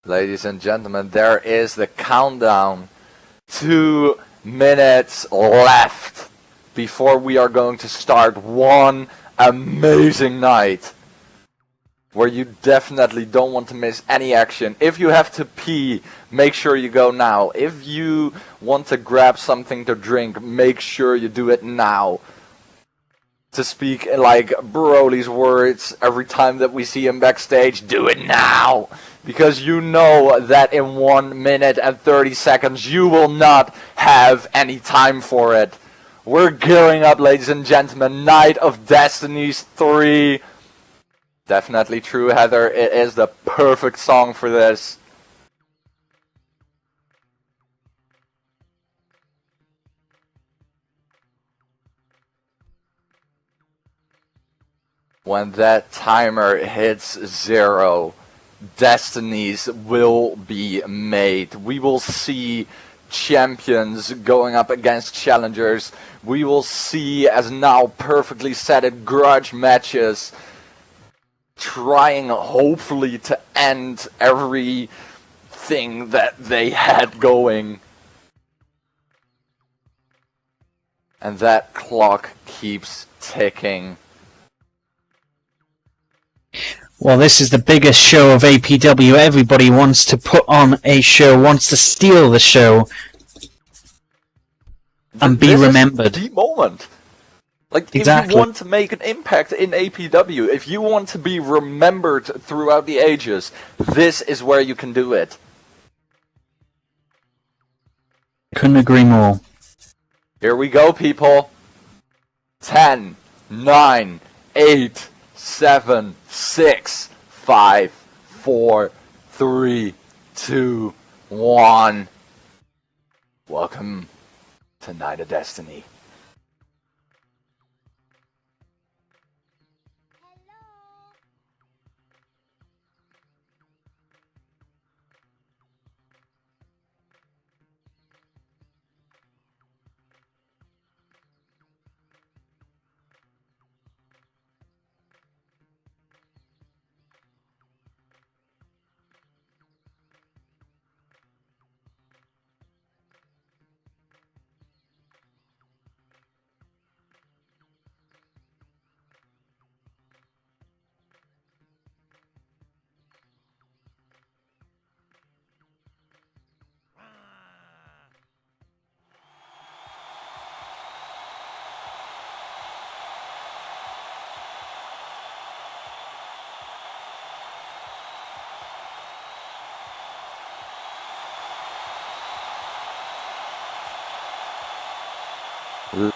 Ladies and gentlemen, there is the countdown. 2 minutes left before we are going to start one amazing night where you definitely don't want to miss any action. If you have to pee, make sure you go now. If you want to grab something to drink, make sure you do it now. To speak like Broly's words every time that we see him backstage, do it now! Because you know that in 1 minute and 30 seconds you will not have any time for it. We're gearing up, ladies and gentlemen. Night of Destinies 3. Definitely true, Heather. It is the perfect song for this. When that timer hits 0, destinies will be made. We will see champions going up against challengers. We will see, as now perfectly set, grudge matches, trying hopefully to end everything that they had going. And that clock keeps ticking. Well, this is the biggest show of APW. Everybody wants to put on a show, wants to steal the show, and be remembered. This is the moment. Like, exactly. If you want to make an impact in APW, if you want to be remembered throughout the ages, this is where you can do it. Couldn't agree more. Here we go, people. 10, 9, 8, 7, 6, 5, 4, 3, 2, 1. Welcome to Night of Destiny.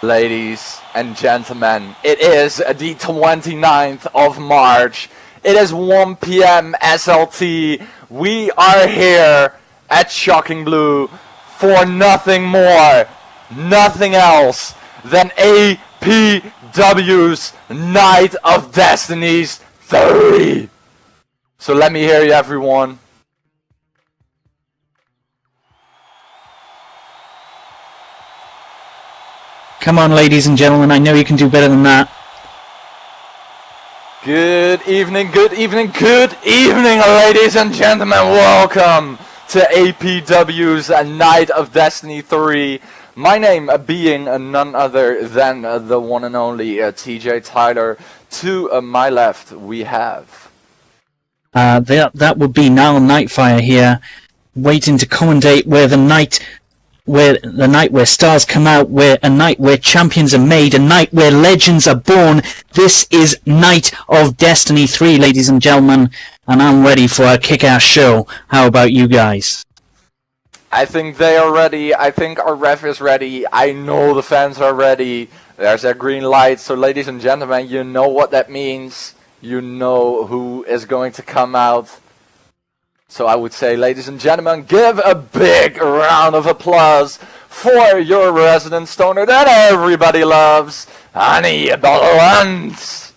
Ladies and gentlemen, it is the 29th of March. It is 1 p.m. SLT. We are here at Shocking Blue for nothing more, nothing else than APW's Night of Destinies 3. So let me hear you, everyone. Come on, ladies and gentlemen, I know you can do better than that. Good evening, good evening, good evening, ladies and gentlemen. Welcome to APW's Night of Destiny 3. My name being none other than the one and only TJ Tyler. To my left, we have... That would be Niall Nightfire here, waiting to commentate where the night where stars come out, where a night where champions are made, a night where legends are born. This is Night of Destiny 3, ladies and gentlemen, and I'm ready for a kick-ass show. How about you guys? I think they are ready. I think our ref is ready. I know the fans are ready. There's a green light. So, ladies and gentlemen, you know what that means. You know who is going to come out. So I would say, ladies and gentlemen, give a big round of applause for your resident stoner that everybody loves, Annie Balance.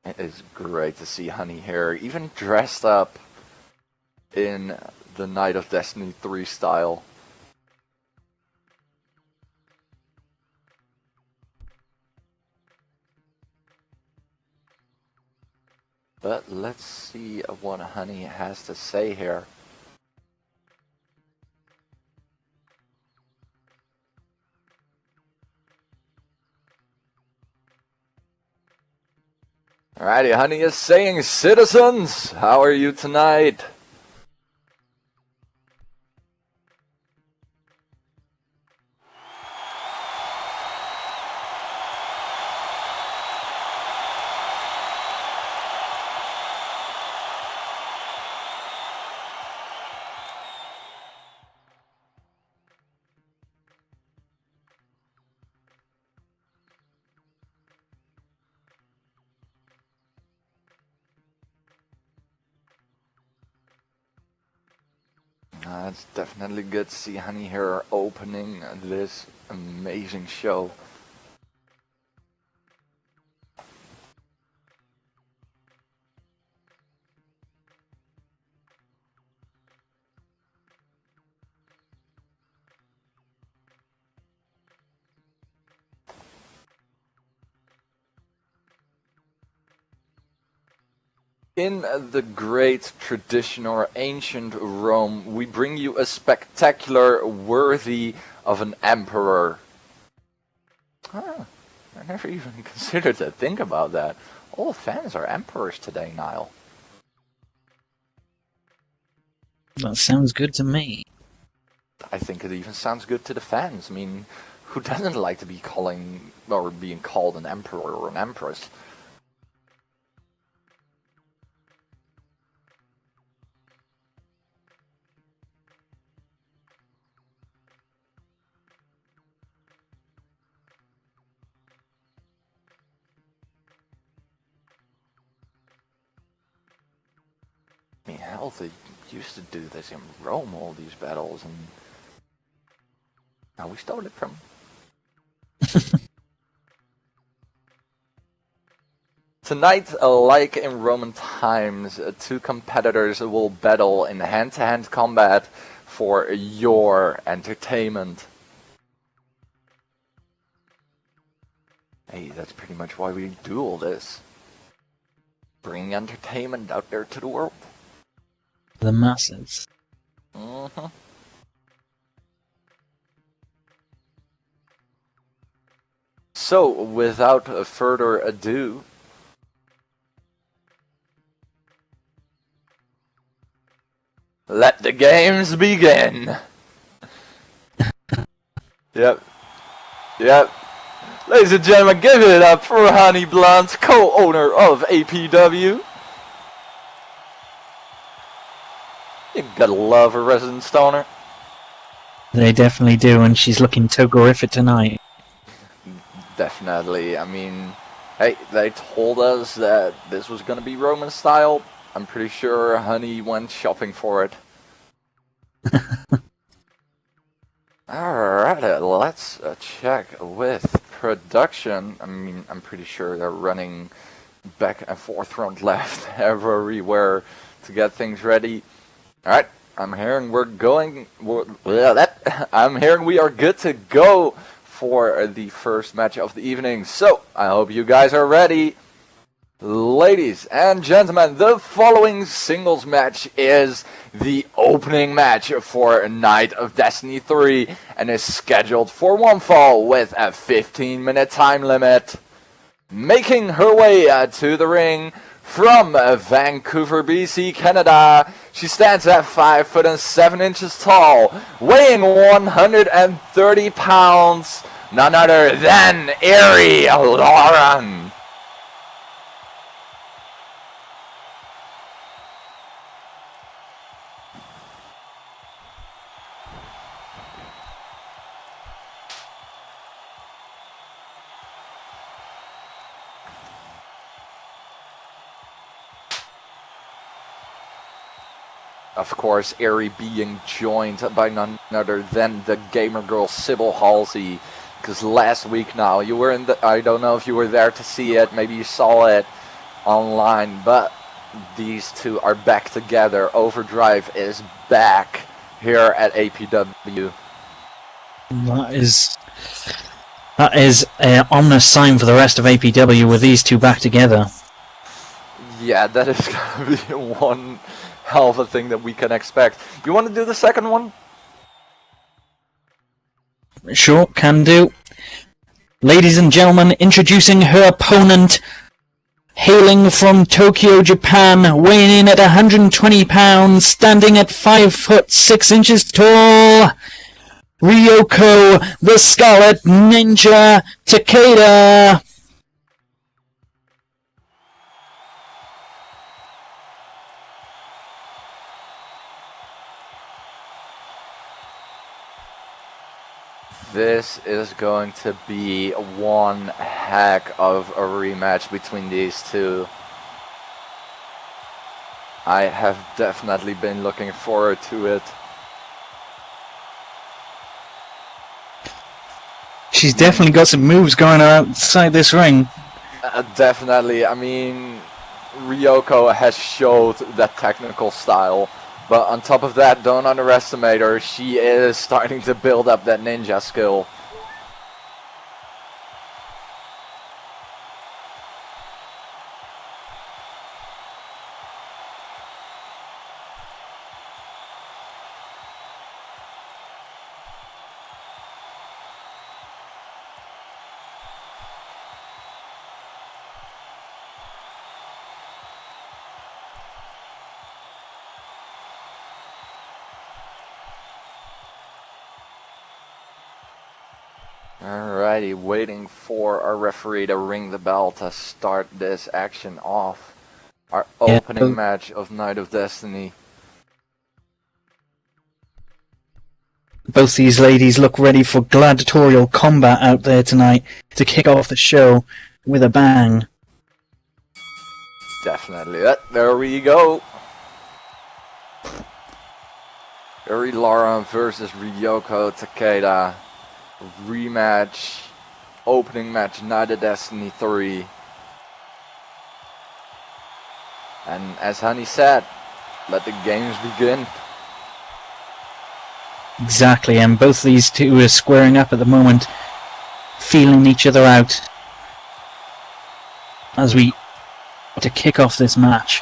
It is great to see Honey here, even dressed up in the Night of Destiny 3 style. But let's see what Honey has to say here. Alrighty, Honey is saying, citizens, how are you tonight? It's definitely good to see Honey here opening this amazing show. In the great tradition or ancient Rome, we bring you a spectacular worthy of an emperor. I never even considered to think about that. All fans are emperors today, Niall. That sounds good to me. I think it even sounds good to the fans. I mean, who doesn't like to be calling or being called an emperor or an empress? I mean, hell, they used to do this in Rome, all these battles, and now we stole it from them. Tonight, like in Roman times, two competitors will battle in hand-to-hand combat for your entertainment. Hey, that's pretty much why we do all this. Bringing entertainment out there to the world. The masses. Mm-hmm. So, without further ado, let the games begin! Yep. Ladies and gentlemen, give it up for Honey Blunt, co-owner of APW. You gotta love a resident stoner. They definitely do, and she's looking togorific tonight. Definitely. I mean, hey, they told us that this was gonna be Roman style. I'm pretty sure Honey went shopping for it. Alright, let's check with production. I mean, I'm pretty sure they're running back and forth, front, left, everywhere to get things ready. Alright, I'm hearing I'm hearing we are good to go for the first match of the evening. So, I hope you guys are ready. Ladies and gentlemen, the following singles match is the opening match for Night of Destiny 3 and is scheduled for one fall with a 15-minute time limit. Making her way to the ring from Vancouver, BC, Canada, she stands at 5 foot and 7 inches tall, weighing 130 pounds, none other than Ari Lauren. Of course, Ari being joined by none other than the gamer girl Sybil Halsey. Because last week now, you were in the, I don't know if you were there to see it, maybe you saw it. online, but these two are back together. Overdrive is back here at APW. That is an ominous sign for the rest of APW with these two back together. Yeah, that is gonna be one hell of a thing that we can expect. You want to do the second one? Sure, can do. Ladies and gentlemen, introducing her opponent, hailing from Tokyo, Japan, weighing in at 120 pounds, standing at 5 foot 6 inches tall, Ryoko, the Scarlet Ninja Takeda. This is going to be one heck of a rematch between these two. I have definitely been looking forward to it. She's definitely got some moves going on outside this ring. Definitely. I mean, Ryoko has showed that technical style. But on top of that, don't underestimate her. She is starting to build up that ninja skill. Alrighty, waiting for our referee to ring the bell to start this action off. Our opening match of Night of Destiny. Both these ladies look ready for gladiatorial combat out there tonight to kick off the show with a bang. Definitely. There we go. Eri Lauren versus Ryoko Takeda. Rematch, opening match, Night of Destiny 3. And as Honey said, let the games begin. Exactly, and both these two are squaring up at the moment, feeling each other out as we to kick off this match.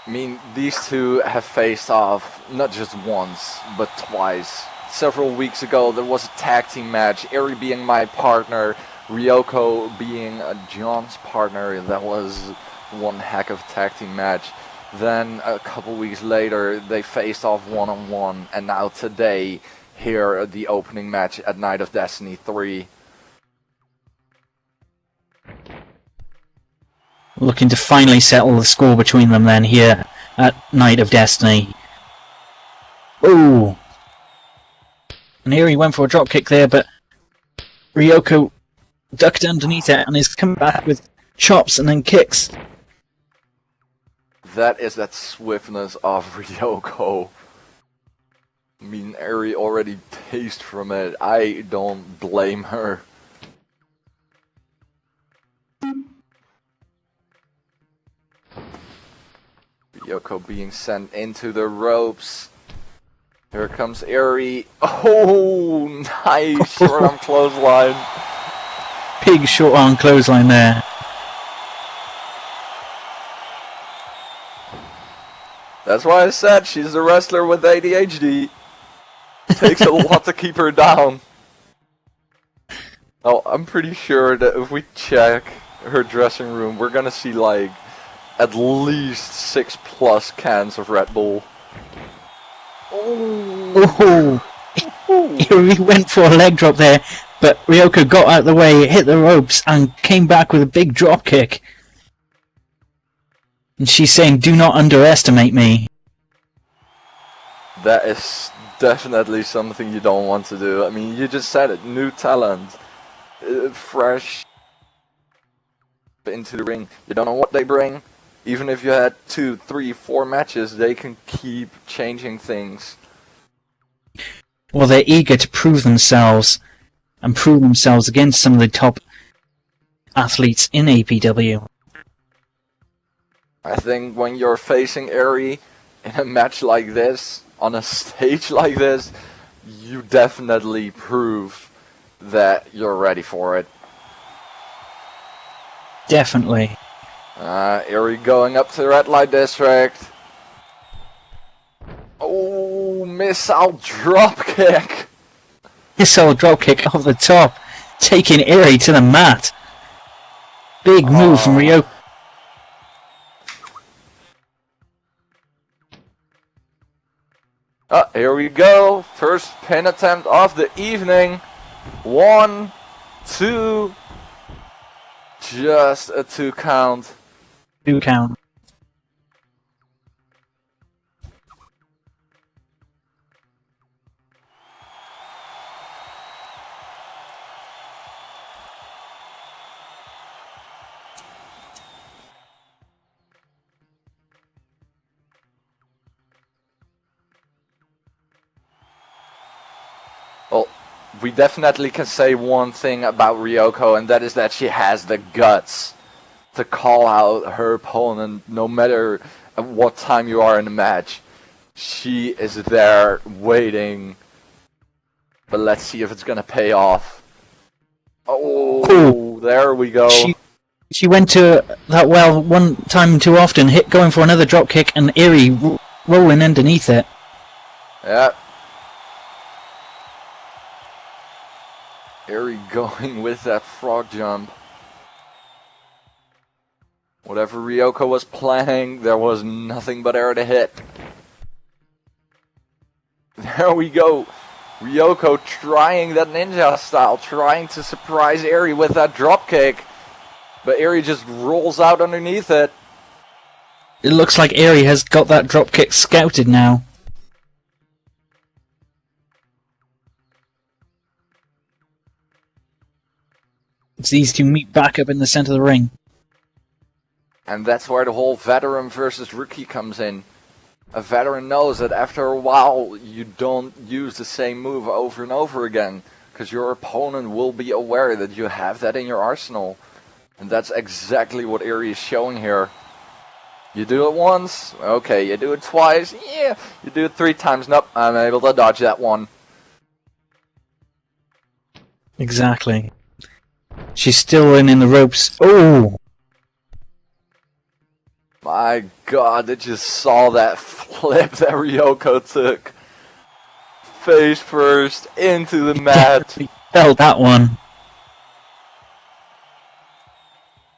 I mean, these two have faced off not just once, but twice. Several weeks ago, there was a tag team match, Eri being my partner, Ryoko being John's partner. That was one heck of a tag team match. Then a couple weeks later, they faced off one-on-one, and now today, here at the opening match at Night of Destiny 3. Looking to finally settle the score between them then here at Night of Destiny. Ooh! And here he went for a dropkick there, but Ryoko ducked underneath it and is coming back with chops and then kicks. That is that swiftness of Ryoko. I mean, Eri already paced from it. I don't blame her. Ryoko being sent into the ropes. Here comes Eri. Oh, nice short arm clothesline. Big short arm clothesline there. That's why I said she's a wrestler with ADHD. Takes a lot to keep her down. Oh, I'm pretty sure that if we check her dressing room, we're gonna see like at least 6+ cans of Red Bull. Oh! He went for a leg drop there, but Ryoko got out of the way, hit the ropes, and came back with a big drop kick. And she's saying, "Do not underestimate me." That is definitely something you don't want to do. I mean, you just said it. New talent, fresh into the ring. You don't know what they bring. Even if you had 2, 3, 4 matches, they can keep changing things. Well, they're eager to prove themselves and prove themselves against some of the top athletes in APW. I think when you're facing Eri in a match like this, on a stage like this, you definitely prove that you're ready for it. Definitely. Eri going up to the red light district. Oh, missile drop kick. Missile dropkick off the top, taking Eri to the mat. Big move from Ryoko. Here we go. First pin attempt of the evening. 1, 2. Just a 2 count. 2 count. Well, we definitely can say one thing about Ryoko, and that is that she has the guts to call out her opponent no matter at what time you are in the match. She is there waiting, but let's see if it's gonna pay off. Oh, there we go. She went to that well one time too often, going for another drop kick, and Eri rolling underneath it. Yeah. Eri going with that frog jump. Whatever Ryoko was planning, there was nothing but air to hit. There we go. Ryoko trying that ninja style, trying to surprise Eri with that drop kick. But Eri just rolls out underneath it. It looks like Eri has got that drop kick scouted now. It's these two meet back up in the center of the ring. And that's where the whole veteran versus rookie comes in. A veteran knows that after a while you don't use the same move over and over again, because your opponent will be aware that you have that in your arsenal. And that's exactly what Eri is showing here. You do it once, okay, you do it twice, yeah, you do it 3 times, nope, I'm able to dodge that one. Exactly. She's still in the ropes. Oh! My god, I just saw that flip that Ryoko took. Face first, into the mat. Felt that one.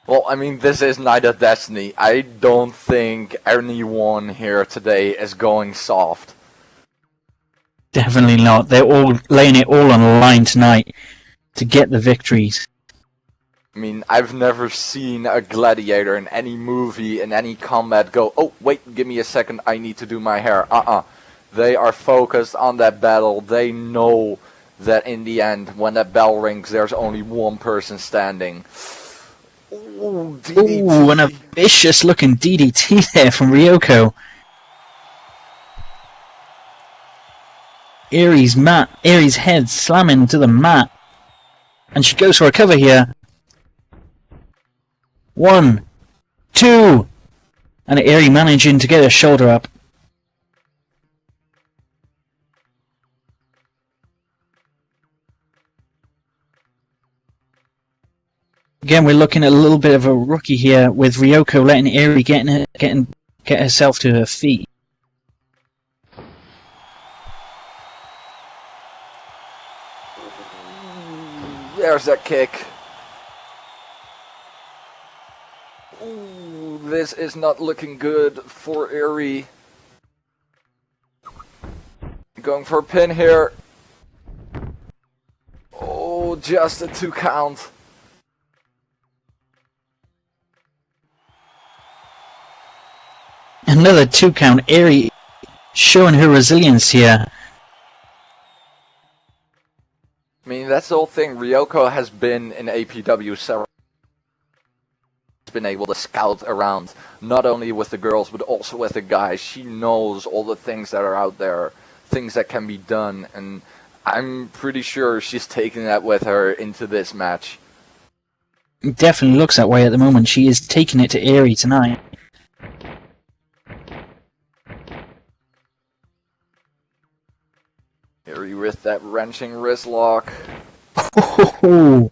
Well, I mean, this is Night of Destiny. I don't think anyone here today is going soft. Definitely not. They're all laying it all on the line tonight to get the victories. I mean, I've never seen a gladiator in any movie, in any combat go, oh, wait, give me a second, I need to do my hair. They are focused on that battle. They know that in the end, when that bell rings, there's only one person standing. Ooh, DDT. Ooh, and a vicious looking DDT there from Ryoko. Eri's head slamming to the mat. And she goes for a cover here. 1, 2, and Eri managing to get her shoulder up. Again, we're looking at a little bit of a rookie here with Ryoko letting Eri get herself to her feet. There's that kick. Ooh, this is not looking good for Eri. Going for a pin here. Oh, just a 2 count. Another 2 count. Eri showing her resilience here. I mean, that's the whole thing. Ryoko has been in APW several. Been able to scout around, not only with the girls but also with the guys. She knows all the things that are out there, things that can be done, and I'm pretty sure she's taking that with her into this match. It definitely looks that way at the moment. She is taking it to Aerie tonight. Aerie with that wrenching wrist lock. Oh.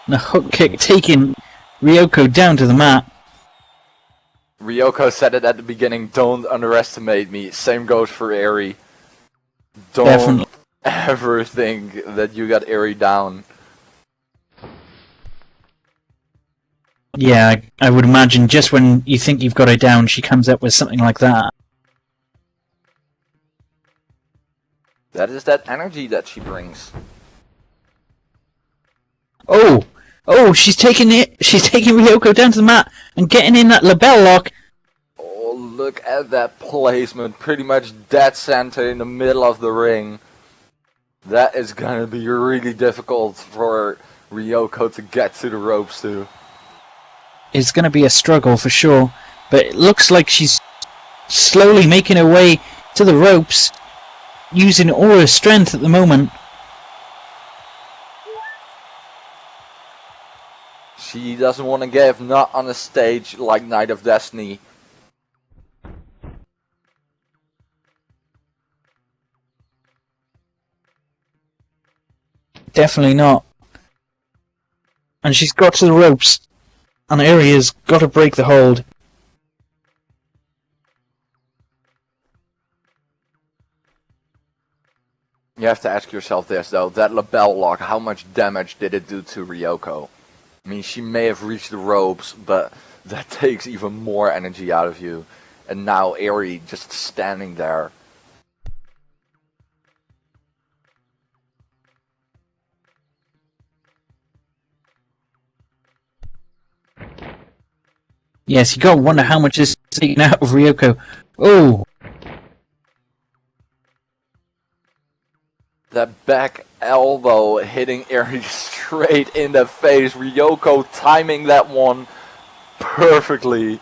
The hook kick taking Ryoko down to the mat. Ryoko said it at the beginning, don't underestimate me. Same goes for Aerie. Don't Definitely. ever think that you got Aerie down. Yeah, I would imagine just when you think you've got her down, she comes up with something like that. That is that energy that she brings. Oh! Oh, she's taking Ryoko down to the mat and getting in that label lock. Oh, look at that placement. Pretty much dead center in the middle of the ring. That is gonna be really difficult for Ryoko to get to the ropes to. It's going to be a struggle for sure, but it looks like she's slowly making her way to the ropes, using all her strength at the moment. She doesn't want to give, not on a stage like Night of Destiny. Definitely not. And she's got to the ropes, and Aeria's got to break the hold. You have to ask yourself this though, that label lock, how much damage did it do to Ryoko? I mean, she may have reached the ropes, but that takes even more energy out of you. And now Aerie just standing there. Yes, you gotta wonder how much is taken out of Ryoko. Oh! That back elbow hitting Aerie straight in the face. Ryoko timing that one perfectly.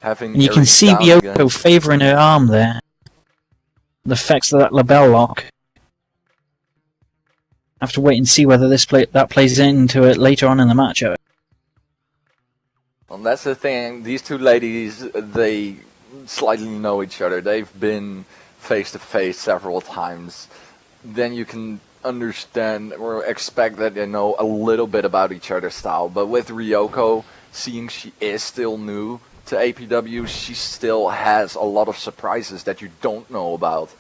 Having And you can Aerie see down Ryoko again. favouring her arm there. The effects of that label lock. I have to wait and see whether that plays into it later on in the match. Well, that's the thing. These two ladies, they slightly know each other. They've been face to face several times. Then you can understand or expect that they know a little bit about each other's style. But with Ryoko, seeing she is still new to APW, she still has a lot of surprises that you don't know about.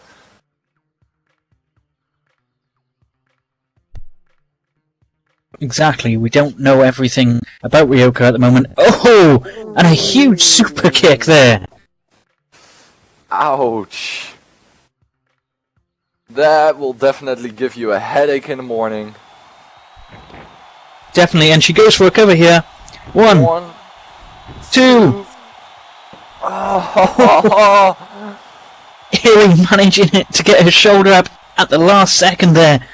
Exactly, we don't know everything about Ryoko at the moment. Oh! And a huge super kick there! Ouch! That will definitely give you a headache in the morning. Definitely, and she goes for a cover here. One, two. Oh. Aerie managing it to get her shoulder up at the last second there.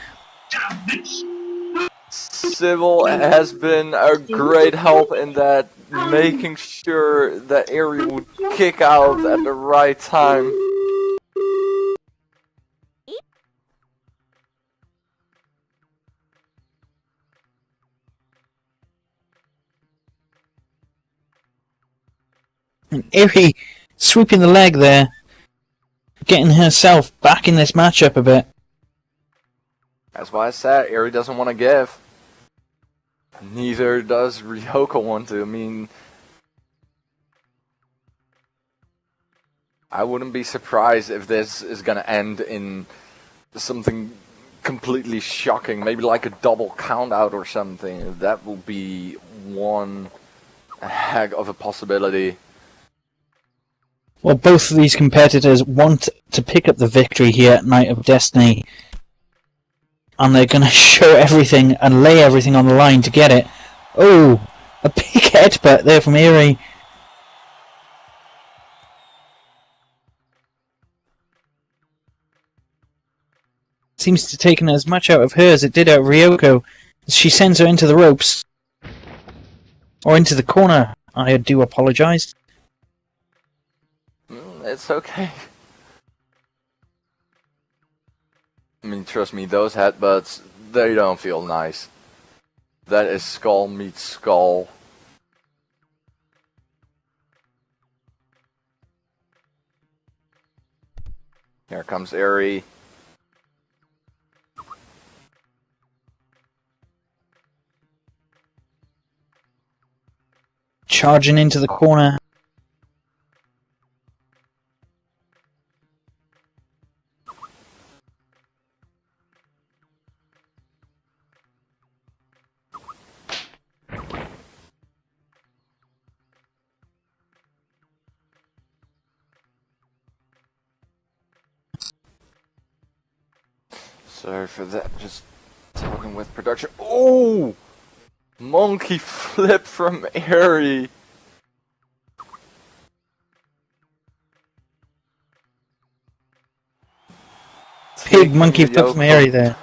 Sybil has been a great help in that, making sure that Aerie would kick out at the right time. And Aerie sweeping the leg there, getting herself back in this matchup a bit. That's why I said Aerie doesn't want to give. Neither does Ryoko want to. I mean, I wouldn't be surprised if this is gonna end in something completely shocking, maybe like a double count out or something. That will be one heck of a possibility. Well, both of these competitors want to pick up the victory here at Night of Destiny. And they're going to show everything and lay everything on the line to get it. Oh, a big headbutt there from Aerie. seems to have taken as much out of her as it did out of Ryoko. She sends her into the ropes. Or into the corner. I do apologize. It's okay. I mean, trust me, those headbutts, they don't feel nice. That is skull meets skull. Here comes Eri. Charging into the corner. Sorry for that, just talking with production. Oh! Monkey flip from Eri. Big monkey flip from Eri there.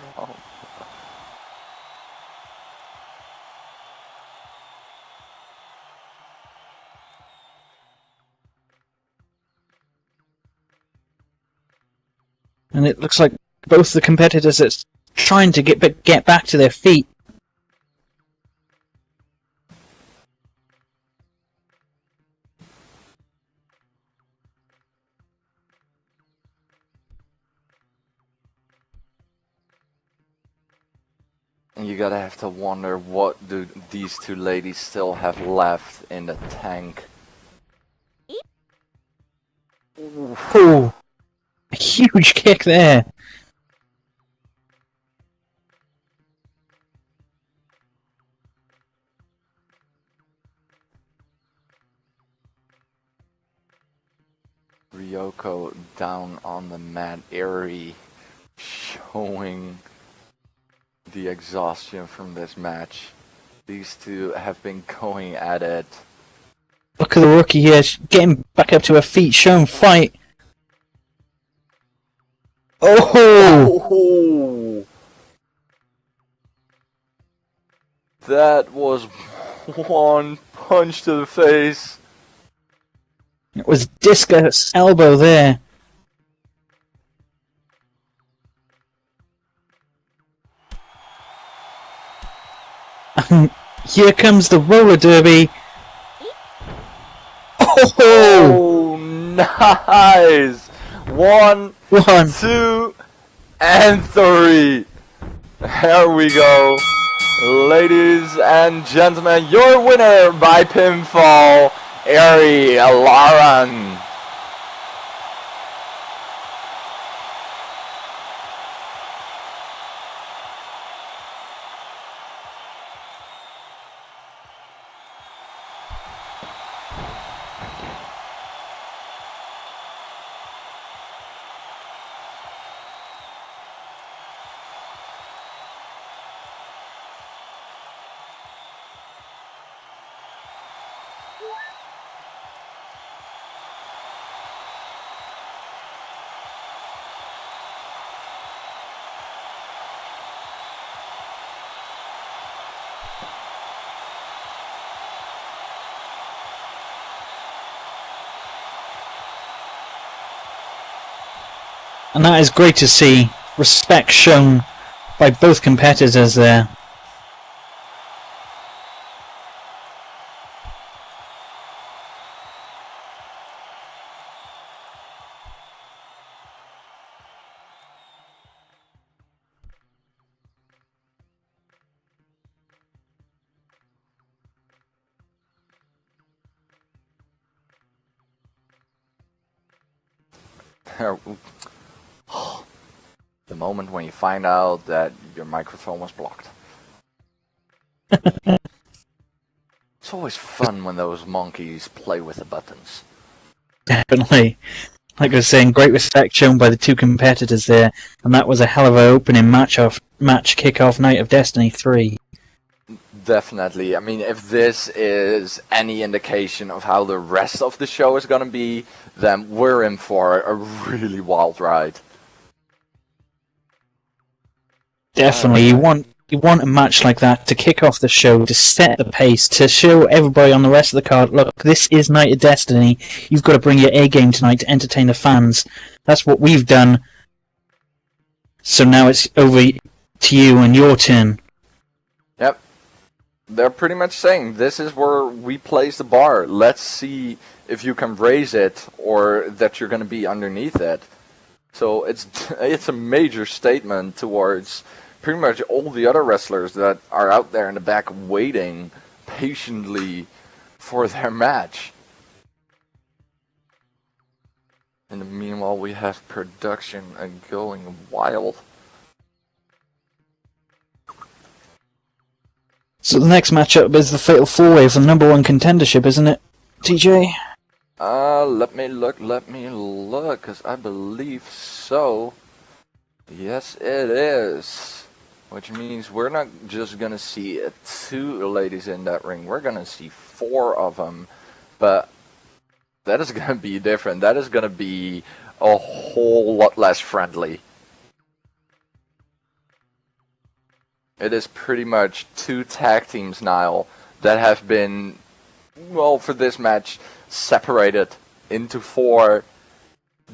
And it looks like both the competitors are trying to get back to their feet. And you gotta have to wonder, what do these two ladies still have left in the tank? Ooh, a huge kick there. Ryoko down on the mat, Eri showing the exhaustion from this match. These two have been going at it. Look at the rookie here, getting back up to her feet, showing fight. Oh! That was one punch to the face. It was discus elbow there. And here comes the roller derby. Oh, nice! One, 2, and 3. There we go. Ladies and gentlemen, your winner by pinfall, Eri Zarrakan. And that is great to see. Respect shown by both competitors there. The moment when you find out that your microphone was blocked. It's always fun when those monkeys play with the buttons. Definitely. Like I was saying, great respect shown by the two competitors there, and that was a hell of an opening match kickoff night of Destiny 3. Definitely. I mean, if this is any indication of how the rest of the show is gonna be, then we're in for a really wild ride. Definitely, you want a match like that to kick off the show, to set the pace, to show everybody on the rest of the card, look, this is Night of Destiny. You've got to bring your A game tonight to entertain the fans. That's what we've done. So now it's over to you and your turn. Yep. They're pretty much saying this is where we place the bar. Let's see if you can raise it or that you're going to be underneath it. So it's a major statement towards pretty much all the other wrestlers that are out there in the back waiting patiently for their match. In the meanwhile, we have production going wild. So the next matchup is the Fatal 4-Way for the number one contendership, isn't it, TJ? Let me look, because I believe so. Yes, it is. Which means we're not just going to see 2 ladies in that ring, we're going to see 4 of them. But that is going to be different. That is going to be a whole lot less friendly. It is pretty much 2 tag teams now that have been, well, for this match, separated into 4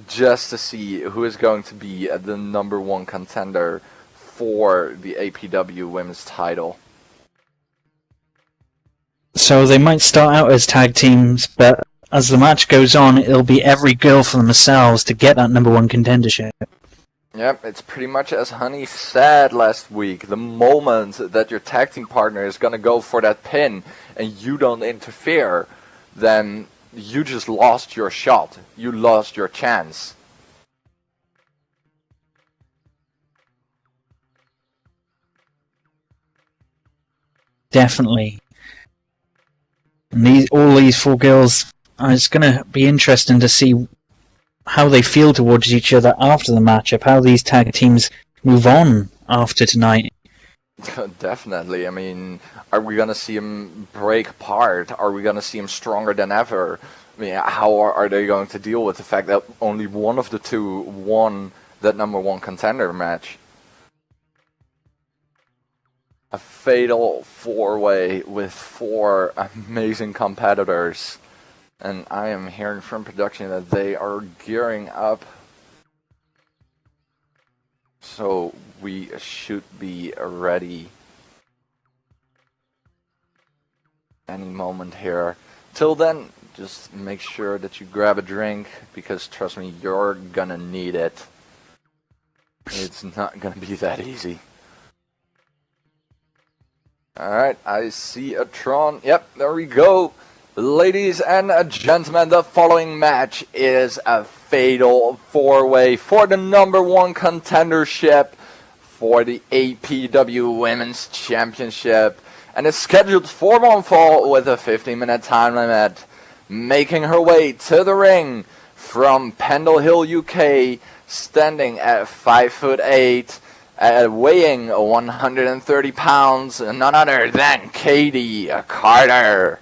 just to see who is going to be the number one contender for the APW women's title. So they might start out as tag teams, but as the match goes on, it'll be every girl for themselves to get that number one contendership. Yep, it's pretty much as Honey said last week. The moment that your tag team partner is going to go for that pin and you don't interfere, then you just lost your shot. You lost your chance. Definitely. And all these 4 girls, it's going to be interesting to see how they feel towards each other after the matchup, how these tag teams move on after tonight. Definitely. I mean, are we going to see them break apart? Are we going to see them stronger than ever? I mean, how are they going to deal with the fact that only one of the 2 won that number one contender match? A fatal 4-way with 4 amazing competitors. And I am hearing from production that they are gearing up. So we should be ready any moment here. Till then, just make sure that you grab a drink, because trust me, you're gonna need it. It's not gonna be that easy. Alright, I see a Tron. Yep, there we go. Ladies and gentlemen, the following match is a fatal 4-way for the number one contendership for the APW Women's Championship. And is scheduled for one fall with a 15-minute time limit. Making her way to the ring from Pendle Hill, UK, standing at 5'8", weighing 130 pounds, none other than Katie Carter.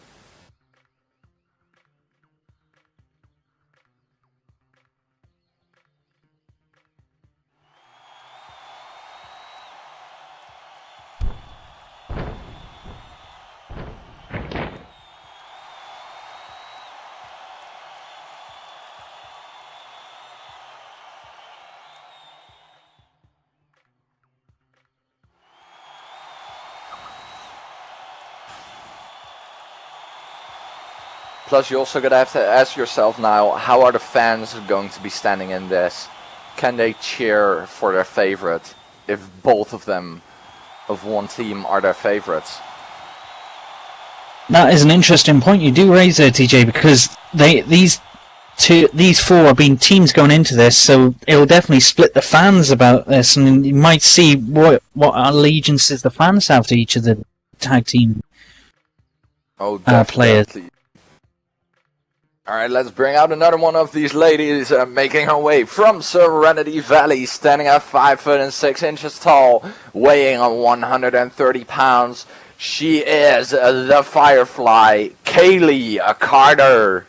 Plus, you're also going to have to ask yourself now, how are the fans going to be standing in this? Can they cheer for their favorite if both of them of one team are their favorites? That is an interesting point you do raise there, TJ, because these 4 are being teams going into this, so it'll definitely split the fans about this, and you might see what allegiances the fans have to each of the tag team players. Alright, let's bring out another one of these ladies making her way from Serenity Valley, standing at 5'6" tall, weighing on 130 pounds. She is the Firefly, Kaylee Carter.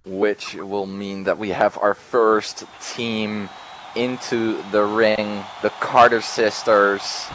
which will mean that we have our first team into the ring, the Carter sisters.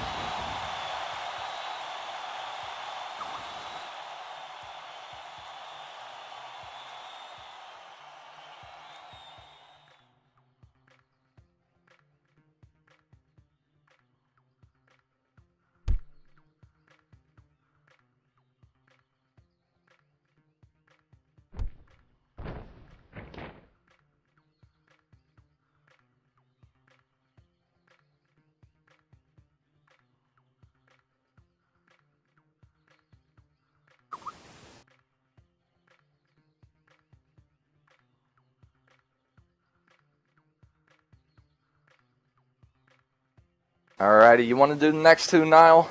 Alrighty, you want to do the next two, Niall?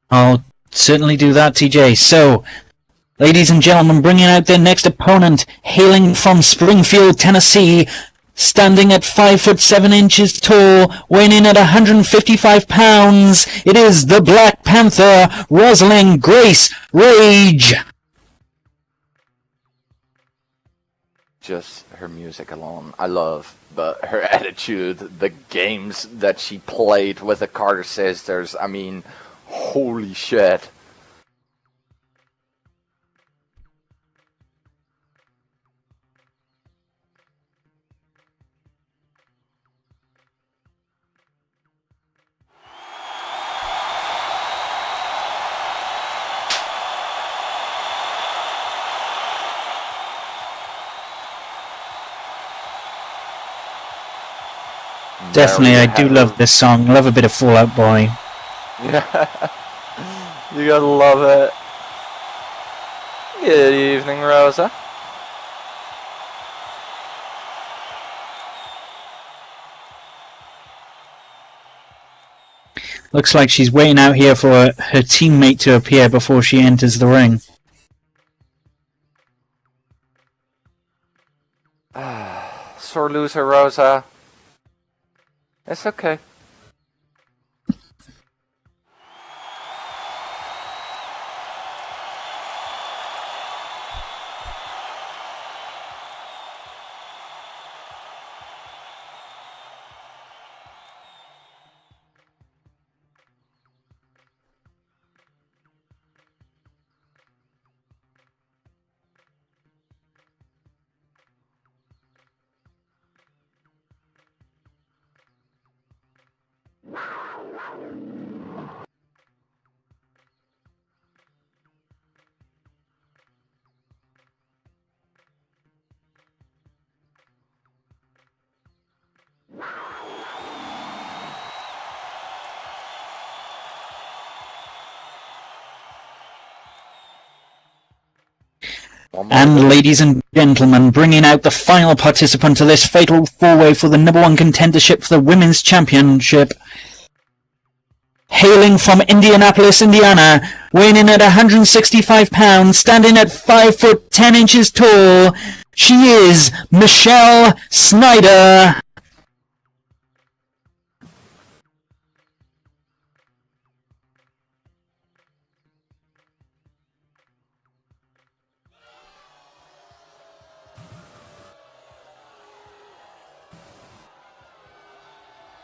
I'll certainly do that, TJ. So, ladies and gentlemen, bringing out their next opponent, hailing from Springfield, Tennessee, standing at 5'7" tall, weighing in at 155 pounds. It is the Black Panther, Rosalind Grace Rage. Just her music alone, I love, but her attitude, the games that she played with the Carter sisters, I mean, holy shit. Definitely, I do love this song. Love a bit of Fall Out Boy. Yeah, you gotta love it. Good evening, Rosa. Looks like she's waiting out here for her teammate to appear before she enters the ring. Sore loser, Rosa. It's okay. And ladies and gentlemen, bringing out the final participant to this fatal four-way for the #1 contendership for the Women's Championship. Hailing from Indianapolis, Indiana, weighing in at 165 pounds, standing at 5'10" tall, she is Michelle Snyder.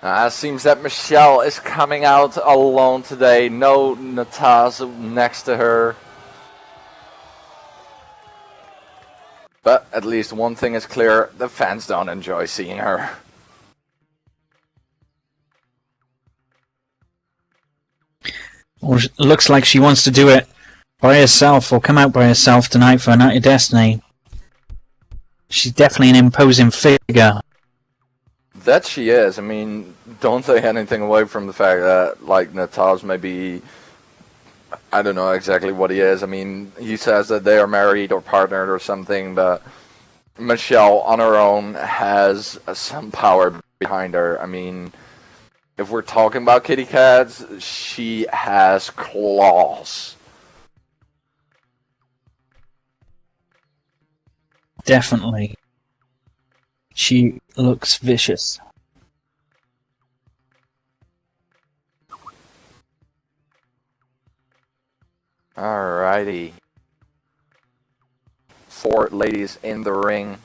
It seems that Michelle is coming out alone today. No Natasha next to her. But at least one thing is clear, the fans don't enjoy seeing her. Well, looks like she wants to do it by herself, or come out by herself tonight for a Night of Destiny. She's definitely an imposing figure. That she is. I mean, don't take anything away from the fact that, like, Nataj maybe, I don't know exactly what he is. I mean, he says that they are married or partnered or something, but Michelle on her own has some power behind her. I mean, if we're talking about kitty cats, she has claws. Definitely. She looks vicious. Alrighty. four ladies in the ring.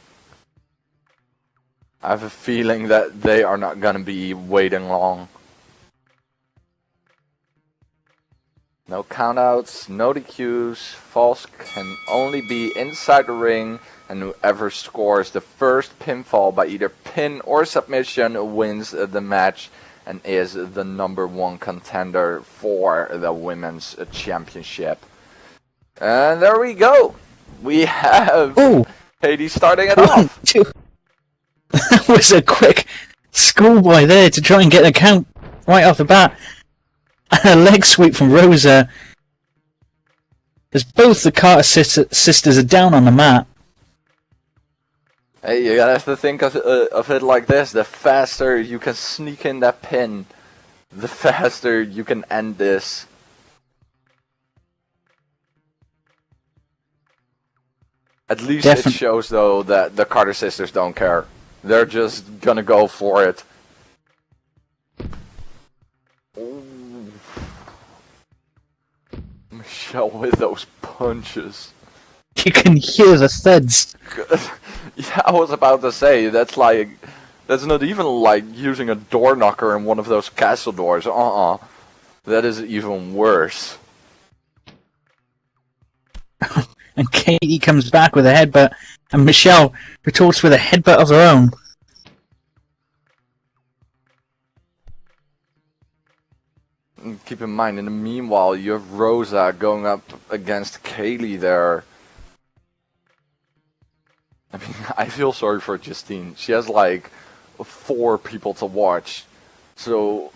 I have a feeling that they are not gonna be waiting long. No countouts, no DQs. Falls can only be inside the ring, and whoever scores the first pinfall by either pin or submission wins the match and is the #1 contender for the women's championship. And there we go. We have Katie starting it off. That was a quick schoolboy there to try and get a count right off the bat. A leg sweep from Rosa. As both the Carter sisters are down on the mat. Hey, you gotta have to think of it like this. The faster you can sneak in that pin, the faster you can end this. At least it shows, though, that the Carter sisters don't care. They're just gonna go for it. Ooh. Michelle with those punches. You can hear the thuds. Yeah, I was about to say, that's not even like using a door knocker in one of those castle doors. That is even worse. And Katie comes back with a headbutt, and Michelle retorts with a headbutt of her own. And keep in mind, in the meanwhile, you have Rosa going up against Kaylee there. I mean, I feel sorry for Justine. She has like 4 people to watch. So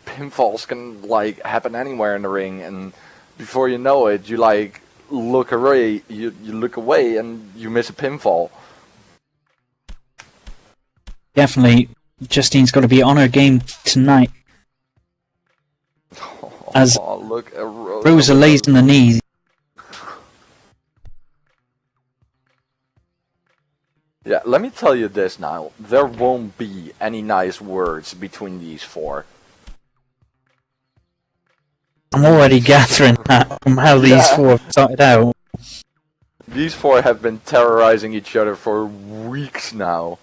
pinfalls can like happen anywhere in the ring, and before you know it, you like look away, you look away and you miss a pinfall. Definitely, Justine's got to be on her game tonight. As look at Rosa lays on the knees. Yeah, let me tell you this now. There won't be any nice words between these 4. I'm already gathering that from how these 4 have started out. These 4 have been terrorizing each other for weeks now.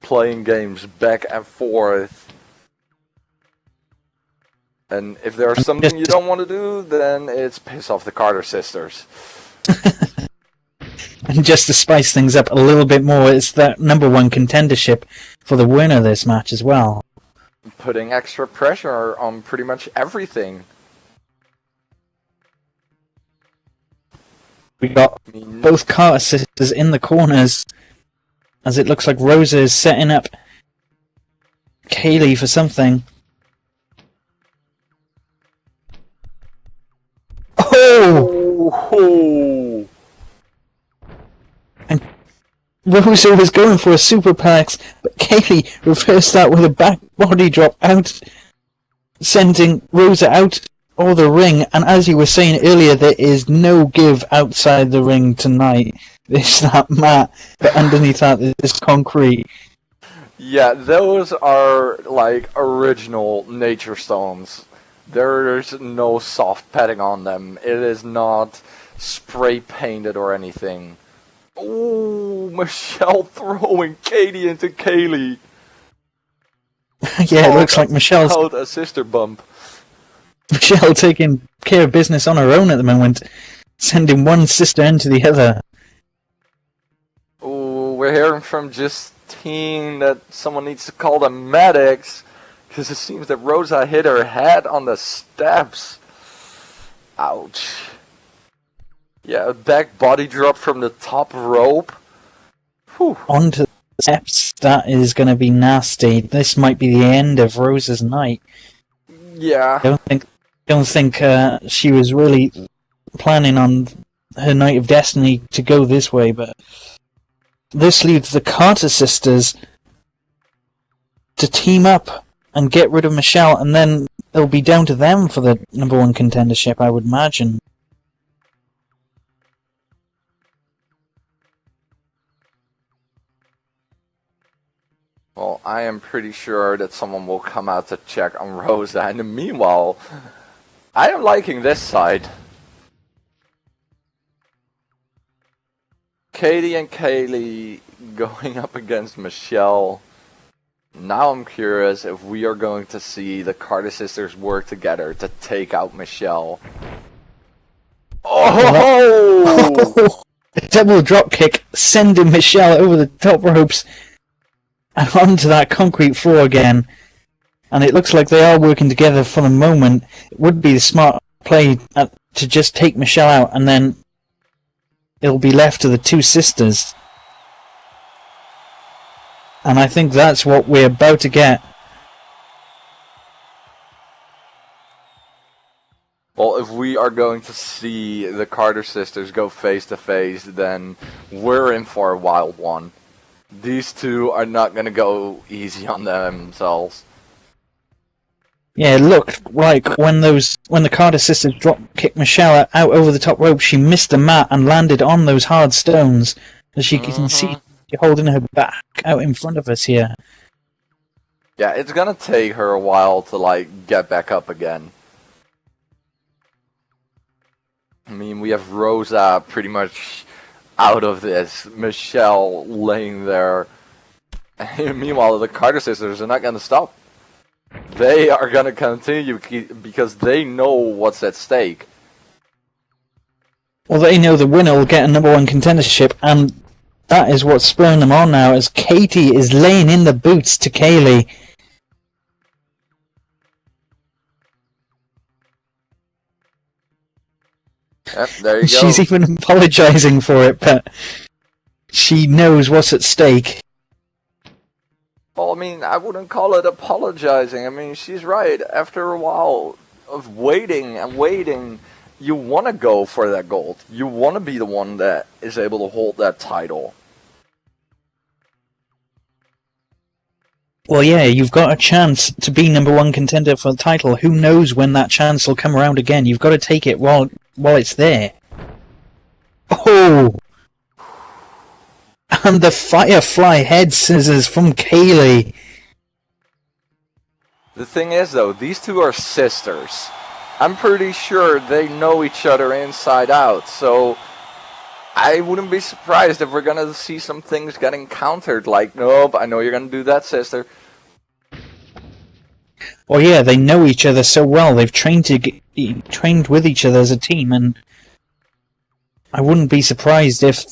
Playing games back and forth. And if there's something you don't want to do, then it's piss off the Carter sisters. And just to spice things up a little bit more, it's that #1 contendership for the winner of this match as well. Putting extra pressure on pretty much everything. We got both Carter sisters in the corners, as it looks like Rosa is setting up Kaylee for something. Oh! And Rosa was going for a superplex, but Kaylee reversed that with a back body drop out, sending Rosa out of the ring. And as you were saying earlier, there is no give outside the ring tonight. There's that mat, but underneath that is concrete. Yeah, those are like original nature stones. There's no soft padding on them. It is not spray painted or anything. Ooh, Michelle throwing Katie into Kaylee. Yeah, it looks like Michelle's out a sister bump. Michelle taking care of business on her own at the moment, sending one sister into the other. Ooh, we're hearing from Justine that someone needs to call the medics, because it seems that Rosa hit her head on the steps. Ouch. Yeah, a back body drop from the top rope. Whew. Onto the steps. That is going to be nasty. This might be the end of Rosa's night. Yeah. Don't think she was really planning on her night of destiny to go this way, but this leaves the Carter sisters to team up and get rid of Michelle, and then it'll be down to them for the #1 contendership, I would imagine. Well, I am pretty sure that someone will come out to check on Rosa, and meanwhile, I am liking this side. Katie and Kaylee going up against Michelle. Now I'm curious if we are going to see the Carter sisters work together to take out Michelle. Oh! Double drop kick, sending Michelle over the top ropes and onto that concrete floor again. And it looks like they are working together for the moment. It would be the smart play to just take Michelle out, and then it'll be left to the two sisters. And I think that's what we're about to get. Well, if we are going to see the Carter sisters go face to face, then we're in for a wild one. These two are not going to go easy on themselves. Yeah, it looked like when the Carter sisters drop kicked Michelle out over the top rope, she missed the mat and landed on those hard stones. As you can see, holding her back out in front of us here. Yeah, it's gonna take her a while to get back up again. I mean, we have Rosa pretty much out of this, Michelle laying there. And meanwhile, the Carter sisters are not gonna stop. They are gonna continue because they know what's at stake. Well, they know the winner will get a number one contendership, and that is what's spurring them on now, as Katie is laying in the boots to Kaylee. Yep, there you go. She's even apologising for it, but she knows what's at stake. Well, I mean, I wouldn't call it apologizing. I mean, she's right. After a while of waiting and waiting, you want to go for that gold. You want to be the one that is able to hold that title. Well, yeah, you've got a chance to be number one contender for the title. Who knows when that chance will come around again? You've got to take it while it's there. Oh! And the Firefly head scissors from Kaylee. The thing is, though, these two are sisters. I'm pretty sure they know each other inside out, so I wouldn't be surprised if we're gonna see some things getting countered, like, nope, I know you're gonna do that, sister. Well, yeah, they know each other so well. They've trained with each other as a team, and I wouldn't be surprised if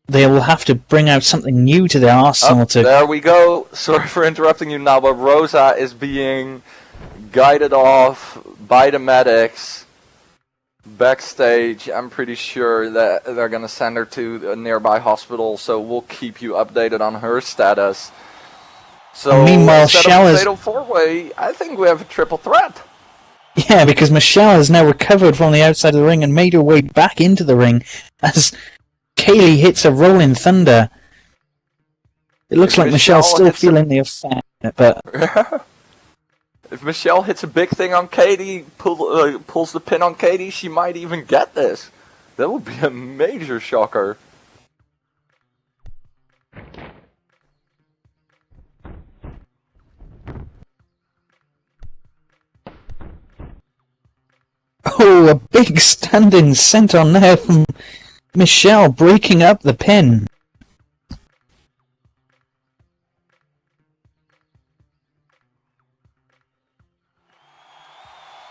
they will have to bring out something new to their arsenal. There we go. Sorry for interrupting you now, but Rosa is being guided off by the medics backstage. I'm pretty sure that they're going to send her to a nearby hospital, so we'll keep you updated on her status. So, meanwhile, instead of a fatal four-way, I think we have a triple threat. Yeah, because Michelle has now recovered from the outside of the ring and made her way back into the ring as Kaylee hits a rolling thunder. It looks like Michelle's still feeling the effect, but if Michelle hits a big thing on Katie, pulls the pin on Katie, she might even get this. That would be a major shocker. oh, a big standing senton there from Michelle, breaking up the pin.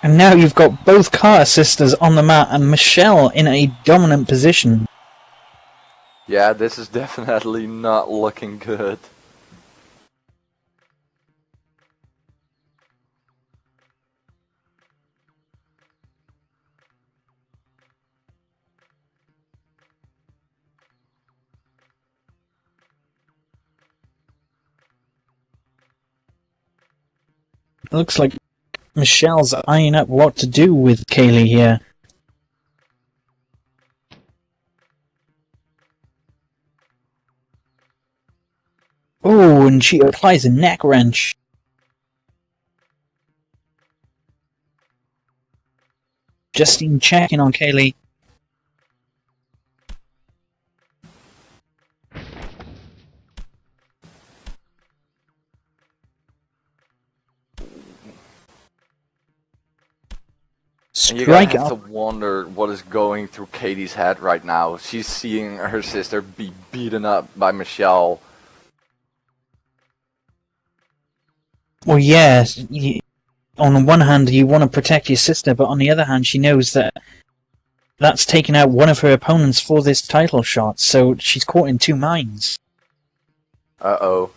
And now you've got both Carter sisters on the mat and Michelle in a dominant position. Yeah, this is definitely not looking good. It looks like Michelle's eyeing up what to do with Kaylee here. Oh, and she applies a neck wrench. Justine checking on Kaylee. And you gotta strike have to up. wonder what is going through Katie's head right now. She's seeing her sister be beaten up by Michelle. Well, yes. On the one hand, you want to protect your sister, but on the other hand, she knows that that's taken out one of her opponents for this title shot, so she's caught in two minds. Uh-oh.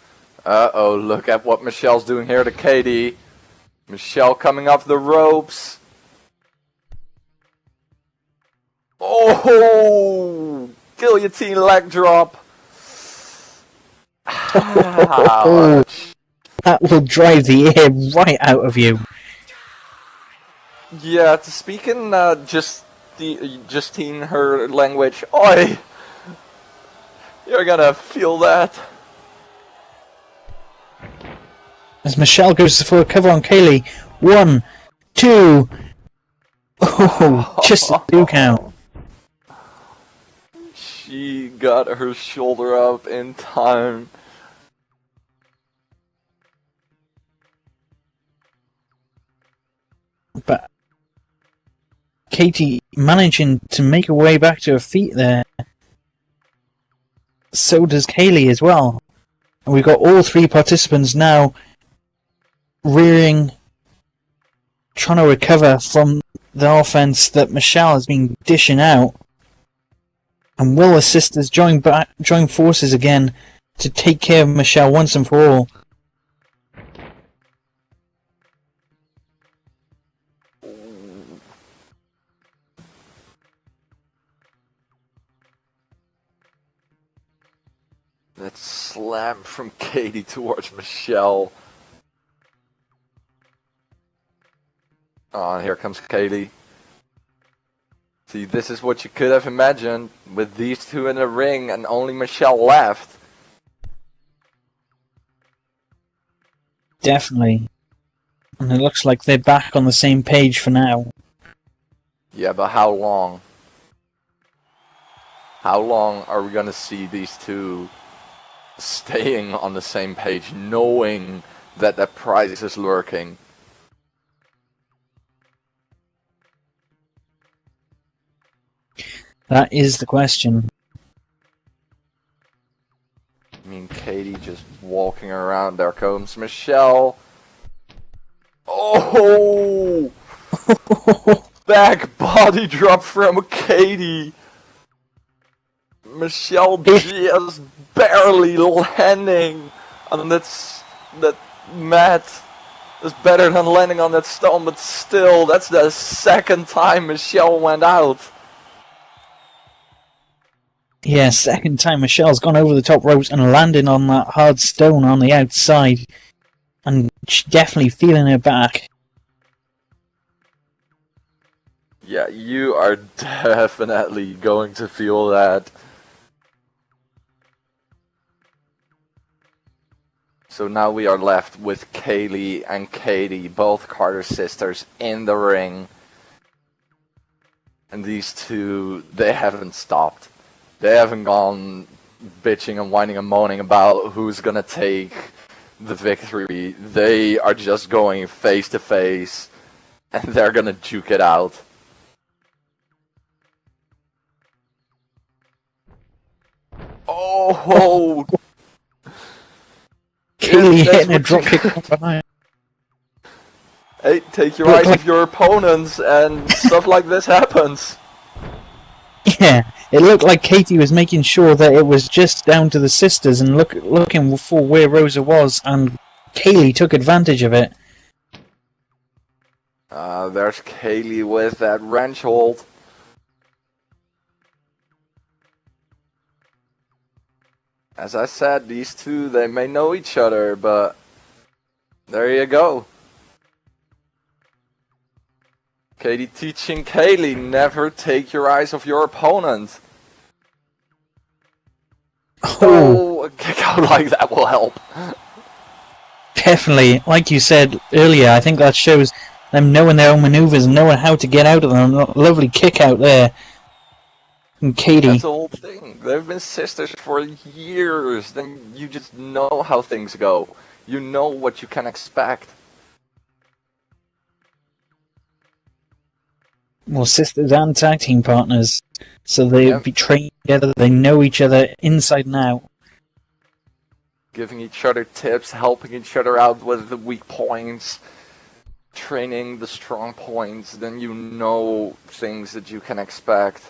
Uh-oh, look at what Michelle's doing here to Katie. Michelle coming off the ropes. Oh! Guillotine leg drop. Ouch. That will drive the air right out of you. Yeah, to speak in Justine her language, oi! You're gonna feel that. As Michelle goes for a cover on Kaylee. 1, 2. Oh, just a 2 count. She got her shoulder up in time. But Katie managing to make her way back to her feet there. So does Kaylee as well. And we've got all three participants now rearing, trying to recover from the offense that Michelle has been dishing out. And will the sisters join forces again to take care of Michelle once and for all? That slam from Katie towards Michelle. Oh, and here comes Katie. See, this is what you could have imagined with these two in the ring and only Michelle left. Definitely. And it looks like they're back on the same page for now. Yeah, but how long? How long are we gonna see these two staying on the same page, knowing that that prize is lurking? That is the question. I mean, Katie just walking around. There comes Michelle. Oh! Back body drop from Katie. Michelle just barely landing on that mat. That's better than landing on that stone, but still, that's the second time Michelle went out. Yeah, second time Michelle's gone over the top ropes and landed on that hard stone on the outside. And she's definitely feeling her back. Yeah, you are definitely going to feel that. So now we are left with Kaylee and Katie, both Carter sisters, in the ring. And these two, they haven't stopped. They haven't gone bitching and whining and moaning about who's gonna take the victory. They are just going face to face, and they're gonna juke it out. Oh! Kaylee That's hitting a what drop you kick got. from behind. Hey, take your eyes off your opponents, and stuff like this happens. Yeah, it looked like Katie was making sure that it was just down to the sisters and looking for where Rosa was, and Kaylee took advantage of it. There's Kaylee with that wrench hold. As I said, these two, they may know each other, but there you go. Katie teaching Kaylee, never take your eyes off your opponent. Oh, a kick out like that will help. Definitely, like you said earlier, I think that shows them knowing their own maneuvers and knowing how to get out of them. Lovely kick out there. And Katie. That's the whole thing. They've been sisters for years. Then you just know how things go. You know what you can expect. Well, sisters and tag team partners. So they'll Yep. be training together, they know each other inside and out. Giving each other tips, helping each other out with the weak points, training the strong points, then you know things that you can expect.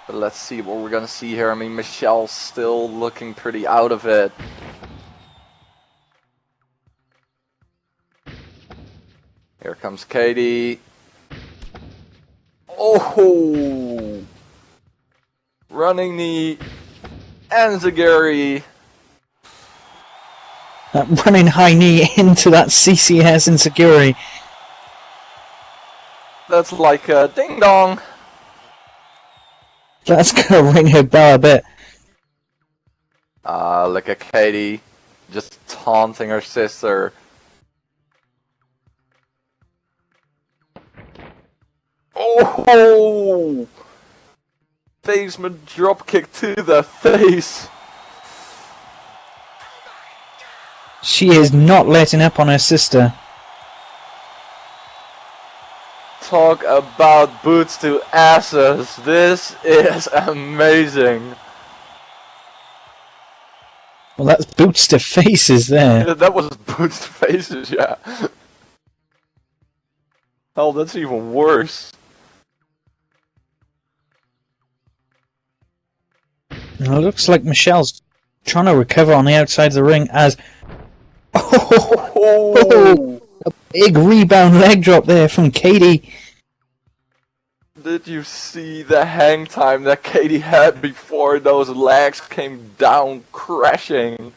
But let's see what we're gonna see here. I mean, Michelle's still looking pretty out of it. Here comes Katie. Oh! Running knee. Enziguri. That running high knee into that CCS insecurity. That's like a ding dong. That's gonna ring her bell a bit. Look at Katie. Just taunting her sister. Oh! Basement dropkick to the face. She is not letting up on her sister. Talk about boots to asses. This is amazing. Well, that's boots to faces there. That was boots to faces, yeah. Hell, that's even worse. And it looks like Michelle's trying to recover on the outside of the ring as... Oh, a big rebound leg drop there from Katie. Did you see the hang time that Katie had before those legs came down crashing?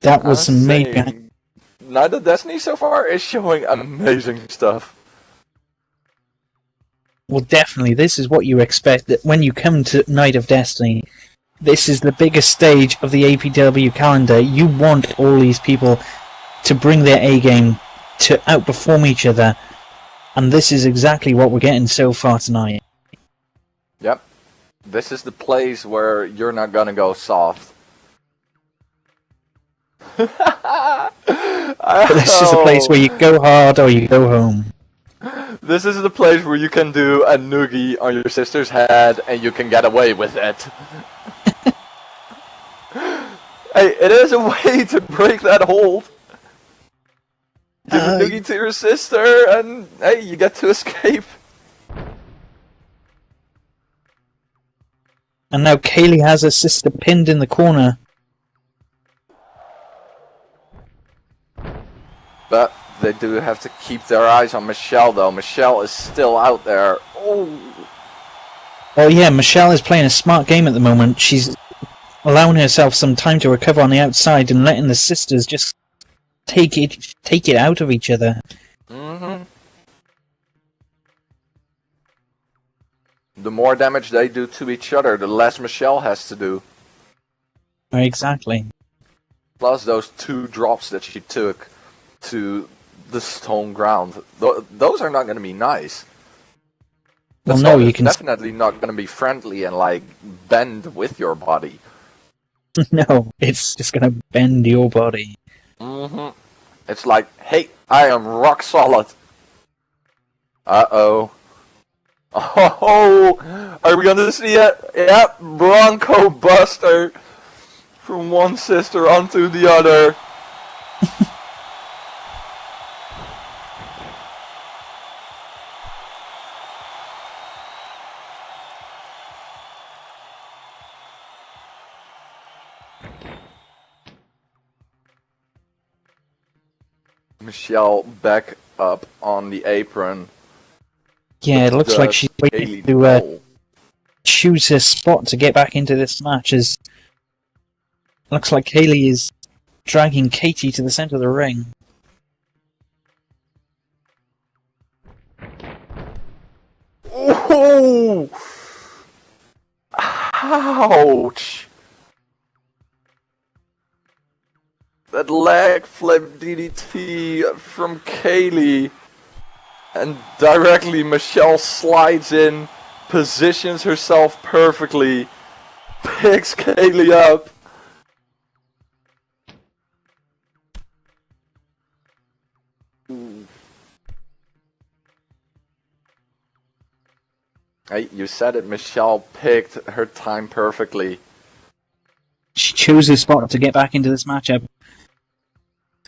That was amazing. Neither Destiny so far is showing amazing stuff. Well, definitely, this is what you expect, that when you come to Night of Destiny, this is the biggest stage of the APW calendar. You want all these people to bring their A-game, to outperform each other, and this is exactly what we're getting so far tonight. Yep. This is the place where you're not gonna go soft. This is the place where you go hard or you go home. This is the place where you can do a noogie on your sister's head and you can get away with it. Hey, it is a way to break that hold. Give a noogie to your sister and hey, you get to escape. And now Kaylee has her sister pinned in the corner. But they do have to keep their eyes on Michelle though. Michelle is still out there. Oh. Oh yeah, Michelle is playing a smart game at the moment. She's allowing herself some time to recover on the outside and letting the sisters just take it out of each other. Mm-hmm. The more damage they do to each other, the less Michelle has to do. Exactly. Plus those 2 drops that she took to the stone ground. Those are not going to be nice. Well, That's no, you can... definitely not going to be friendly and like bend with your body. No, it's just going to bend your body. Mm-hmm. It's like, hey, I am rock solid. Uh-oh. Oh, are we going to see it? Yep, Bronco Buster from one sister onto the other. Michelle back up on the apron. Yeah, it looks like she's waiting to choose her spot to get back into this match. As looks like Kaylee is dragging Katie to the center of the ring. Oh! Ouch! That leg flip DDT from Kaylee. And directly Michelle slides in, positions herself perfectly, picks Kaylee up, Hey, you said it, Michelle picked her time perfectly. She chose this spot to get back into this matchup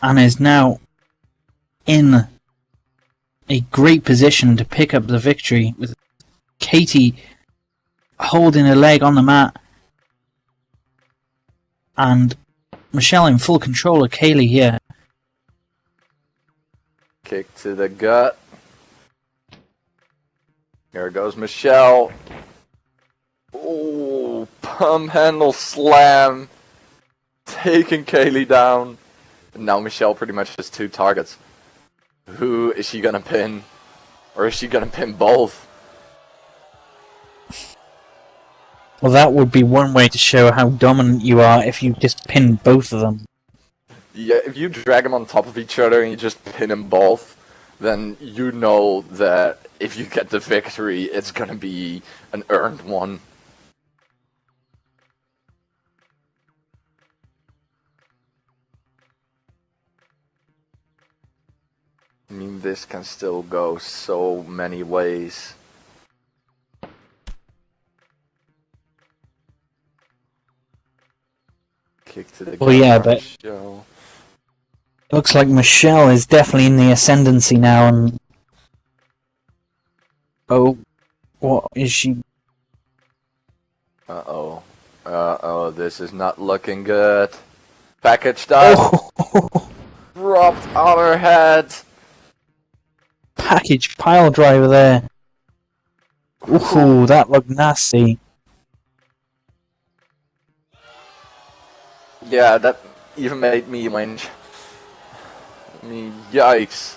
and is now in a great position to pick up the victory with Katie holding her leg on the mat and Michelle in full control of Kaylee here. Kick to the gut. Here goes Michelle. Ooh, pump handle slam. Taking Kaylee down. And now Michelle pretty much has 2 targets. Who is she gonna pin? Or is she gonna pin both? Well, that would be one way to show how dominant you are if you just pin both of them. Yeah, if you drag them on top of each other and you just pin them both, then you know that if you get the victory, it's gonna be an earned one. I mean, this can still go so many ways. Kick to the Well, yeah, gut, but Michelle. looks like Michelle is definitely in the ascendancy now, and oh, what is she? Uh-oh, this is not looking good. Package done. Oh, Dropped on her head. package pile driver there. Ooh, that looked nasty. Yeah, that even made me winch. I mean, yikes.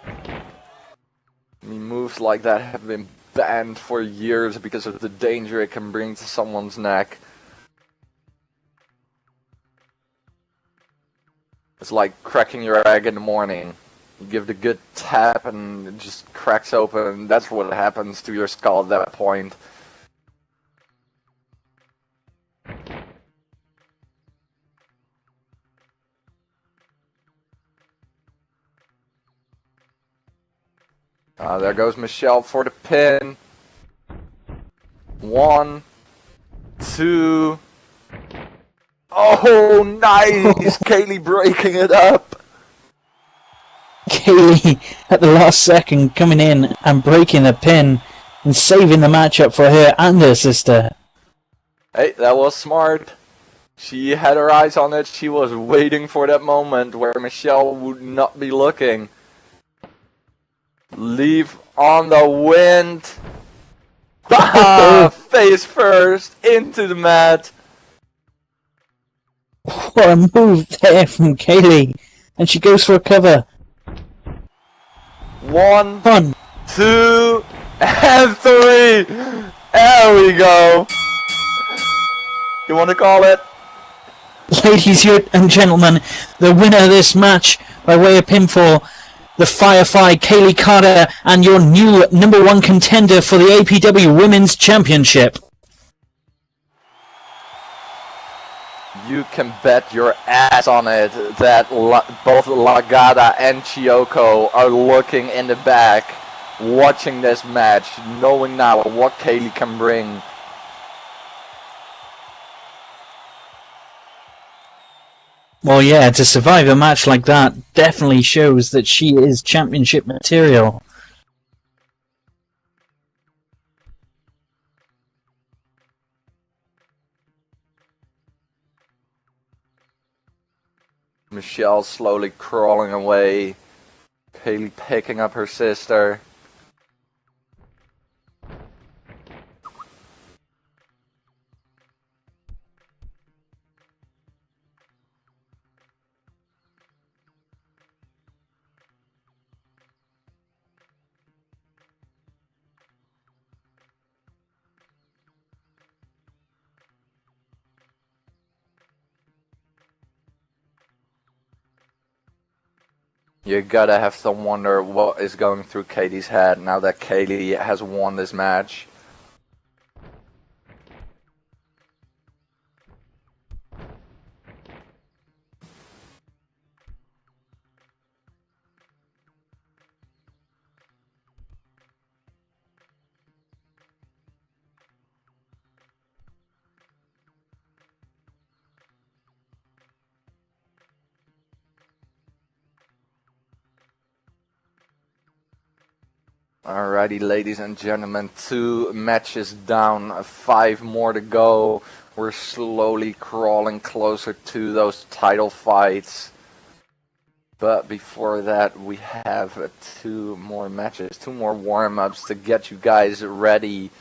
I mean, moves like that have been banned for years because of the danger it can bring to someone's neck. It's like cracking your egg in the morning. You give it a good tap and it just cracks open. That's what happens to your skull at that point. There goes Michelle for the pin. 1, 2. Oh, nice! Kaylee breaking it up. Kaylee at the last second coming in and breaking the pin and saving the matchup for her and her sister. Hey, that was smart. She had her eyes on it. She was waiting for that moment where Michelle would not be looking. Leave on the wind. Face first into the mat. What a move there from Kaylee. And she goes for a cover. 1, Fun. 2, and 3. There we go. You want to call it? Ladies and gentlemen, the winner of this match by way of pinfall, the Firefly Kaylee Carter, and your new number 1 contender for the APW Women's Championship. You can bet your ass on it that both Lagada and Chiyoko are looking in the back, watching this match, knowing now what Kaylee can bring. Well, yeah, to survive a match like that definitely shows that she is championship material. Michelle slowly crawling away. Kaylee picking up her sister. You gotta have to wonder what is going through Katie's head now that Kaylee has won this match. Alrighty, ladies and gentlemen, 2 matches down, 5 more to go. We're slowly crawling closer to those title fights. But before that, we have 2 more matches, 2 more warm-ups to get you guys ready.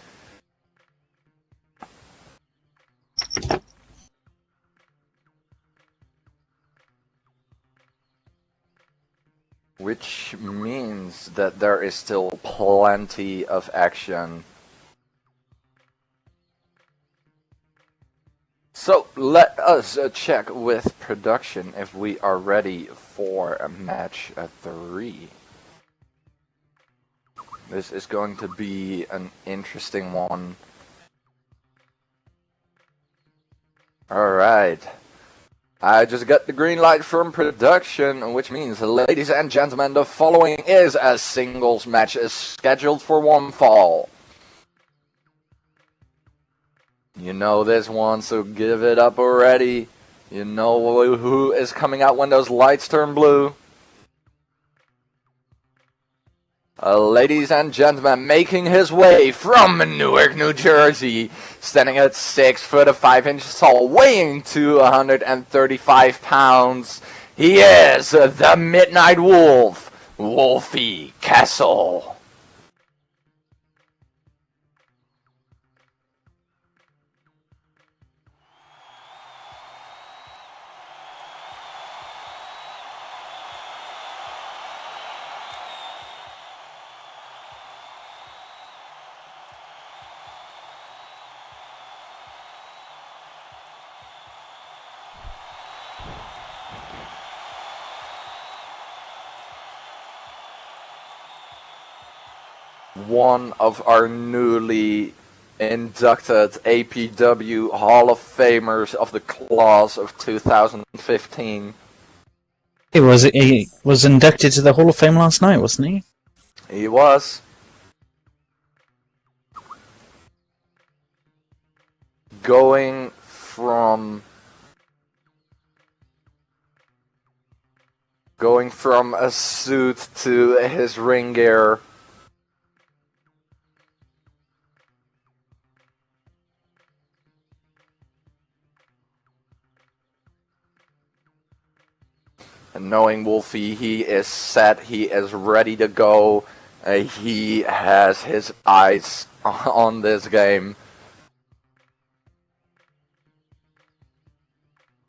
Which means that there is still plenty of action. So let us check with production if we are ready for match 3. This is going to be an interesting one. Alright. I just got the green light from production, which means, ladies and gentlemen, the following is a singles match scheduled for 1 fall. You know this one, so give it up already. You know who is coming out when those lights turn blue. Ladies and gentlemen, making his way from Newark, New Jersey, standing at 6 foot 5 inches tall, weighing 235 pounds, he is the Midnight Wolf, Wolfie Castle. One of our newly inducted APW Hall of Famers of the class of 2015. He was inducted to the Hall of Fame last night, wasn't he? He was. Going from a suit to his ring gear. And knowing Wolfie, he is set, he is ready to go. He has his eyes on this game.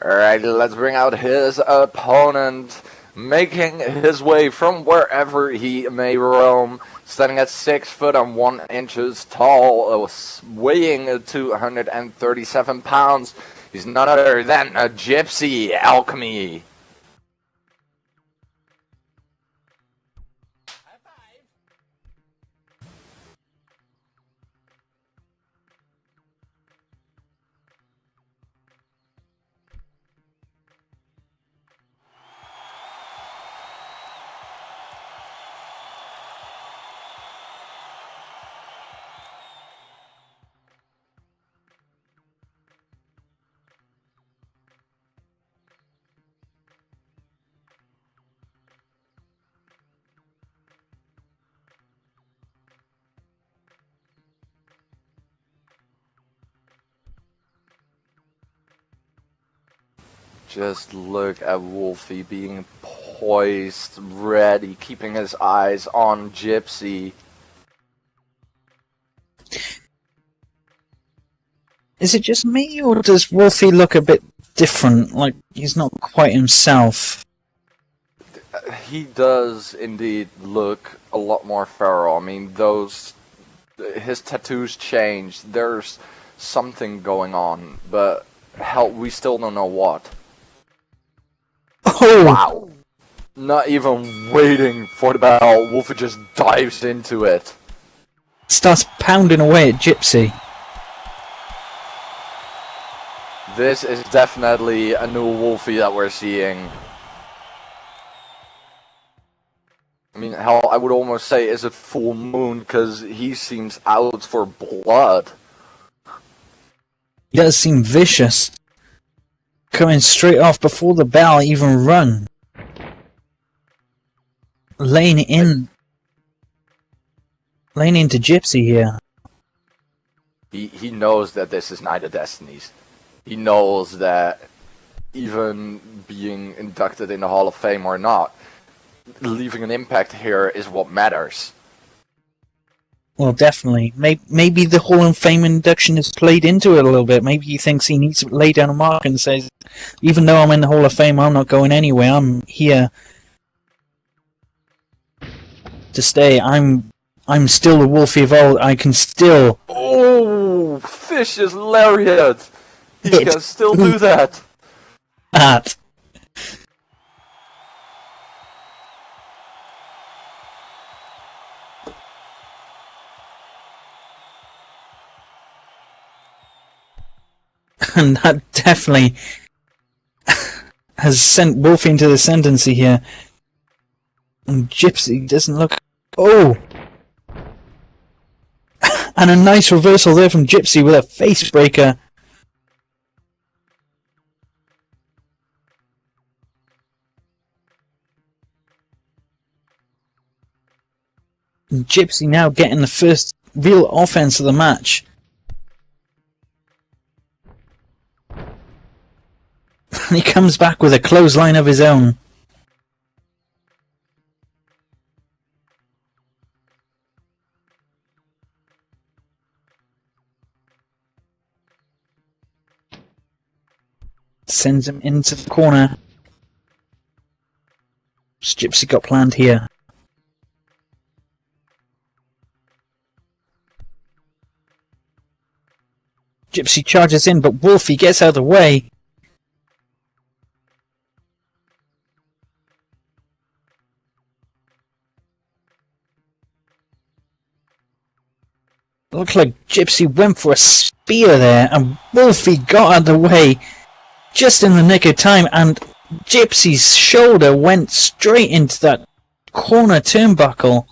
Alright, let's bring out his opponent, making his way from wherever he may roam, standing at 6 foot and 1 inches tall, weighing 237 pounds. He's none other than a Gypsy Alchemy. Just look at Wolfie being poised, ready, keeping his eyes on Gypsy. Is it just me, or does Wolfie look a bit different? Like he's not quite himself? He does indeed look a lot more feral. I mean, his tattoos changed. There's something going on, but hell, we still don't know what. Oh! Wow! Not even waiting for the bell, Wolfie just dives into it. Starts pounding away at Gypsy. This is definitely a new Wolfie that we're seeing. I mean, hell, I would almost say, is it full moon, because he seems out for blood. He does seem vicious. Coming straight off before the bell even rung. Laying in. laying into Gypsy here. He knows that this is Night of Destinies. He knows that even being inducted in the Hall of Fame or not, leaving an impact here is what matters. Well, definitely. Maybe the Hall of Fame induction has played into it a little bit. Maybe he thinks he needs to lay down a mark and says, even though I'm in the Hall of Fame, I'm not going anywhere. I'm here to stay. I'm still the Wolfie of old. I can still... Oh, vicious lariat! He can still do that! That. And that definitely has sent Wolfie into the ascendancy here. And Gypsy doesn't look... Oh! And a nice reversal there from Gypsy with a face breaker. And Gypsy now getting the first real offense of the match. And he comes back with a clothesline of his own. Sends him into the corner. What's Gypsy got planned here? Gypsy charges in, but Wolfie gets out of the way. Looked like Gypsy went for a spear there, and Wolfie got out of the way just in the nick of time, and Gypsy's shoulder went straight into that corner turnbuckle.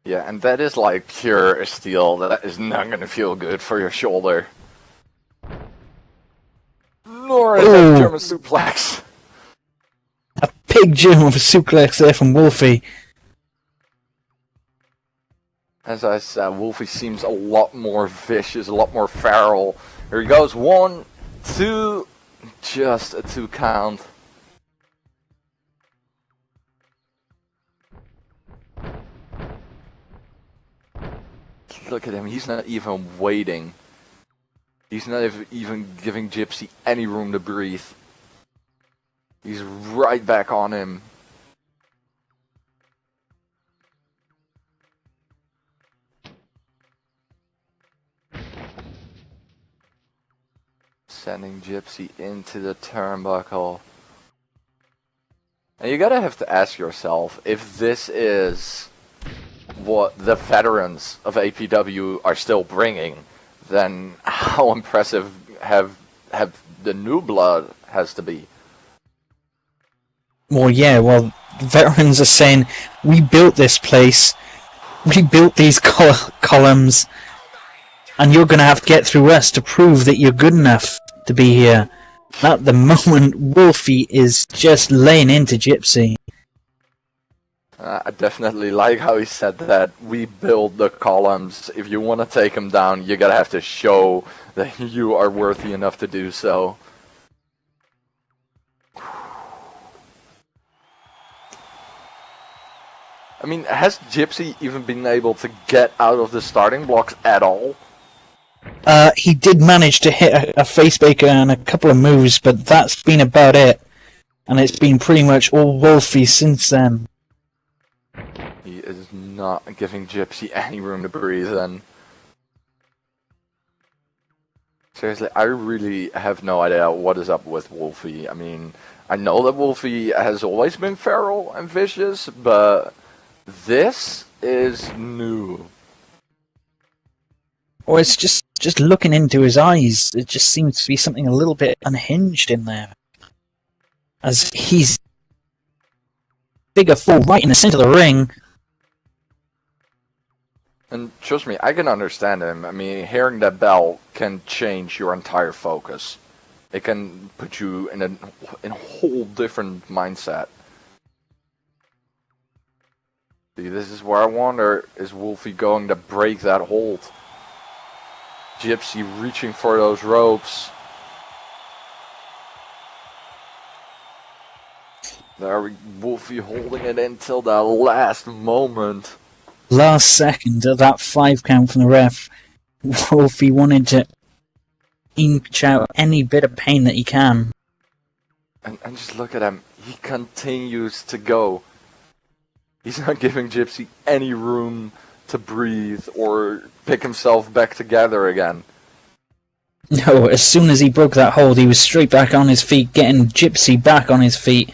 Yeah, and that is like pure steel. That is not going to feel good for your shoulder. Nor is that German suplex. A big German suplex there from Wolfie. As I said, Wolfie seems a lot more vicious, a lot more feral. Here he goes, 1, 2, just a 2 count. Look at him, he's not even waiting. He's not even giving Gypsy any room to breathe. He's right back on him. Sending Gypsy into the turnbuckle. And you gotta have to ask yourself if this is what the veterans of APW are still bringing, then how impressive have the new blood has to be. Well, yeah, well, veterans are saying, we built this place, we built these columns, and you're going to have to get through us to prove that you're good enough to be here. At the moment, Wolfie is just laying into Gypsy. I definitely like how he said that. We build the columns. If you want to take them down, you gotta have to show that you are worthy enough to do so. I mean, has Gypsy even been able to get out of the starting blocks at all? He did manage to hit a facebreaker and a couple of moves, but that's been about it. And it's been pretty much all Wolfie since then. He is not giving Gypsy any room to breathe, and seriously, I really have no idea what is up with Wolfie. I mean, I know that Wolfie has always been feral and vicious, but this is new. Or it's just looking into his eyes, it just seems to be something a little bit unhinged in there. As he's figure 4 right in the center of the ring. And trust me, I can understand him. I mean, hearing that bell can change your entire focus. It can put you in a whole different mindset. See, this is where I wonder, is Wolfie going to break that hold? Gypsy reaching for those ropes. There we Wolfie holding it until the last moment. Last second of that 5 count from the ref, Wolfie wanted to inch out any bit of pain that he can. And just look at him. He continues to go. He's not giving Gypsy any room to breathe or pick himself back together again. No, as soon as he broke that hold, he was straight back on his feet, getting Gypsy back on his feet,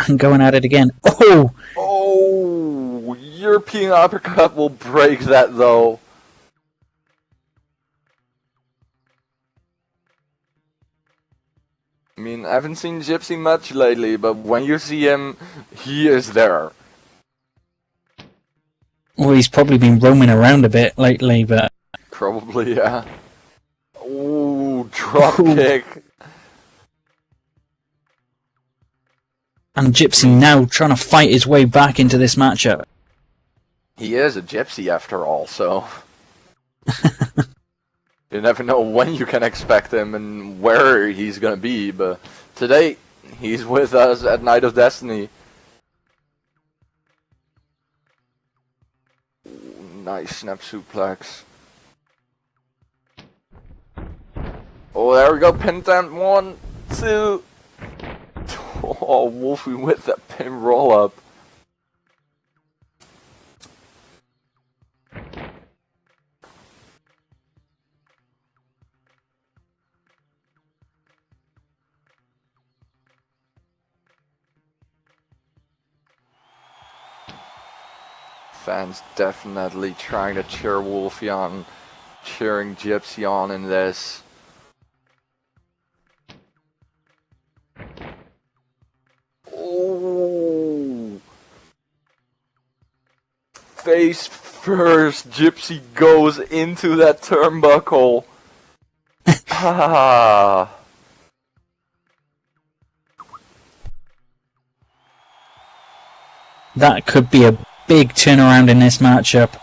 and going at it again. Oh! Oh! European uppercut will break that, though. I mean, I haven't seen Gypsy much lately, but when you see him, he is there. Well, he's probably been roaming around a bit lately, but... Probably, yeah. Ooh, drop kick. And Gypsy now trying to fight his way back into this matchup. He is a gypsy after all, so... You never know when you can expect him and where he's gonna be, but today, he's with us at Night of Destiny. Ooh, nice snap suplex. Oh, there we go, pin attempt, 1, 2... Oh, Wolfie with that pin roll up. Fans definitely trying to cheer Wolfie on, cheering Gypsy on in this. Oh! Face first, Gypsy goes into that turnbuckle. Ah! That could be a big turnaround in this matchup.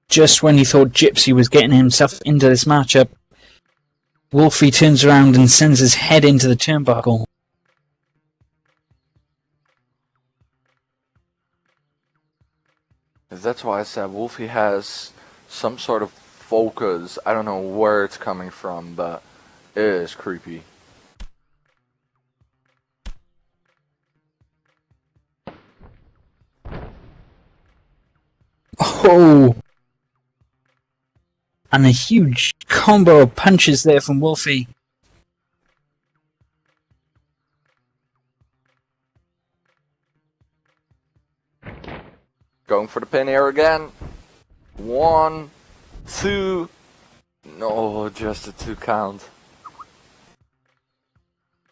Just when you thought Gypsy was getting himself into this matchup, Wolfie turns around and sends his head into the turnbuckle. That's why I said Wolfie has some sort of focus. I don't know where it's coming from, but it is creepy. Oh! And a huge combo of punches there from Wolfie. Going for the pin here again. 1, 2. No, just a 2 count.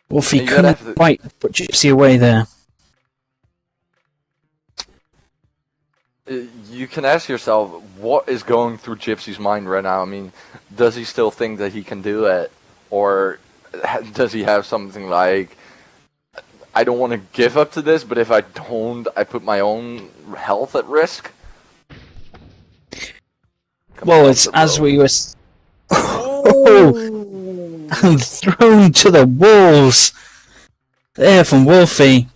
Wolfie couldn't quite put Gypsy away there. You can ask yourself, what is going through Gypsy's mind right now? I mean, does he still think that he can do it? Or does he have something like, I don't want to give up to this, but if I don't, I put my own health at risk? Well, it's as we were... Oh! And thrown to the walls! There from Wolfie.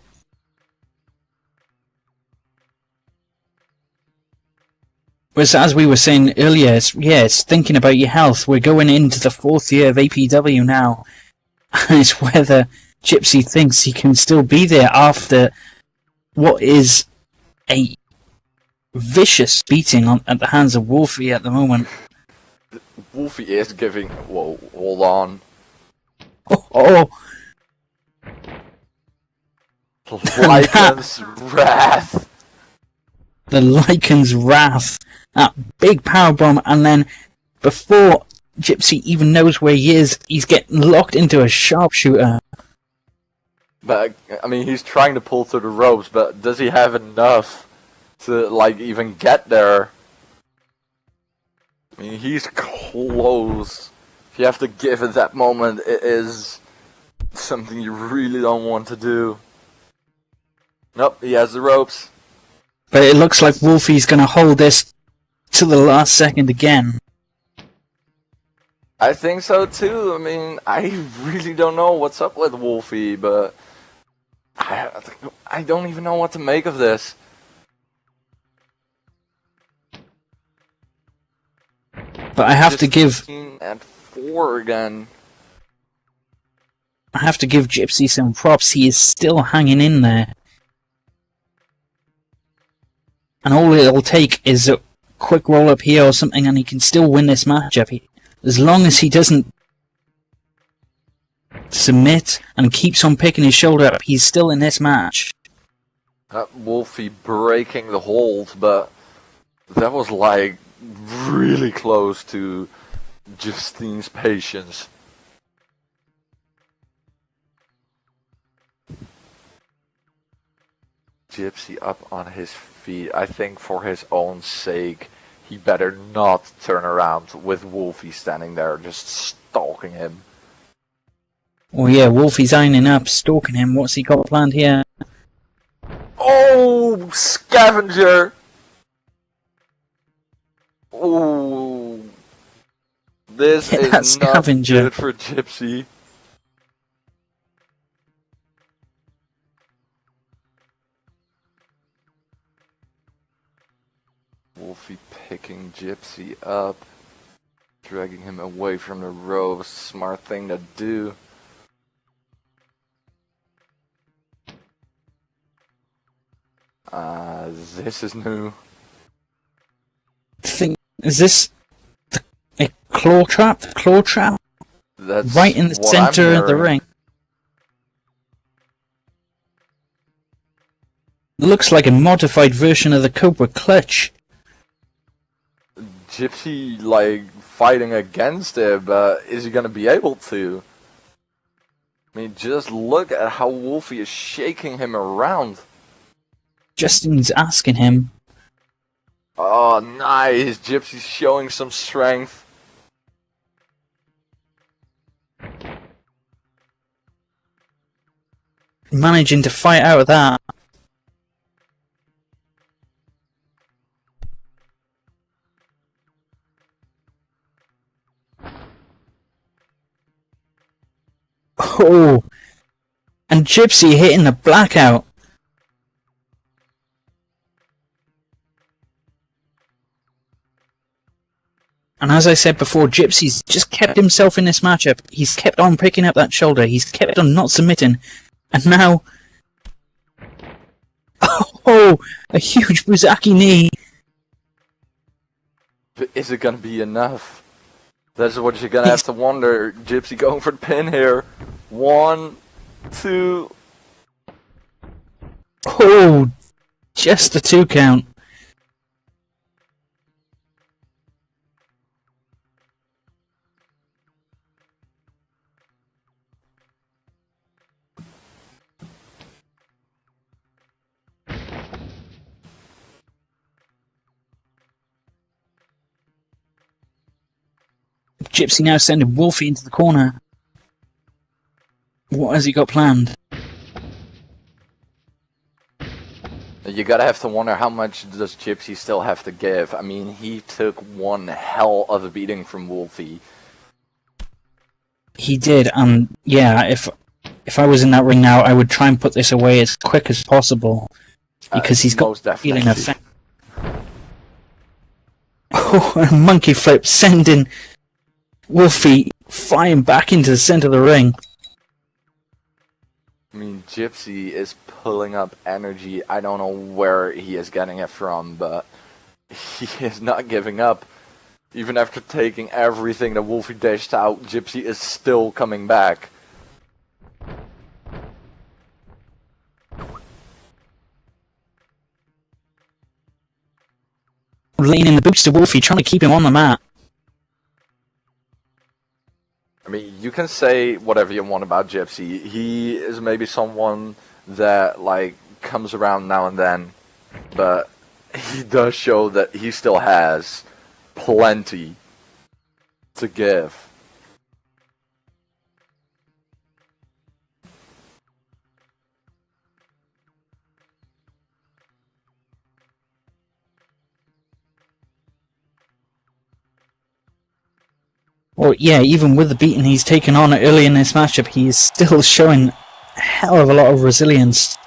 Whereas, as we were saying earlier, it's thinking about your health. We're going into the 4th year of APW now. And it's whether Gypsy thinks he can still be there after what is a vicious beating at the hands of Wolfie at the moment. Wolfie is giving... Whoa, hold on. Oh! Lycan's Wrath! The Lycan's Wrath. That big powerbomb, and then before Gypsy even knows where he is, he's getting locked into a sharpshooter. But, I mean, he's trying to pull through the ropes, but does he have enough to, like, even get there? I mean, he's close. If you have to give at that moment, it is something you really don't want to do. Nope, he has the ropes. But it looks like Wolfie's going to hold this to the last second again. I think so too. I mean, I really don't know what's up with Wolfie, but I don't even know what to make of this. But I have to give... At 4 again. I have to give Gypsy some props. He is still hanging in there. And all it'll take is a quick roll up here or something and he can still win this matchup. As long as he doesn't submit and keeps on picking his shoulder up, he's still in this match. That Wolfie breaking the hold, but that was like really close to Justine's patience. Gypsy up on his feet. I think for his own sake, he better not turn around with Wolfie standing there just stalking him. Oh yeah, Wolfie's eyeing up, stalking him. What's he got planned here? Oh, scavenger! Oh, this is not scavenger. good for Gypsy. Wolfie picking Gypsy up, dragging him away from the ropes. Smart thing to do. This is new. Is this a claw trap? The claw trap? That's right in the center of the ring. Looks like a modified version of the Cobra Clutch. Gypsy, like, fighting against it, but is he gonna be able to? I mean, just look at how Wolfie is shaking him around. Justin's asking him. Oh, nice! Gypsy's showing some strength. Managing to fight out of that. Oh! And Gypsy hitting the blackout. And as I said before, Gypsy's just kept himself in this matchup. He's kept on picking up that shoulder. He's kept on not submitting. And now... Oh! A huge Buzaki knee! But is it gonna be enough? That's what you're gonna have to wonder. Gypsy going for the pin here. 1, 2... Oh! Just the 2 count. Gypsy now sending Wolfie into the corner. What has he got planned? You gotta have to wonder how much does Gypsy still have to give. I mean, he took one hell of a beating from Wolfie. He did, yeah, if I was in that ring now, I would try and put this away as quick as possible. Because he's got feeling effect. Oh, a monkey flip sending Wolfie flying back into the center of the ring. I mean, Gypsy is pulling up energy. I don't know where he is getting it from, but he is not giving up. Even after taking everything that Wolfie dashed out, Gypsy is still coming back. Laying in the boots to Wolfie, trying to keep him on the mat. I mean, you can say whatever you want about Gypsy. He is maybe someone that, like, comes around now and then, but he does show that he still has plenty to give. Well, yeah, even with the beating he's taken on early in this matchup, he's still showing a hell of a lot of resilience.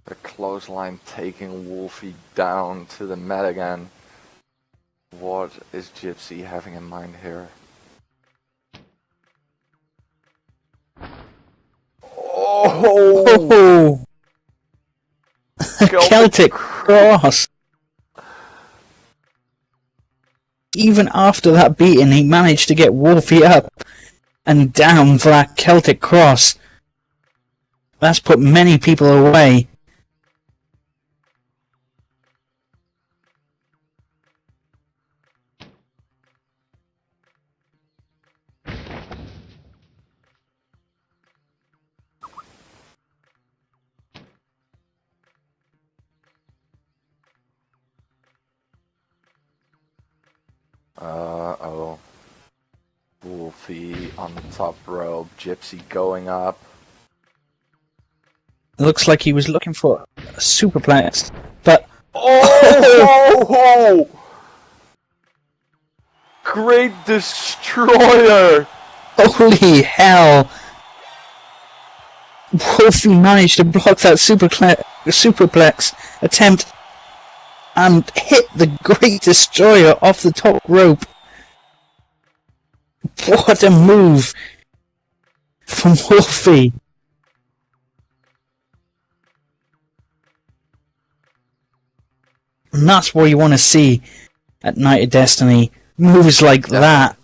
The clothesline taking Wolfie down to the mat again. What is Gypsy having in mind here? Oh! Celtic Cross! Even after that beating, he managed to get Wolfie up and down for that Celtic Cross. That's put many people away. Uh-oh. Wolfie on the top rope, Gypsy going up. It looks like he was looking for a superplex, but... Oh! Great Destroyer! Holy hell! Wolfie managed to block that superplex attempt and hit the Great Destroyer off the top rope. What a move from Wolfie. And that's what you want to see at Night of Destiny. Moves like that.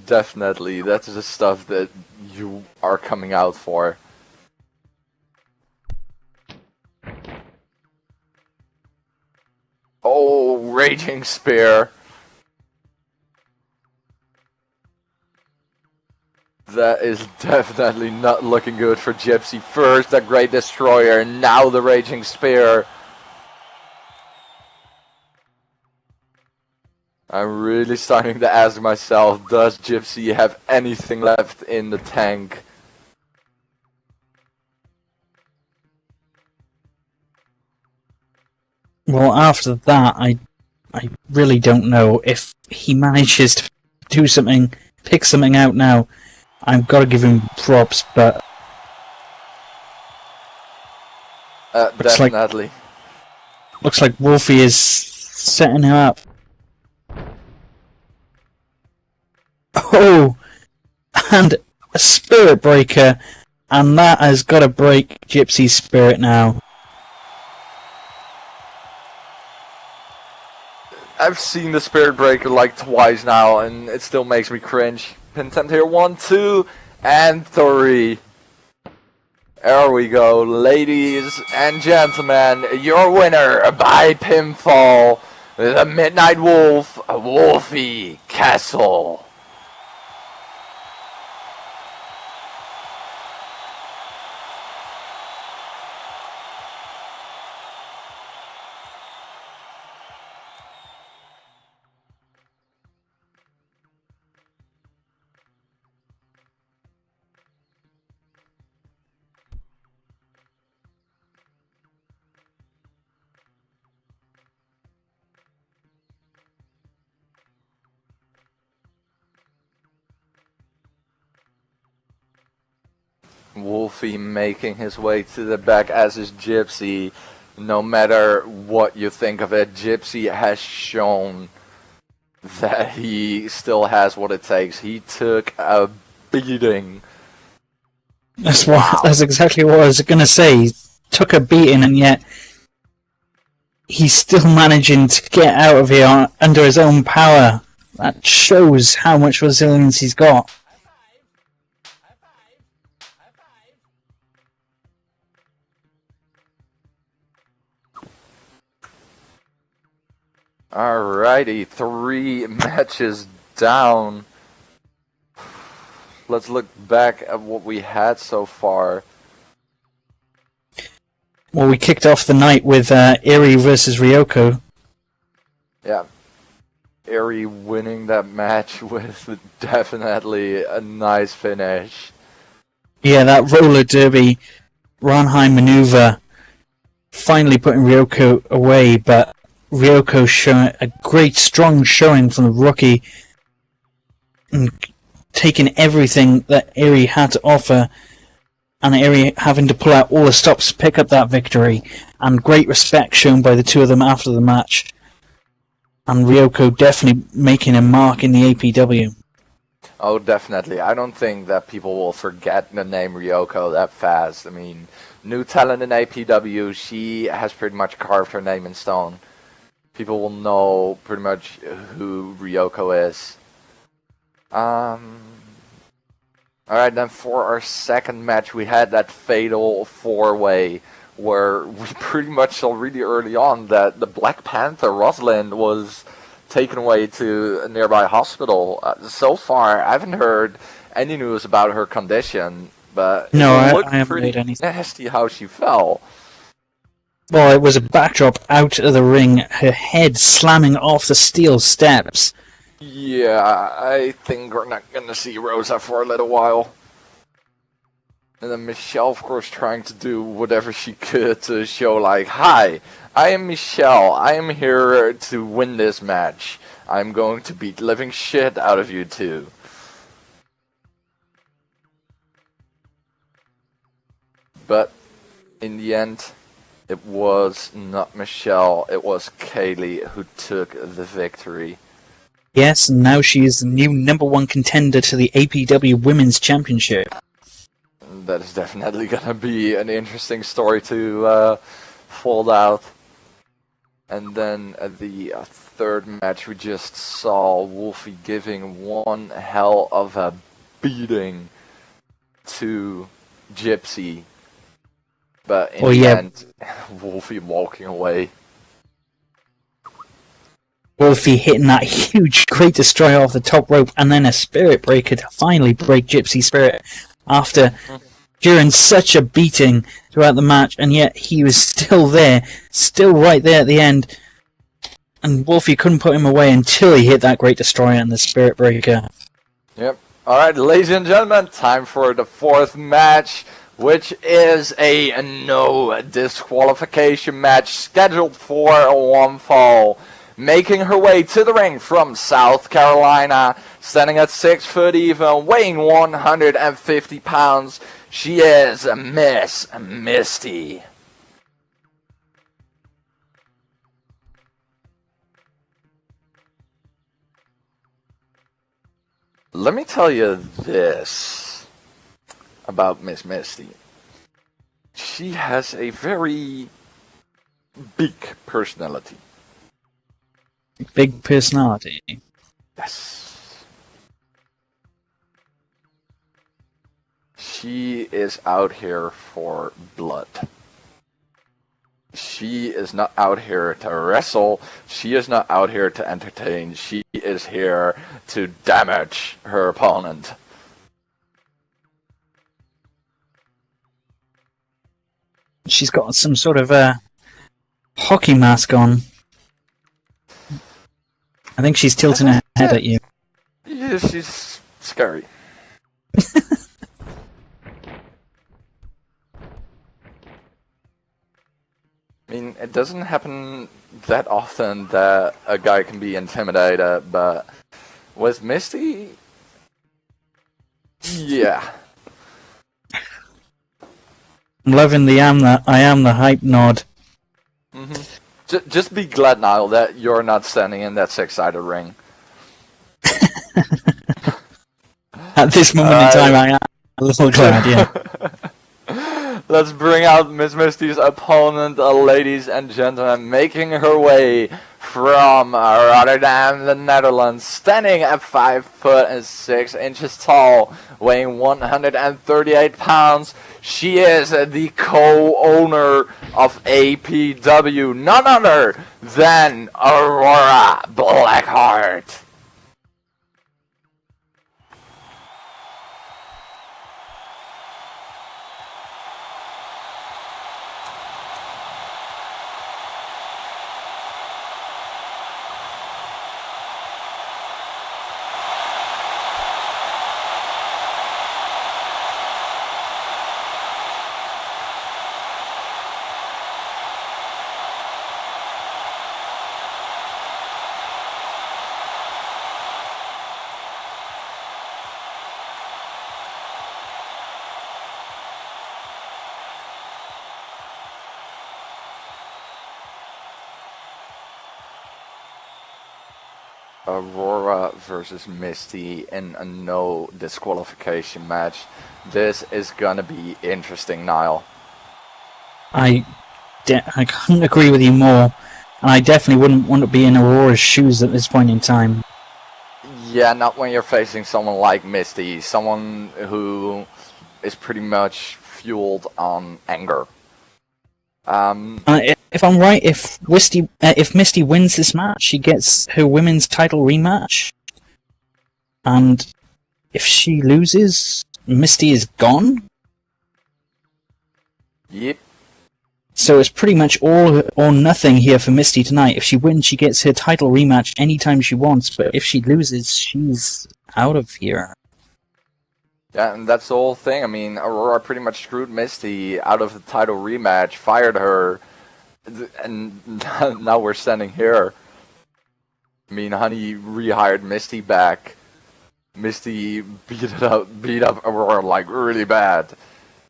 Definitely, that's the stuff that you are coming out for. Oh, Raging Spear. That is definitely not looking good for Gypsy. First the Great Destroyer, now the Raging Spear. I'm really starting to ask myself, does Gypsy have anything left in the tank? Well, after that, I really don't know if he manages to do something, pick something out now. I've got to give him props, but... Definitely. Looks like Wolfie is setting him up. Oh! And a Spirit Breaker, and that has got to break Gypsy's spirit now. I've seen the Spirit Breaker like twice now, and it still makes me cringe. Pin attempt here, 1, 2, and 3. There we go, ladies and gentlemen, your winner by pinfall, the Midnight Wolf, Wolfie Castle. Wolfie making his way to the back, as is Gypsy. No matter what you think of it, Gypsy has shown that he still has what it takes. He took a beating. That's exactly what I was going to say. He took a beating, and yet he's still managing to get out of here under his own power. That shows how much resilience he's got. Alrighty, 3 matches down. Let's look back at what we had so far. Well, we kicked off the night with Eri versus Ryoko. Yeah. Eri winning that match with definitely a nice finish. Yeah, that roller derby Ranheim maneuver finally putting Ryoko away, but Ryoko showing a great strong showing from the rookie and taking everything that Eri had to offer, and Eri having to pull out all the stops to pick up that victory, and great respect shown by the two of them after the match, and Ryoko definitely making a mark in the APW. Oh, definitely. I don't think that people will forget the name Ryoko that fast. I mean, new talent in APW, she has pretty much carved her name in stone. People will know pretty much who Ryoko is. Alright, then for our second match, we had that fatal 4-way where we pretty much saw really early on that the Black Panther, Rosalind, was taken away to a nearby hospital. So far, I haven't heard any news about her condition, but No, it I looked haven't pretty heard anything. nasty how she fell. Well, it was a backdrop out of the ring, her head slamming off the steel steps. Yeah, I think we're not gonna see Rosa for a little while. And then Michelle, of course, trying to do whatever she could to show, like, hi, I am Michelle. I am here to win this match. I'm going to beat living shit out of you two. But in the end, it was not Michelle, it was Kaylee who took the victory. Yes, and now she is the new number 1 contender to the APW Women's Championship. That is definitely gonna be an interesting story to fold out. And then at the third match, we just saw Wolfie giving one hell of a beating to Gypsy. But in the end, Wolfie walking away. Wolfie hitting that huge Great Destroyer off the top rope, and then a Spirit Breaker to finally break Gypsy's spirit after during such a beating throughout the match, and yet he was still there, still right there at the end, and Wolfie couldn't put him away until he hit that Great Destroyer and the Spirit Breaker. Yep. Alright, ladies and gentlemen, time for the fourth match, which is a no disqualification match scheduled for one fall. Making her way to the ring from South Carolina, standing at 6 foot even, weighing 150 pounds, she is Miss Misty. Let me tell you this about Miss Misty. She has a very big personality. Big personality. Yes. She is out here for blood. She is not out here to wrestle. She is not out here to entertain. She is here to damage her opponent. She's got some sort of hockey mask on. I think she's tilting her head at you. Yeah, she's scary. I mean, it doesn't happen that often that a guy can be intimidated, but with Misty, yeah. I'm loving the I am the hype nod. Mm-hmm. Just be glad now that you're not standing in that 6-sided ring. At this moment in time, I am a little glad, yeah. Let's bring out Miss Misty's opponent, ladies and gentlemen, making her way from Rotterdam, the Netherlands, standing at 5 foot and 6 inches tall, weighing 138 pounds. She is the co-owner of APW, none other than Aurora Blackheart. Aurora versus Misty in a no disqualification match. This is gonna be interesting, Niall. I couldn't agree with you more, and I definitely wouldn't want to be in Aurora's shoes at this point in time. Yeah, not when you're facing someone like Misty, someone who is pretty much fueled on anger. If I'm right, if Misty wins this match, she gets her women's title rematch. And if she loses, Misty is gone. Yep. So it's pretty much all or nothing here for Misty tonight. If she wins, she gets her title rematch anytime she wants. But if she loses, she's out of here. Yeah, and that's the whole thing. I mean, Aurora pretty much screwed Misty out of the title rematch, fired her, and now we're standing here. I mean, Honey rehired Misty back. Misty beat up Aurora like really bad.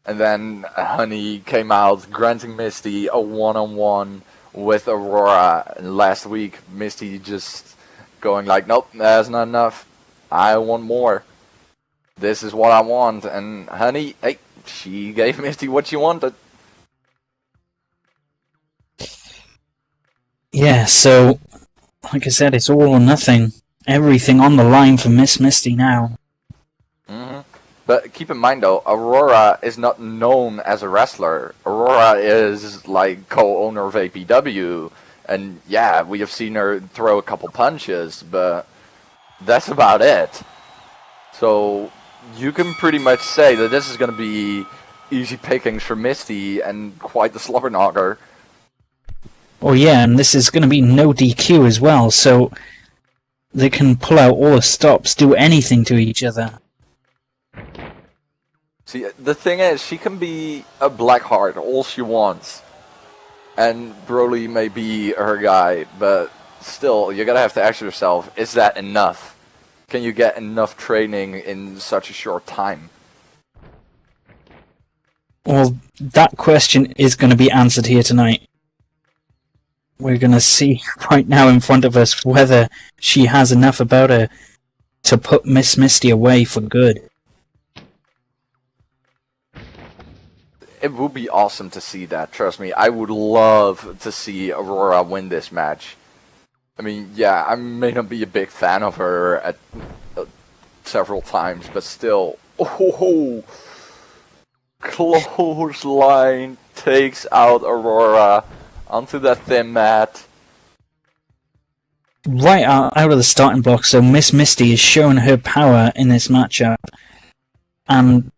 And then Honey came out granting Misty a one-on-one with Aurora. And last week, Misty just going like, nope, that's not enough. I want more. This is what I want. And Honey, hey, she gave Misty what she wanted. Yeah, so, like I said, it's all or nothing. Everything on the line for Miss Misty now. Mm-hmm. But keep in mind though, Aurora is not known as a wrestler. Aurora is like co-owner of APW. And yeah, we have seen her throw a couple punches, but that's about it. So you can pretty much say that this is going to be easy pickings for Misty and quite the slobber knocker. Oh yeah, and this is going to be no DQ as well, so they can pull out all the stops, do anything to each other. See, the thing is, she can be a Blackheart all she wants. And Broly may be her guy, but still, you're going to have to ask yourself, is that enough? Can you get enough training in such a short time? Well, that question is going to be answered here tonight. We're going to see right now in front of us whether she has enough about her to put Miss Misty away for good. It would be awesome to see that, trust me. I would love to see Aurora win this match. I mean, yeah, I may not be a big fan of her at several times, but still. Oh, clothesline takes out Aurora onto that thin mat. Right out of the starting block, so Miss Misty is showing her power in this matchup. And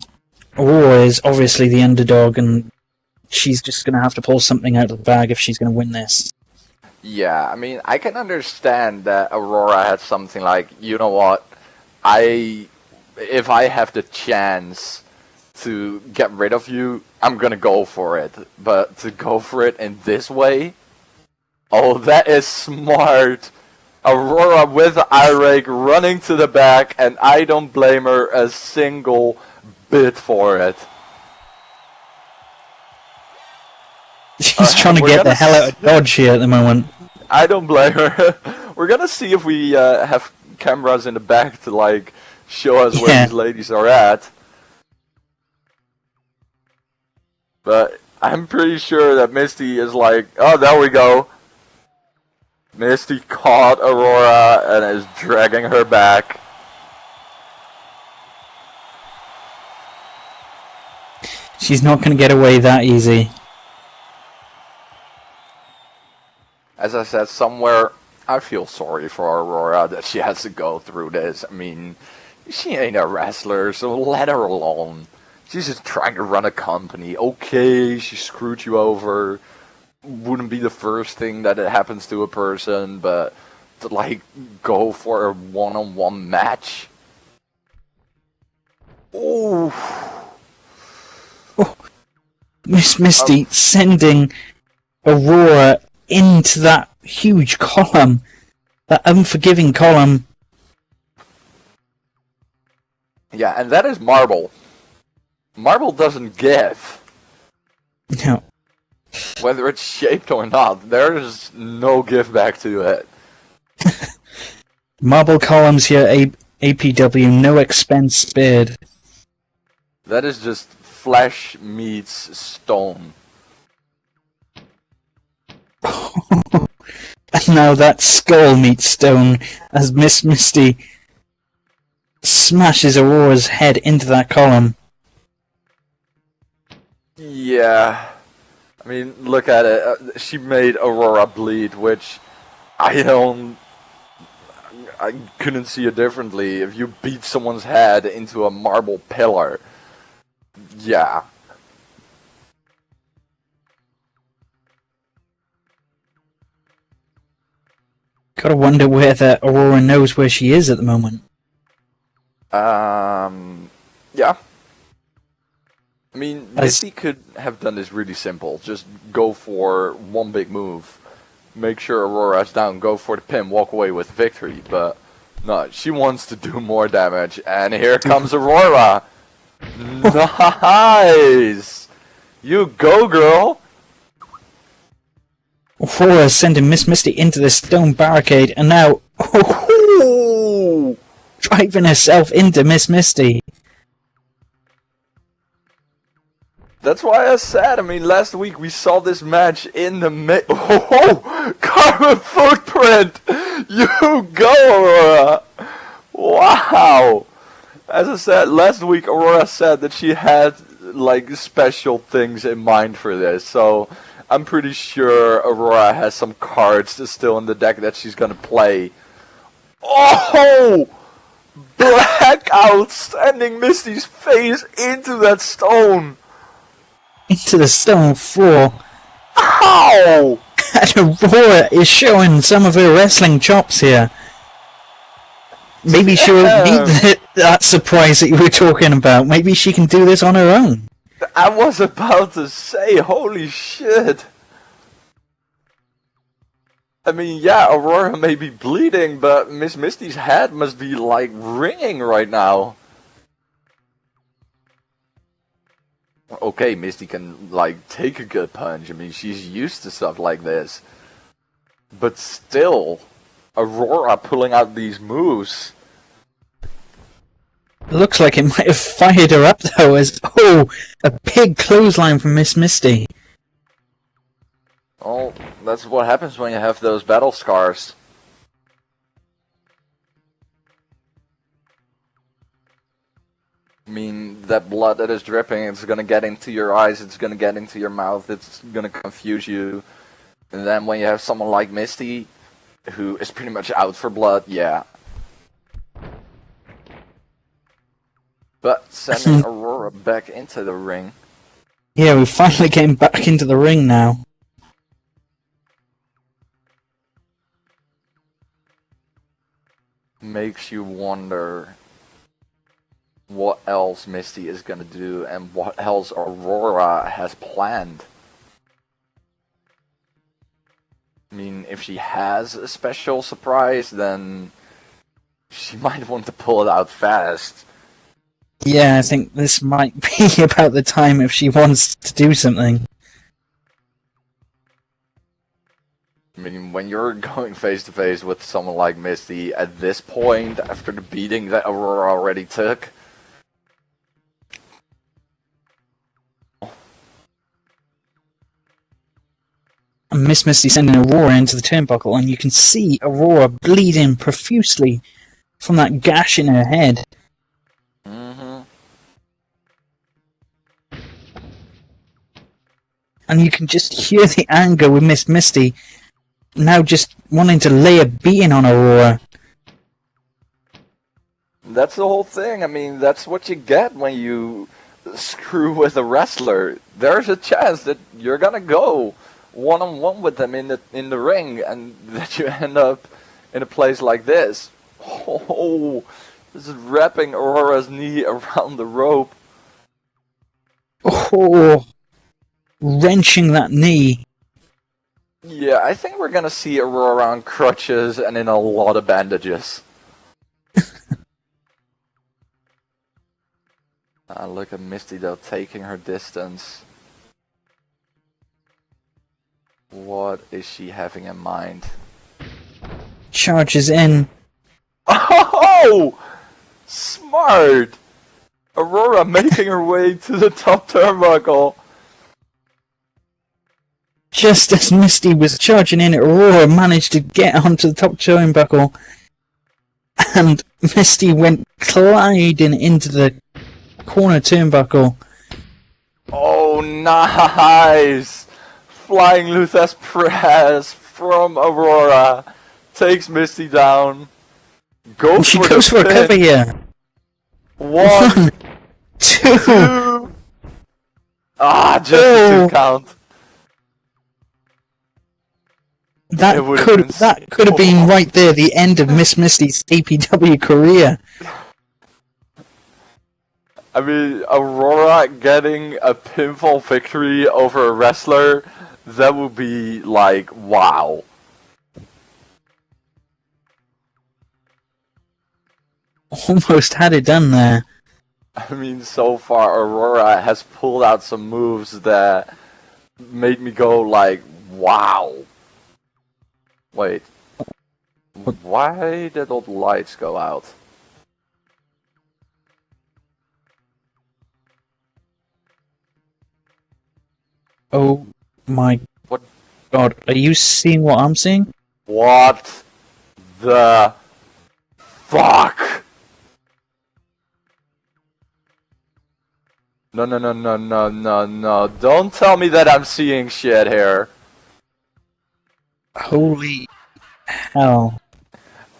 Aurora is obviously the underdog, and she's just going to have to pull something out of the bag if she's going to win this. Yeah, I mean, I can understand that Aurora had something like, you know what, if I have the chance to get rid of you, I'm gonna go for it. But to go for it in this way? Oh, that is smart. Aurora with eye rake running to the back, and I don't blame her a single bit for it. She's trying to get the hell out of Dodge here at the moment. I don't blame her. We're gonna see if we have cameras in the back to like show us where these ladies are at. But I'm pretty sure that Misty is like, oh, there we go. Misty caught Aurora and is dragging her back. She's not going to get away that easy. as I said, somewhere I feel sorry for Aurora that she has to go through this. I mean, she ain't a wrestler, so let her alone. She's just trying to run a company. Okay, she screwed you over. Wouldn't be the first thing that it happens to a person, but to like go for a one-on-one match. Ooh. Oh, Miss Misty sending Aurora into that huge column, that unforgiving column. Yeah, and that is Marble. Marble doesn't give. No. Whether it's shaped or not, there is no give back to it. Marble columns here, APW, no expense spared. That is just flesh meets stone. And now that skull meets stone as Miss Misty smashes Aurora's head into that column. Yeah. I mean, look at it. She made Aurora bleed, which I couldn't see it differently. If you beat someone's head into a marble pillar, yeah. Gotta wonder whether Aurora knows where she is at the moment. Yeah. I mean, Misty could have done this really simple. Just go for one big move. Make sure Aurora's down, go for the pin, walk away with victory. But no, she wants to do more damage. And here comes Aurora. Nice! You go, girl! Aurora sending Miss Misty into the stone barricade, and now driving herself into Miss Misty. That's why I said, I mean, last week we saw this match in the Oh, carbon footprint! You go, Aurora! Wow! As I said, last week Aurora said that she had, like, special things in mind for this, so I'm pretty sure Aurora has some cards still in the deck that she's gonna play. Oh! Blackout sending Misty's face into that stone! Into the stone floor. Ow! And Aurora is showing some of her wrestling chops here. Maybe she won't need that surprise that you were talking about. Maybe she can do this on her own. I was about to say, holy shit. I mean, yeah, Aurora may be bleeding, but Miss Misty's head must be, like, ringing right now. Okay, Misty can, like, take a good punch. I mean, she's used to stuff like this. But still, Aurora pulling out these moves. It looks like it might have fired her up, though, as, a big clothesline from Miss Misty. Oh, that's what happens when you have those battle scars. I mean, that blood that is dripping, it's gonna get into your eyes, it's gonna get into your mouth, it's gonna confuse you. And then when you have someone like Misty, who is pretty much out for blood, yeah. But sending Aurora back into the ring. Yeah, we're finally getting back into the ring now. Makes you wonder what else Misty is gonna do and what else Aurora has planned. I mean, if she has a special surprise, then she might want to pull it out fast. Yeah, I think this might be about the time if she wants to do something. I mean, when you're going face to face with someone like Misty at this point, after the beating that Aurora already took, And Miss Misty sending Aurora into the turnbuckle, and you can see Aurora bleeding profusely from that gash in her head. And you can just hear the anger with Miss Misty now just wanting to lay a beating on Aurora. That's the whole thing. I mean, that's what you get when you screw with a wrestler. There's a chance that you're gonna go one-on-one with them in the ring, and that you end up in a place like this. Oh, this is wrapping Aurora's knee around the rope. Oh, wrenching that knee. Yeah, I think we're gonna see Aurora on crutches and in a lot of bandages. Look at Misty though, taking her distance. What is she having in mind? Charges in. Oh! Smart! Aurora making her way to the top turnbuckle. Just as Misty was charging in, Aurora managed to get onto the top turnbuckle. And Misty went gliding into the corner turnbuckle. Oh, nice! Flying Luthes press from Aurora. Takes Misty down. She goes for a cover here. One, two. Just a 2 count. That could have been right there, the end of Miss Misty's APW career. I mean, Aurora getting a pinfall victory over a wrestler, that would be like, wow. Almost had it done there. I mean, so far Aurora has pulled out some moves that made me go like, wow. Wait. Why did all the lights go out? Oh my god, are you seeing what I'm seeing? What the fuck? No. Don't tell me that I'm seeing shit here. Holy hell.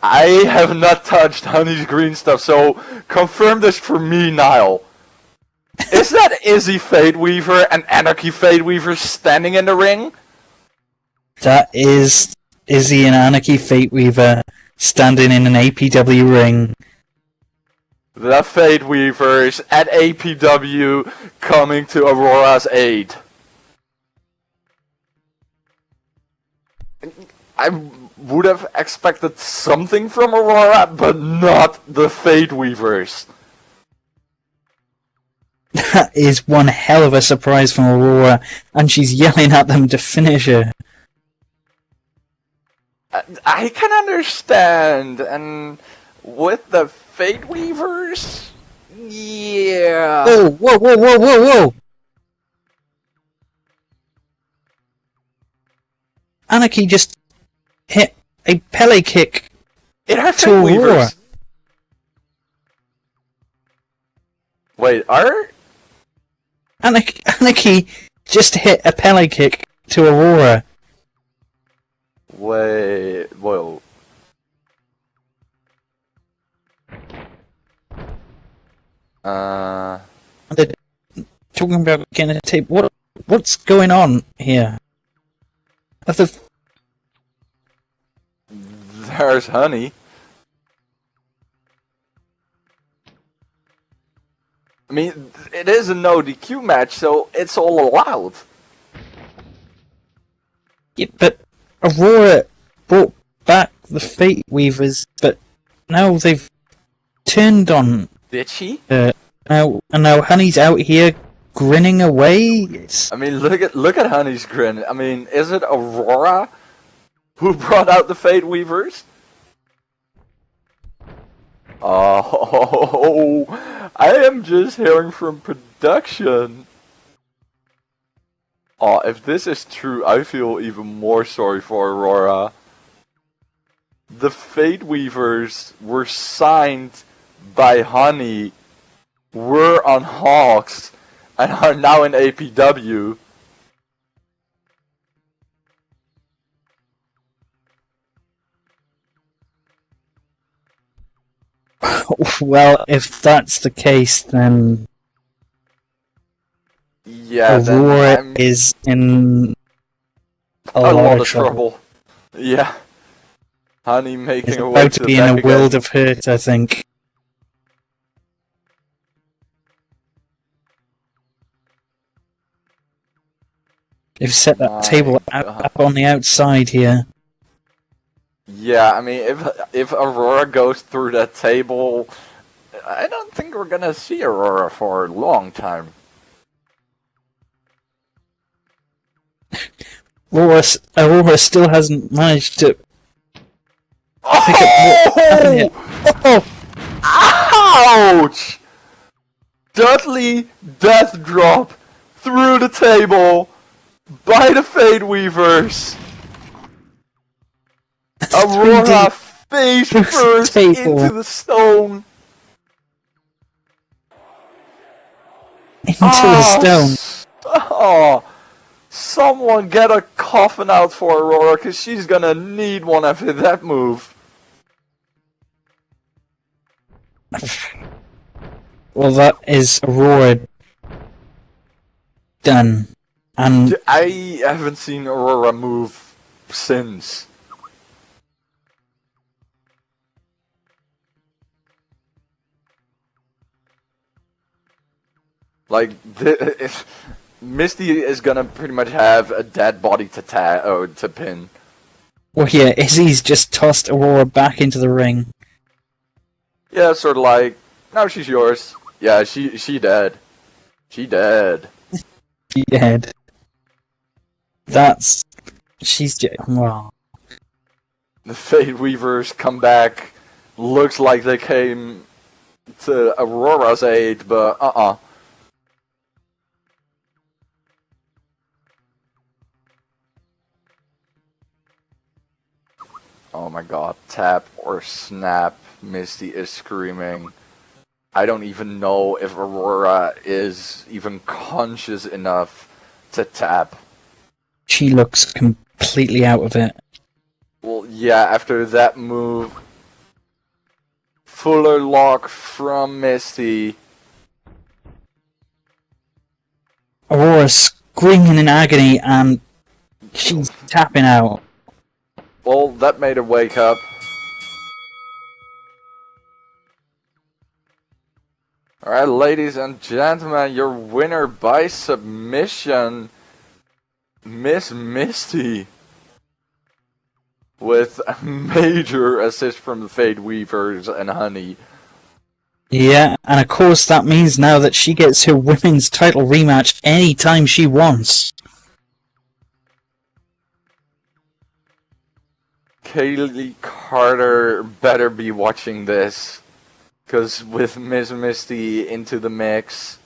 I have not touched Honey's green stuff, so confirm this for me, Niall. Is that Izzy Fadeweaver and Anarchy Fadeweaver standing in the ring? That is Izzy and Anarchy Fateweaver standing in an APW ring. The Fadeweavers at APW coming to Aurora's aid. I would have expected something from Aurora, but not the Fadeweavers. That is one hell of a surprise from Aurora, and she's yelling at them to finish her. I can understand, and with the Fadeweavers, yeah. Oh, whoa! Anarchy just hit a Pele kick It had to Aurora. Fadeweavers. Wait, are? Anarchy just hit a Pele kick to Aurora. Wait, whoa. They're talking about getting a tape. What's going on here? There's Honey. I mean, it is a no DQ match, so it's all allowed. Yeah, but Aurora brought back the Fate Weavers, but now they've turned on. Did she? Now Honey's out here grinning away. I mean, look at Honey's grin. I mean, is it Aurora who brought out the Fate Weavers? Oh, I am just hearing from production. Oh, if this is true, I feel even more sorry for Aurora. The Fate Weavers were signed by Honey, were on Hawks, and are now in APW. Well, if that's the case, then Yeah, then Aurora I'm is in a a lot lot of of trouble. trouble. Yeah, Honey Is making her way about to to the be in back a again. world of hurt, I think. They've set that table My God. up on the outside here. Yeah, I mean, if Aurora goes through that table, I don't think we're gonna see Aurora for a long time. Aurora still hasn't managed to pick up what happened here. Oh! Oh! Ouch! Dudley death drop through the table by the Fate Weavers. Aurora 3D face through the first table. into the stone. Into the stone. Oh, someone get a coffin out for Aurora, because she's gonna need one after that move. Well, that is Aurora done. And I haven't seen Aurora move since. Like, Misty is gonna pretty much have a dead body to pin. well, yeah, Izzy's just tossed Aurora back into the ring. Yeah, sort of like, now she's yours. Yeah, she dead. She dead. She dead. That's she's just well. The Fate Weavers come back. Looks like they came to Aurora's aid, but Oh my god, tap or snap, Misty is screaming. I don't even know if Aurora is even conscious enough to tap. She looks completely out of it. Well, yeah, after that move, Fuller lock from Misty. Aurora screaming in agony and she's tapping out. Well, that made her wake up. Alright, ladies and gentlemen, your winner by submission, Miss Misty. With a major assist from the Fate Weavers and Honey. Yeah, and of course that means now that she gets her women's title rematch anytime she wants. Kaylee Carter better be watching this. Because with Miss Misty into the mix.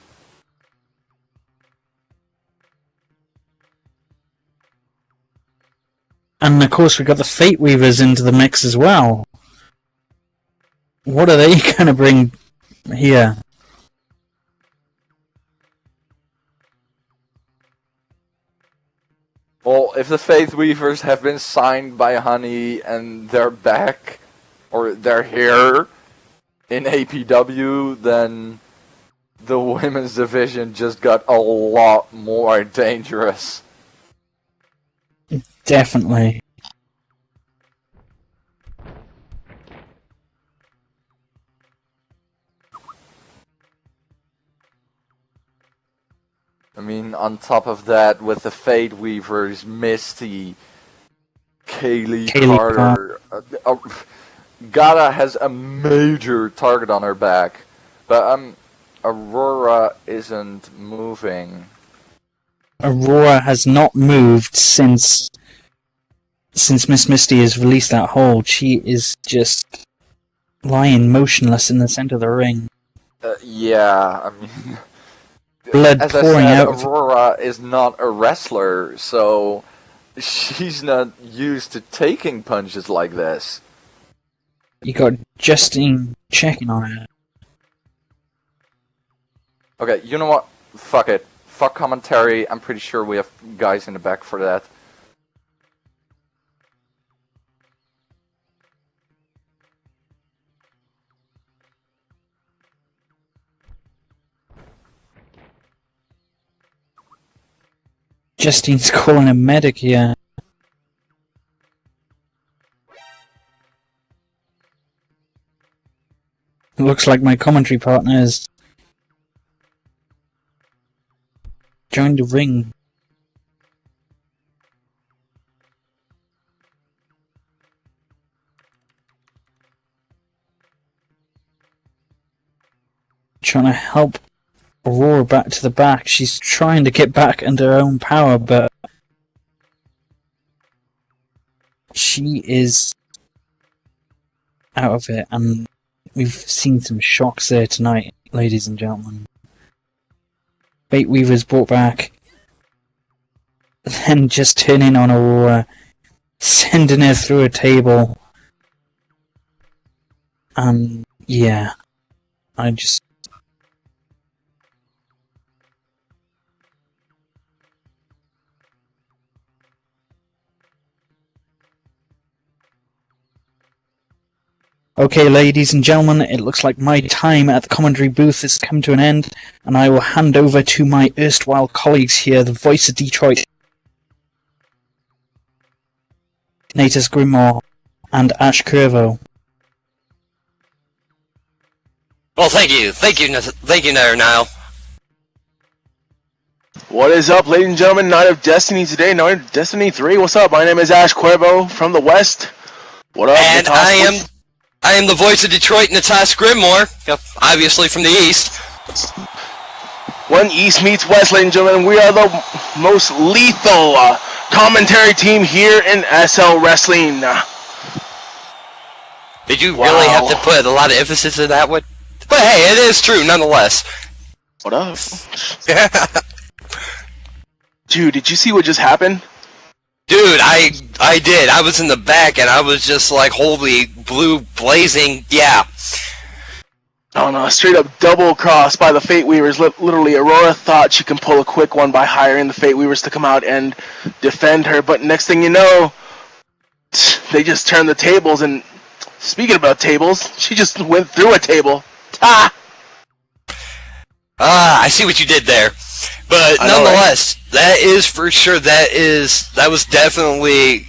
And of course we got the Fate Weavers into the mix as well. What are they gonna bring here? Well, if the Faith Weavers have been signed by Honey and they're back, or they're here in APW, then the women's division just got a lot more dangerous. Definitely. I mean, on top of that, with the Fate Weavers, Misty, Kaylee Carter, Gata has a major target on her back, but Aurora isn't moving. Aurora has not moved since Miss Misty has released that hold. She is just lying motionless in the center of the ring. Yeah, I mean, Blood as I pouring said, out. Aurora is not a wrestler, so she's not used to taking punches like this. You got Justine checking on her. Okay, you know what? Fuck it. Fuck commentary. I'm pretty sure we have guys in the back for that. Justine's calling a medic here. Looks like my commentary partner has joined the ring. Trying to help Aurora back to the back. She's trying to get back under her own power, but she is out of it, and we've seen some shocks there tonight, ladies and gentlemen. Fate Weaver's brought back, then just turning on Aurora, sending her through a table. And yeah, I just... Okay, ladies and gentlemen, it looks like my time at the commentary booth has come to an end, and I will hand over to my erstwhile colleagues here, the voice of Detroit, Natus Grimmore, and Ash Curvo. Well, thank you, Nile. What is up, ladies and gentlemen? Night of Destiny today, Night of Destiny 3. What's up? My name is Ash Cuervo from the West. What up? And I am the voice of Detroit, Natas Grimmore, obviously from the East. When East meets West, ladies and gentlemen, we are the most lethal commentary team here in SL Wrestling. Did you really have to put a lot of emphasis in that one? But hey, it is true nonetheless. What up? Dude, did you see what just happened? Dude, I did. I was in the back and I was just like, holy blue blazing, yeah. Oh no, straight up double crossed by the Fate Weavers. Literally, Aurora thought she can pull a quick one by hiring the Fate Weavers to come out and defend her, but next thing you know, they just turned the tables, and speaking about tables, she just went through a table. Ah! I see what you did there. But nonetheless, that is for sure, that was definitely,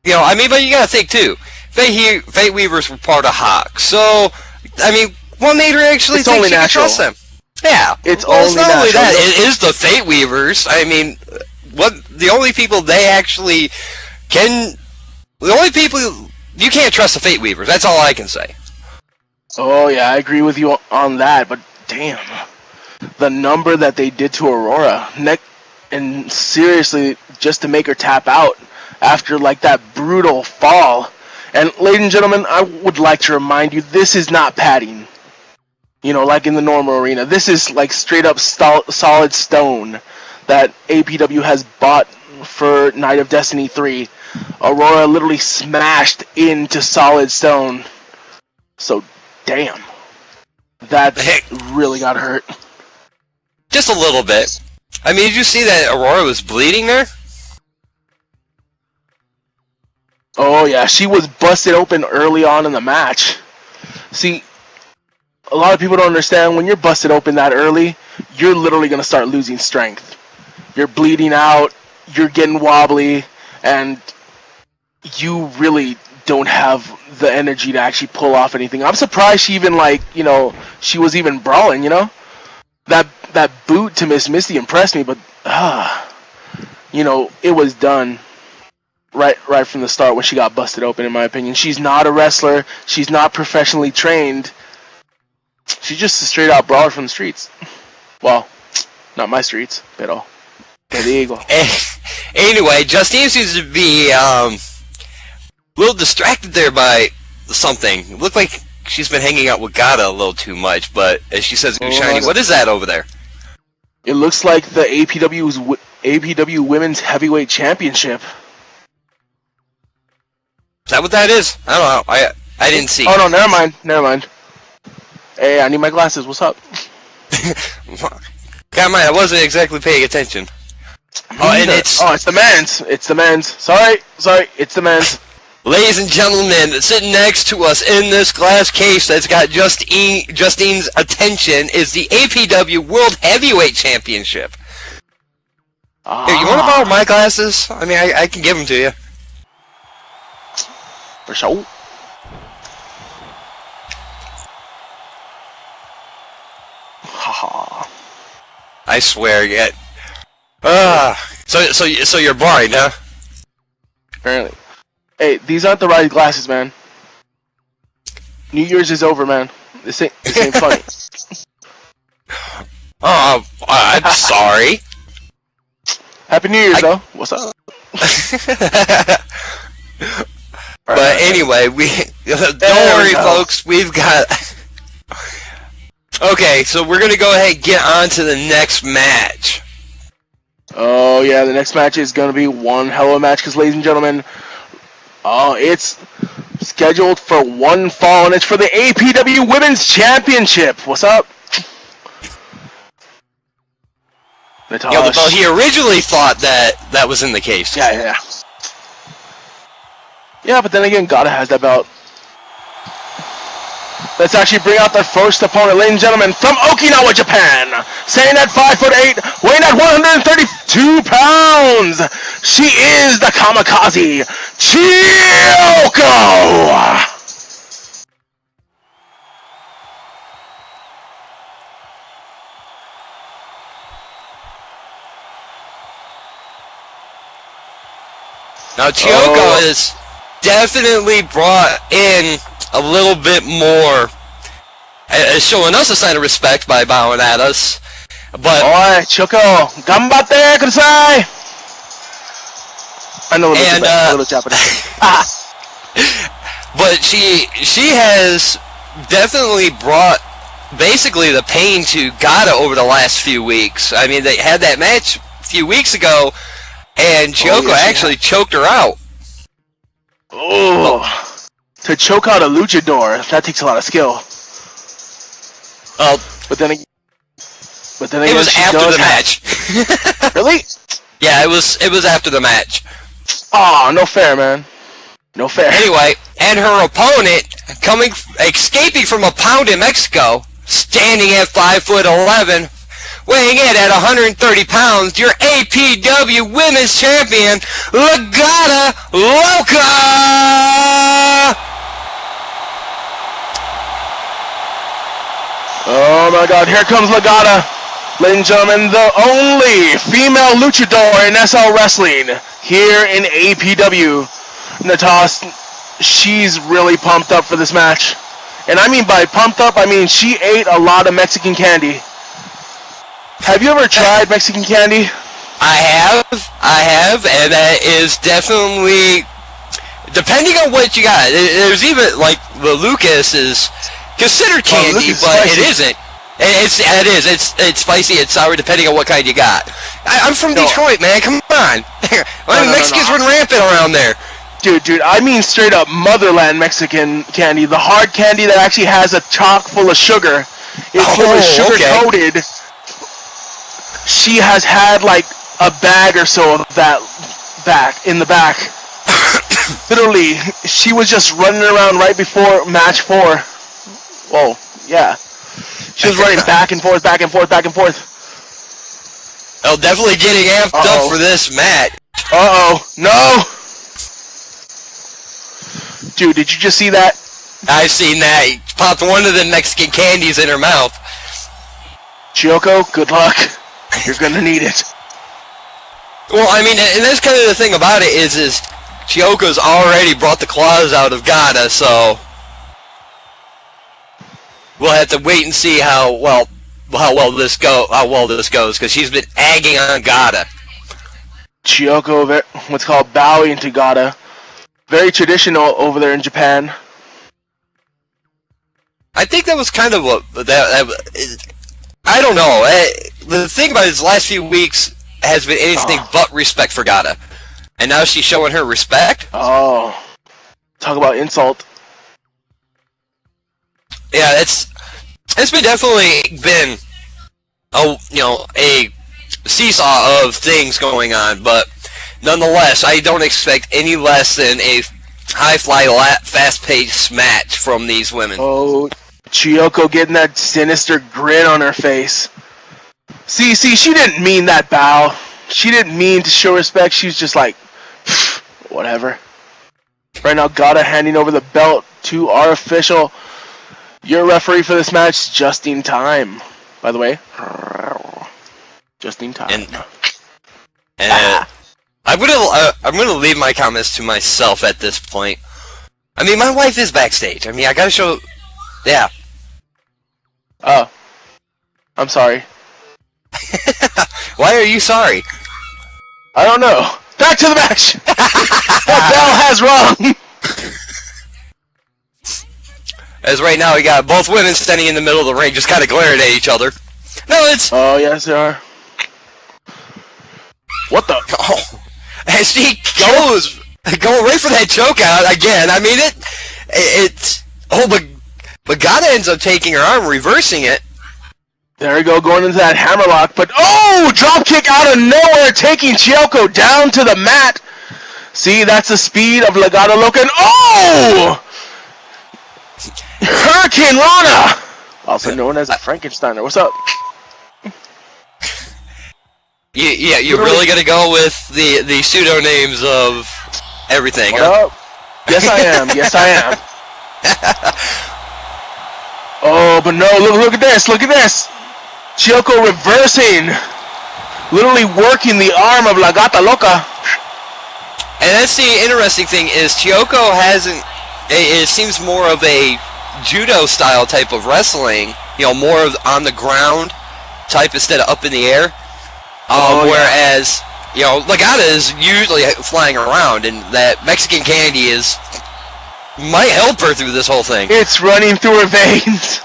but you gotta think too, Fate Weavers were part of Hawk, so, I mean, what made her actually think she could trust them? Yeah, it's not only only natural. that, it is the Fate Weavers. I mean, the only people you can't trust the Fate Weavers, that's all I can say. Oh yeah, I agree with you on that, but damn. The number that they did to Aurora, and seriously, just to make her tap out after like that brutal fall. And ladies and gentlemen, I would like to remind you, this is not padding. Like in the normal arena. This is like straight up solid stone that APW has bought for Night of Destiny 3. Aurora literally smashed into solid stone. So, damn. That really got hurt. Just a little bit. I mean, did you see that Aurora was bleeding there? Oh yeah, she was busted open early on in the match. See, a lot of people don't understand, when you're busted open that early, you're literally going to start losing strength. You're bleeding out, you're getting wobbly, and you really don't have the energy to actually pull off anything. I'm surprised she even she was even brawling, That boot to Miss Misty impressed me, but it was done right from the start when she got busted open, in my opinion. She's not a wrestler. She's not professionally trained. She's just a straight out brawler from the streets. Well, not my streets, pero te digo. Anyway, Justine seems to be a little distracted there by something. It looked like she's been hanging out with Gata a little too much, but as she says, Shiny, what is that over there? It looks like the APW Women's Heavyweight Championship. Is that what that is? I don't know. I didn't see. Oh no, never mind. Hey, I need my glasses. What's up? God, I wasn't exactly paying attention. It's the men's. It's the men's. Sorry, it's the men's. Ladies and gentlemen, sitting next to us in this glass case that's got Justine's attention is the APW World Heavyweight Championship. Here, you want to borrow my glasses? I mean, I can give them to you. For sure. Haha. I swear, yet. So you're blind, huh? Apparently. Hey, these aren't the right glasses, man. New Year's is over, man. This ain't funny. Oh, I'm sorry. Happy New Year's, though. What's up? But anyway, don't worry, folks. We've got. Okay, so we're gonna go ahead and get on to the next match. Oh yeah, the next match is gonna be one hell of a match, because ladies and gentlemen, it's scheduled for one fall, and it's for the APW Women's Championship. What's up? Natasha. Yeah, well, he originally thought that was in the case. Yeah. Yeah, but then again, Gata has that belt. Let's actually bring out the first opponent, ladies and gentlemen, from Okinawa, Japan. Standing at 5'8", weighing at 132 pounds. She is the Kamikaze, Chiyoko! Now, Chiyoko is definitely brought in a little bit more, showing us a sign of respect by bowing at us. But Oi, Chiyoko, ganbatte kudasai! I know a little Japanese. But she has definitely brought basically the pain to Gata over the last few weeks. I mean, they had that match a few weeks ago, and Chiyoko actually choked her out. Oh. To choke out a luchador, that takes a lot of skill. But then again, it was after the match. Really? Yeah, it was after the match. Oh, no fair, man. No fair. Anyway, and her opponent escaping from a pound in Mexico, standing at 5'11", weighing in at 130 pounds, your APW Women's Champion, Legata Loca! Oh my god, here comes Legata. Ladies and gentlemen, the only female luchador in SL Wrestling here in APW. Natas, she's really pumped up for this match. And I mean by pumped up, I mean she ate a lot of Mexican candy. Have you ever tried Mexican candy? I have, and that is definitely, depending on what you got. There's even, like, the Lucas is considered candy, but spicy. It isn't. It is. It's spicy, it's sour, depending on what kind you got. I'm from Detroit, man. Come on. Mexicans run rampant around there. Dude, I mean straight up motherland Mexican candy. The hard candy that actually has a chock full of sugar. It's sugar-coated. She has had, like, a bag or so of that in the back. Literally, she was just running around right before match 4. Whoa, yeah. She was running back and forth. Oh, definitely getting amped up for this match. No! Dude, did you just see that? I seen that. He popped one of the Mexican candies in her mouth. Chiyoko, good luck. You're gonna need it. Well, I mean, and that's kind of the thing about it is Chiyoko's already brought the claws out of Gata, so we'll have to wait and see how well this goes, because she's been egging on Gata. Chiyoko, what's called bowing to Gata. Very traditional over there in Japan. I think that was kind of I don't know. The thing about his last few weeks has been anything but respect for Gata. And now she's showing her respect? Oh. Talk about insult. Yeah, it's definitely been a seesaw of things going on, but nonetheless, I don't expect any less than a high-fly, fast-paced match from these women. Oh, Chiyoko getting that sinister grin on her face. See, she didn't mean that bow. she didn't mean to show respect. She's just like, whatever. Right now, Gata handing over the belt to our official. Your referee for this match, Justine Time. By the way, Justine Time. And I'm gonna leave my comments to myself at this point. I mean, my wife is backstage. I mean, I gotta show. Yeah. Oh, I'm sorry. Why are you sorry? I don't know. Back to the match. That bell has rung. As right now, we got both women standing in the middle of the ring, just kind of glaring at each other. No, it's. Oh yes, they are. What the? Oh, and she goes going right for that choke out again. I mean, it's. Oh, but Gata ends up taking her arm, reversing it. There we go, going into that hammerlock, but oh, drop kick out of nowhere, taking Chiyoko down to the mat. See, that's the speed of Legado Loca, and oh! Hurricane Rana! Also known as a Frankensteiner. What's up? Yeah, you're really gonna go with the pseudo names of everything, What huh? up? Yes, I am. Yes, I am. Oh, but no, look at this. Look at this. Chiyoko reversing. Literally working the arm of La Gata Loca. And that's the interesting thing is Chiyoko hasn't. It seems more of a judo style type of wrestling. You know, more of on the ground type instead of up in the air. Whereas, you know, Legata is usually flying around, and that Mexican candy might help her through this whole thing. It's running through her veins.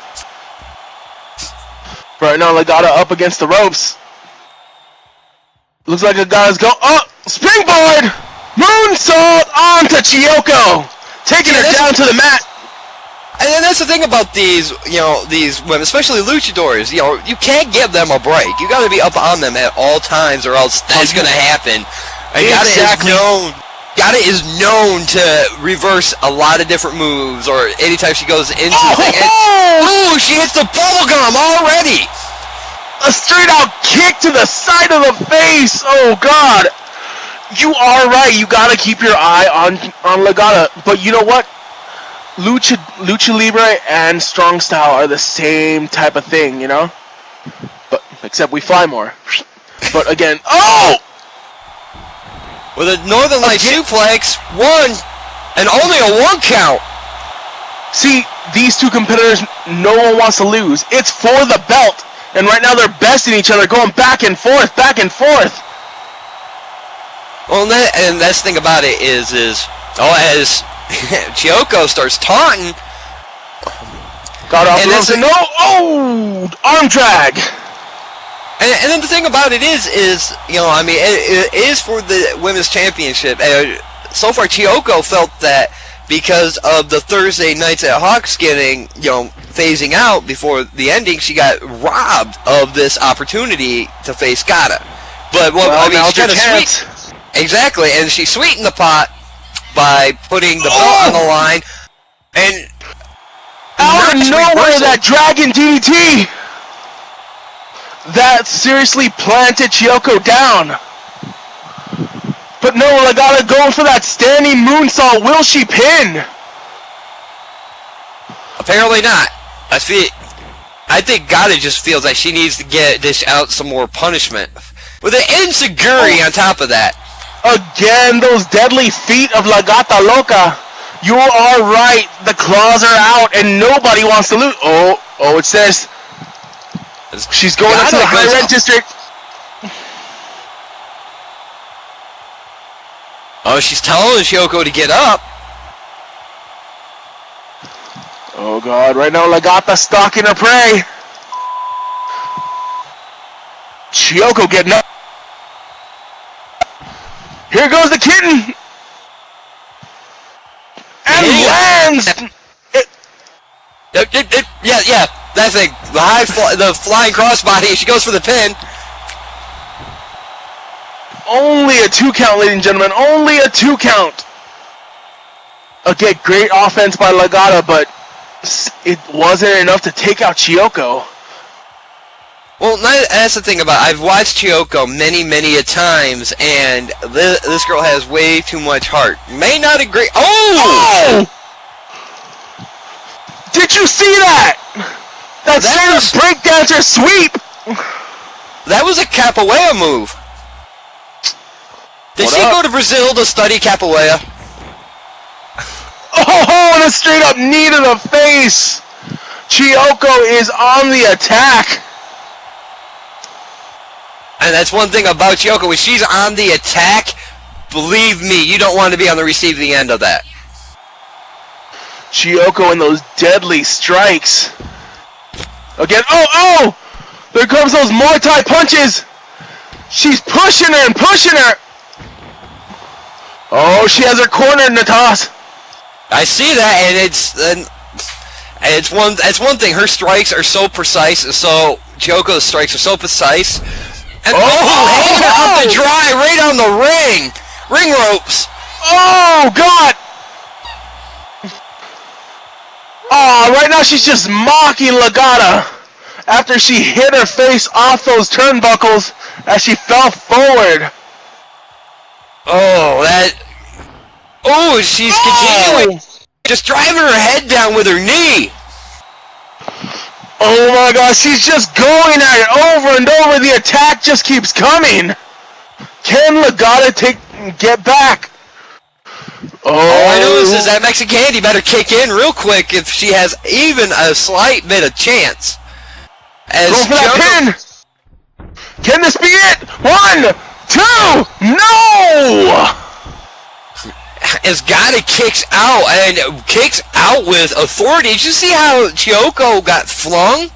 Right now, Legata up against the ropes. Looks like Legata's go. Oh, springboard! Moonsault onto Chiyoko, taking her down to the mat. And then that's the thing about these women, especially luchadors. You know, you can't give them a break. You got to be up on them at all times, or else that's going to happen. And Exactly. Gata is known to reverse a lot of different moves, or anytime she goes into the thing. Oh, she hits the bubblegum already! A straight out kick to the side of the face. Oh God, you are right. You gotta keep your eye on Legata. But you know what? Lucha Libre and Strong Style are the same type of thing, you know? But except we fly more. But again, oh! With a Northern Light suplex, one, and only a 1 count. See, these two competitors, no one wants to lose. It's for the belt. And right now they're besting each other, going back and forth, back and forth. Well, and that's the thing about it is as Chiyoko starts taunting, Got off and the ropes and no, oh, arm drag. And then the thing about it is you know, I mean, it is for the women's championship. So far, Chiyoko felt that because of the Thursday nights at Hawks getting, you know, phasing out before the ending, she got robbed of this opportunity to face Gata. But she's kind of sweet. Exactly, and she sweetened the pot by putting the belt on the line, and out of nowhere, that Dragon DDT! That seriously planted Chiyoko down. But no, Legata going for that standing moonsault. Will she pin? Apparently not. I think Gata just feels like she needs to dish out some more punishment. With an enziguri on top of that. Again, those deadly feet of Legata Loca. You are right. The claws are out and nobody wants to lose. Oh, it's this. She's going up to the high red district. Oh, she's telling Chiyoko to get up. Oh God, right now Legata stalking her prey. Chiyoko getting up. Here goes the kitten. And lands. Yeah, that thing. The flying crossbody. She goes for the pin. Only a 2 count, ladies and gentlemen. Only a 2 count. Again, great offense by Legata, but it wasn't enough to take out Chiyoko. Well, that's the thing about it. I've watched Chiyoko many, many a times, and this girl has way too much heart. May not agree. Oh! Did you see that? That straight up breakdancer sweep! That was a capoeira move. Did she go to Brazil to study capoeira? Oh, and a straight up knee to the face! Chiyoko is on the attack! And that's one thing about Chiyoko. When she's on the attack, believe me, you don't want to be on the receiving end of that. Chiyoko and those deadly strikes. Again, oh! There comes those Muay Thai punches! She's pushing her and pushing her! Oh, she has her cornered, Natas. I see that, and it's one thing. Her strikes are so precise, so Chiyoko's strikes are so precise. And hanging out to dry right on the ring ropes. Oh God! Oh, right now she's just mocking Legata after she hit her face off those turnbuckles as she fell forward. She's continuing, just driving her head down with her knee. Oh my God, she's just going at it over and over. The attack just keeps coming. Can Legata get back? All I know is that Mexican Candy better kick in real quick if she has even a slight bit of chance. Go for that pin! Can this be it? 1, 2, no! As Gata kicks out with authority. Did you see how Chiyoko got flung?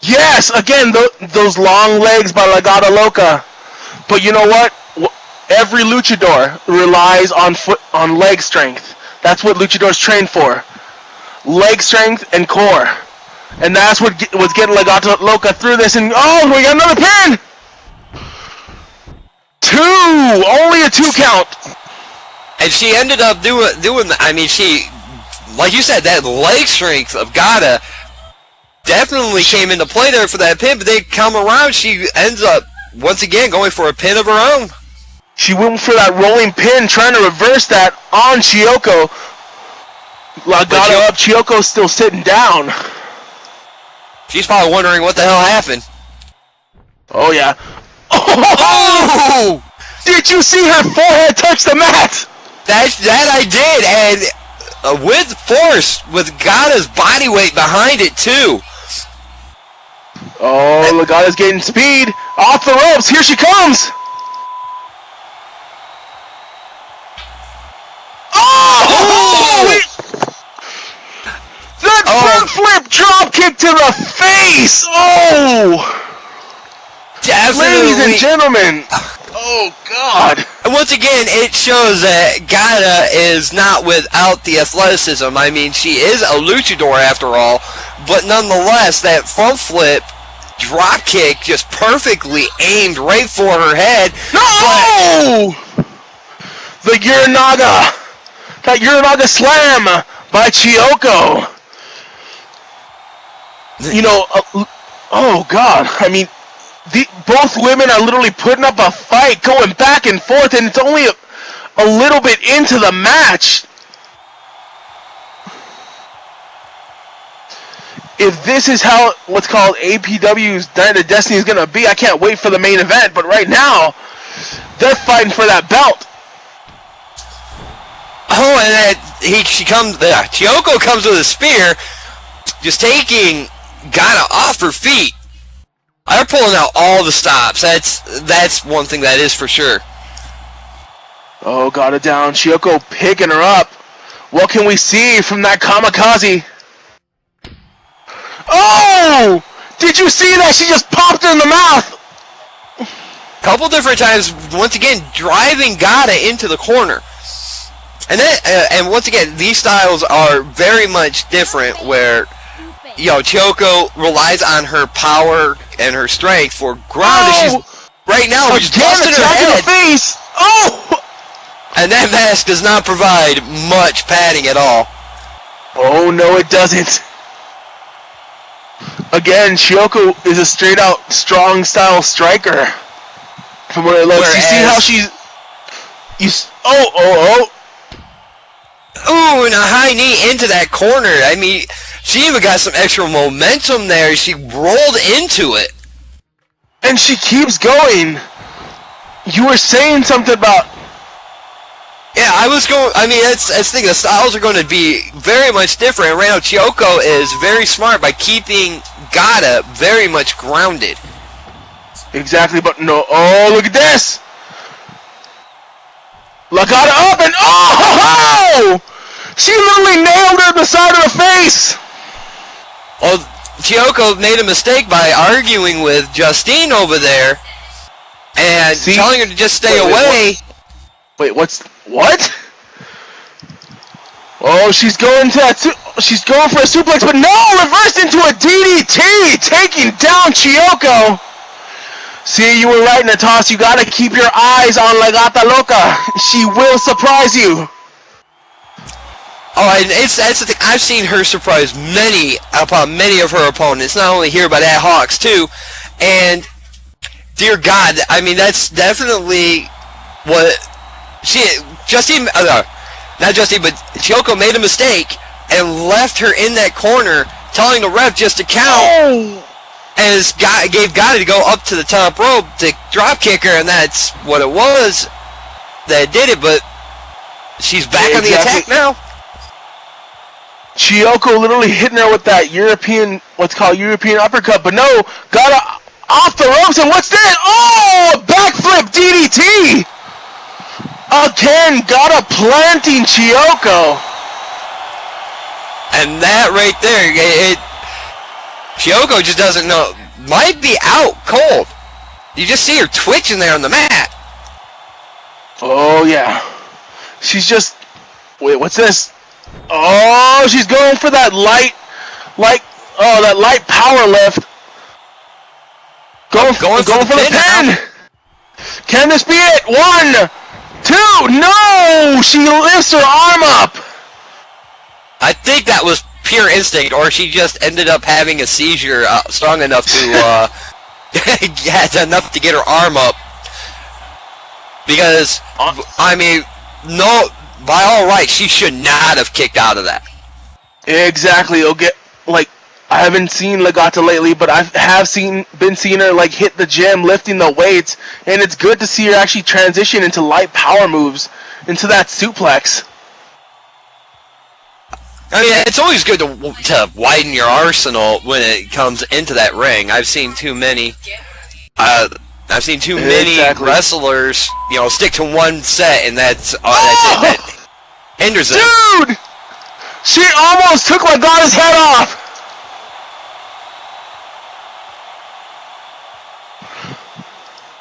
Yes, again, those long legs by Legata Loca. But you know what? Every luchador relies on leg strength. That's what luchadors train for. Leg strength and core. And that's what's getting Legata Loca through this. And we got another pin! 2! Only a 2 count. And she ended up doing. She, like you said, that leg strength of Gata definitely came into play there for that pin. But they come around, she ends up once again going for a pin of her own. She went for that rolling pin, trying to reverse that on Chiyoko. Legata up, Chiyoko's still sitting down. She's probably wondering what the hell happened. Oh yeah. Oh! Did you see her forehead touch the mat? That I did, and with force, with Gata's body weight behind it too. Oh, Legata's getting speed off the ropes. Here she comes. That front flip drop kick to the face. Ladies and gentlemen. Oh, God. And once again, it shows that Gata is not without the athleticism. I mean, she is a luchador after all, but nonetheless, that front flip drop kick just perfectly aimed right for her head. No! The Uranaga. That Uranaga slam by Chiyoko. You know, oh, God. I mean, both women are literally putting up a fight, going back and forth, and it's only a little bit into the match. If this is how what's called APW's Night of Destiny is going to be, I can't wait for the main event. But right now, they're fighting for that belt. Oh, and Chiyoko comes with a spear, just taking Gata off her feet. They're pulling out all the stops. That's one thing that is for sure. Oh, got it down. Chiyoko picking her up. What can we see from that kamikaze? Oh! Did you see that? She just popped her in the mouth. Couple different times, once again, driving Gata into the corner. And then, and once again, these styles are very much different where, Chiyoko relies on her power and her strength for ground. She's right now just busting her head. Face. Oh! And that mask does not provide much padding at all. Oh no, it doesn't. again, Chiyoko is a straight out strong style striker. From where it looks, you see how she's. Ooh, and a high knee into that corner. I mean, she even got some extra momentum there. She rolled into it. And she keeps going. You were saying something about... Yeah, I mean, that's the thing. The styles are going to be very much different. Right now, Chiyoko is very smart by keeping Gata very much grounded. Exactly, but no. Oh, look at this! Lagata up and oh! She literally nailed her in the side of the face! Well, Chiyoko made a mistake by arguing with Justine over there and telling her to just stay away. What? Oh, she's going for a suplex, but no! Reversed into a DDT! Taking down Chiyoko! See, you were right, Natas. You gotta keep your eyes on La Gata Loca. She will surprise you. Oh, and that's the thing. I've seen her surprise many of her opponents, not only here but at Hawks too. And dear God, I mean, that's definitely what not Justine, but Chiyoko made a mistake and left her in that corner, telling the ref just to count. Oh. And gave Gotti to go up to the top rope to drop kick her, and that's what it was that did it. But she's back on the attack now. Chiyoko literally hitting her with that what's called European uppercut, but no, got off the ropes, and what's that? Oh, a backflip DDT! Again, Gata planting Chiyoko. And that right there, Chiyoko just doesn't know. Might be out cold. You just see her twitching there on the mat. Oh, yeah. She's just... Wait, what's this? Oh, she's going for that light power lift. Going for the pin. Can this be it? 1, 2, no! She lifts her arm up. I think that was pure instinct, or she just ended up having a seizure strong enough to enough to get her arm up. Because I mean, no, by all rights, she should not have kicked out of that. Exactly. I haven't seen Legata lately, but I have been seeing her hit the gym, lifting the weights, and it's good to see her actually transition into light power moves, into that suplex. I mean, it's always good to widen your arsenal when it comes into that ring. I've seen too many wrestlers, stick to one set, and that's it. That hinders them. Dude! She almost took Legata's head off!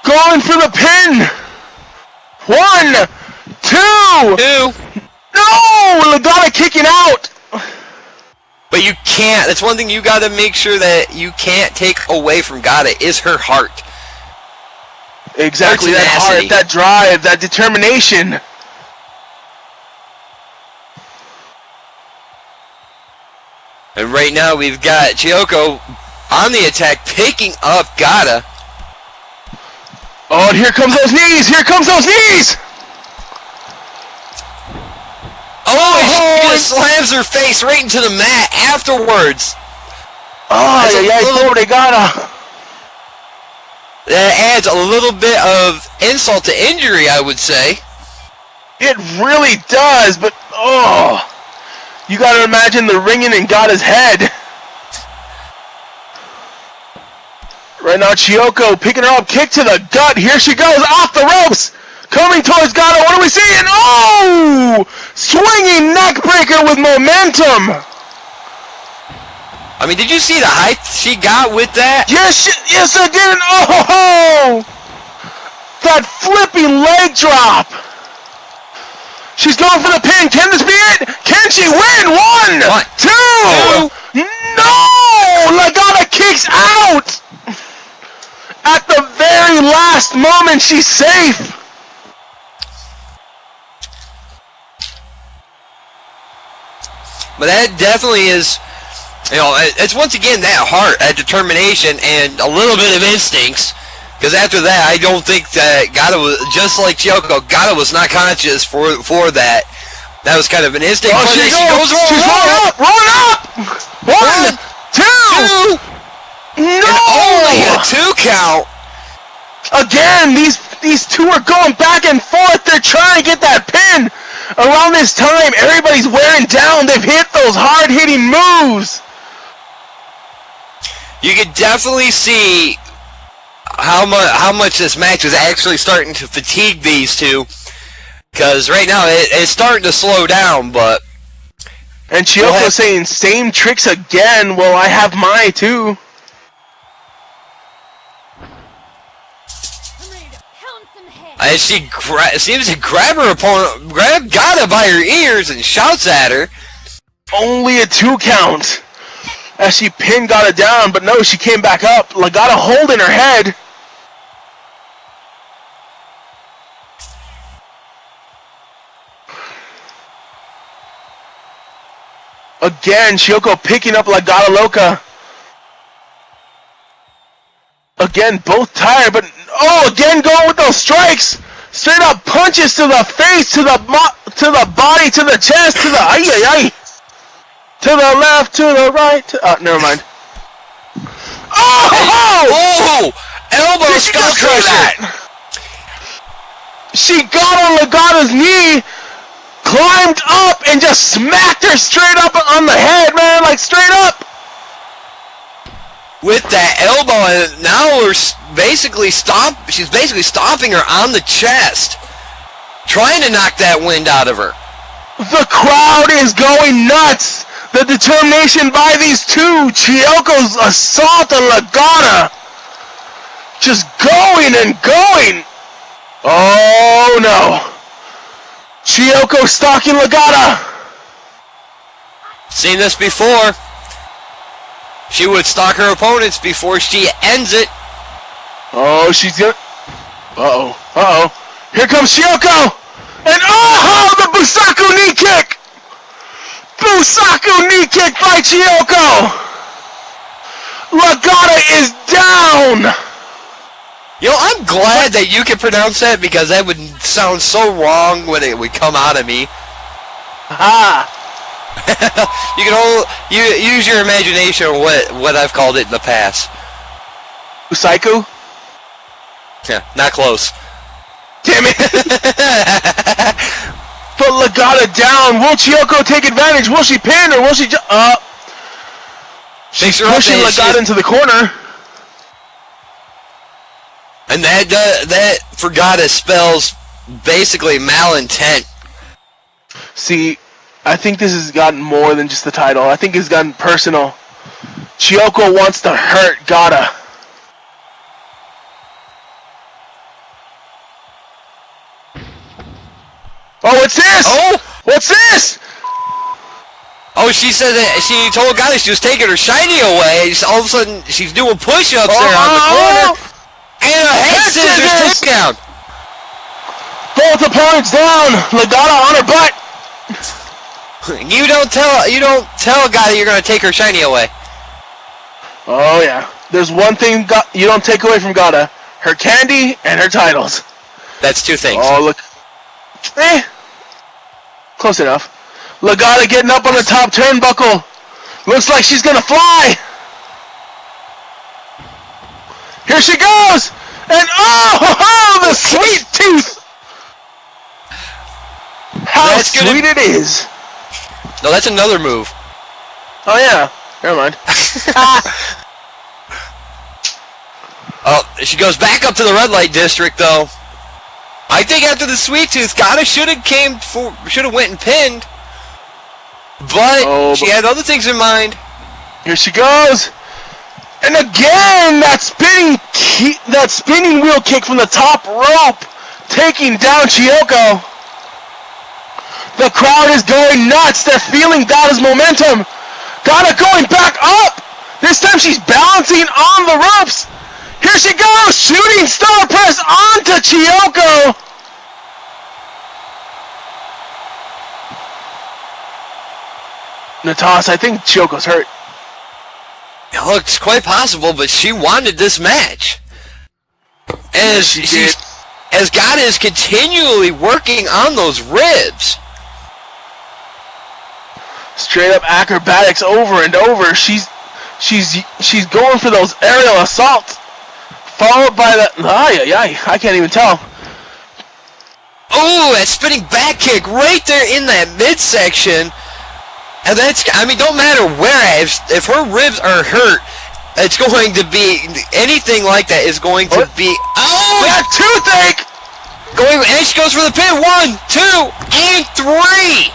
Going for the pin! 1, 2! No! Legata kicking out! But you can't. That's one thing you got to make sure that you can't take away from Gata is her heart. Exactly, that heart, that drive, that determination. And right now we've got Chiyoko on the attack, picking up Gata. Oh, and here comes those knees! Here comes those knees! Oh, she just slams her face right into the mat afterwards. Oh, yeah, pobre Gata. That adds a little bit of insult to injury, I would say. It really does, but you gotta imagine the ringing in Gata's head. Right now, Chiyoko picking her up, kick to the gut. Here she goes, off the ropes. Coming towards Gata, what are we seeing? Oh! Swinging neckbreaker with momentum! I mean, did you see the height she got with that? Yes, I did! Oh! That flipping leg drop! She's going for the pin. Can this be it? Can she win? 1, 2! No! Legata kicks out! At the very last moment, she's safe! But that definitely is It's once again that heart, that determination, and a little bit of instincts. Because after that, I don't think that Gata was, just like Chiyoko, Gata was not conscious for that. That was kind of an instinct. Oh, she's rolling up! One, two! No! And only a 2 count. Again, these two are going back and forth. They're trying to get that pin. Around this time, everybody's wearing down. They've hit those hard-hitting moves. You could definitely see how much this match is actually starting to fatigue these two. Because right now, it's starting to slow down, but... And Chiyoko saying, same tricks again. Well, I have mine, too. As she seems to grab her opponent, grab Gata by her ears and shouts at her. Only a 2 count. As she pinned Gata down, but no, she came back up. Legata holding her head. Again, Chiyoko picking up Legata Loca. Again, both tired, but again going with those strikes. Straight up punches to the face, to the body, to the chest, to the to the left, to the right. Never mind. Oh! Elbow skull crusher. She got on Legata's knee, climbed up, and just smacked her straight up on the head, man, like straight up. With that elbow, and now she's basically stomping her on the chest, trying to knock that wind out of her. The crowd is going nuts. The determination by these two, Chiyoko's assault on Legata, just going and going. Oh no. Chiyoko stalking Legata. Seen this before. She would stalk her opponents before she ends it. Oh, she's gonna... Here comes Chiyoko! And the Busaku knee kick! Busaku knee kick by Chiyoko! Legata is down! I'm glad that you can pronounce that, because that would sound so wrong when it would come out of me. Ha! You can use your imagination of what I've called it in the past. Busaku? Yeah, not close. Damn it! Put Legata down. Will Chiyoko take advantage? Will she pin or will she she's pushing Legata into the corner. And that for Gata spells basically malintent. See, I think this has gotten more than just the title. I think it's gotten personal. Chiyoko wants to hurt Gata. Oh, what's this? Oh! What's this? Oh, she said that she told Gata she was taking her shiny away. All of a sudden, she's doing push-ups there on the corner. And a head scissors takedown. Both opponents down. Legata on her butt. You don't tell Gata you're gonna take her shiny away. Oh yeah. There's one thing you don't take away from Gata: her candy and her titles. That's 2 things. Oh look. Close enough. Legata getting up on the top turnbuckle. Looks like she's gonna fly. Here she goes! And the sweet tooth! How sweet it is! No, that's another move. Oh yeah, never mind. Oh, she goes back up to the red light district though. I think after the sweet tooth, Gata should have went and pinned, but she had other things in mind. Here she goes, and again that spinning wheel kick from the top rope, taking down Chiyoko. The crowd is going nuts. They're feeling Gata's momentum. Gata going back up. This time she's balancing on the ropes. Here she goes, shooting star press onto Chiyoko. Natas, I think Chiyoko's hurt. it's quite possible, but she wanted this match. As God is continually working on those ribs. Straight up acrobatics over and over. She's going for those aerial assaults. Followed by the I can't even tell. Oh, that spinning back kick right there in that midsection. And don't matter where, if her ribs are hurt, it's going to be, anything like that is going to be, that toothache! And she goes for the pin, 1, 2, and 3!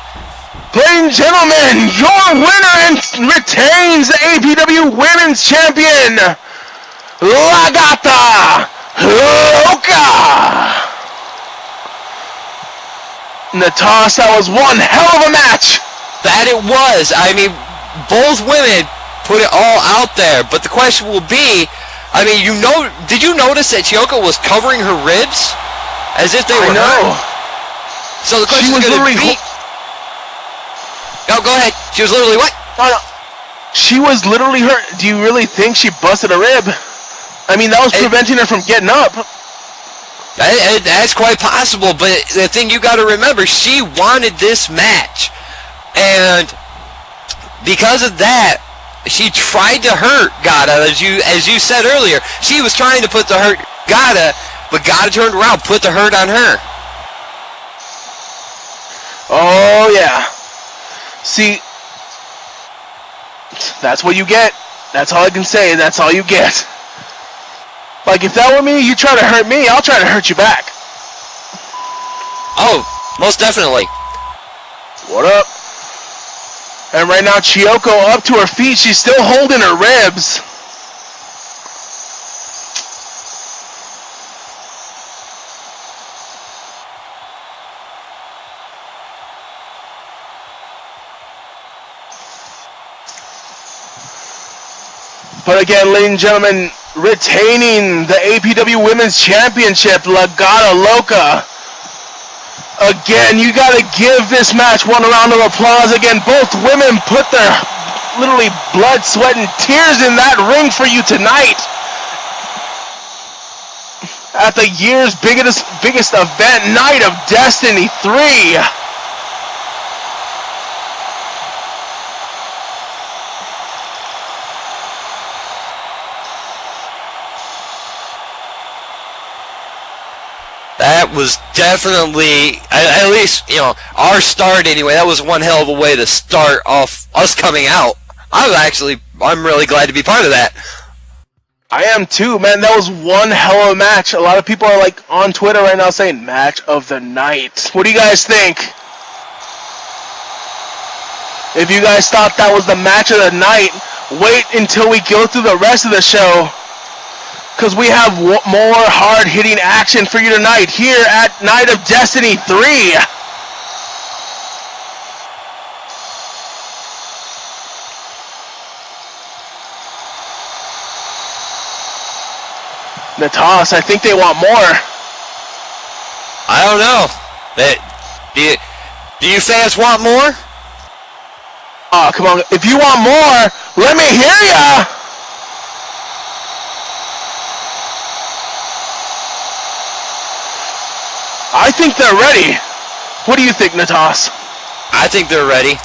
Ladies and gentlemen, your winner retains the APW Women's Champion, La Gata Loca! Natasha, that was one hell of a match! That it was. I mean, both women put it all out there, but the question will be, did you notice that Chiyoko was covering her ribs as if they were hurt? So the question is going to be... No, go ahead. She was literally what? No. She was literally hurt. Do you really think she busted a rib? I mean, that was preventing her from getting up. That's quite possible, but the thing you got to remember, she wanted this match. And because of that, she tried to hurt Gata, as you said earlier. She was trying to put the hurt Gata, but Gata turned around, put the hurt on her. Oh yeah. See, that's what you get. That's all I can say. That's all you get. Like, if that were me, you try to hurt me, I'll try to hurt you back. Oh, most definitely. What up? And right now, Chiyoko up to her feet. She's still holding her ribs. But again, ladies and gentlemen, retaining the APW Women's Championship, La Gata Loca. Again, you gotta give this match one round of applause. Again, both women put their literally blood, sweat, and tears in that ring for you tonight. At the year's biggest event, Night of Destiny 3. That was definitely, at least, our start anyway. That was one hell of a way to start off us coming out. I'm really glad to be part of that. I am too, man. That was one hell of a match. A lot of people are like on Twitter right now saying match of the night. What do you guys think? If you guys thought that was the match of the night, wait until we go through the rest of the show. Because we have more hard-hitting action for you tonight here at Night of Destiny 3. Natas, I think they want more. I don't know. Do you fans want more? Oh, come on. If you want more, let me hear ya! I think they're ready. What do you think, Natas? I think they're ready.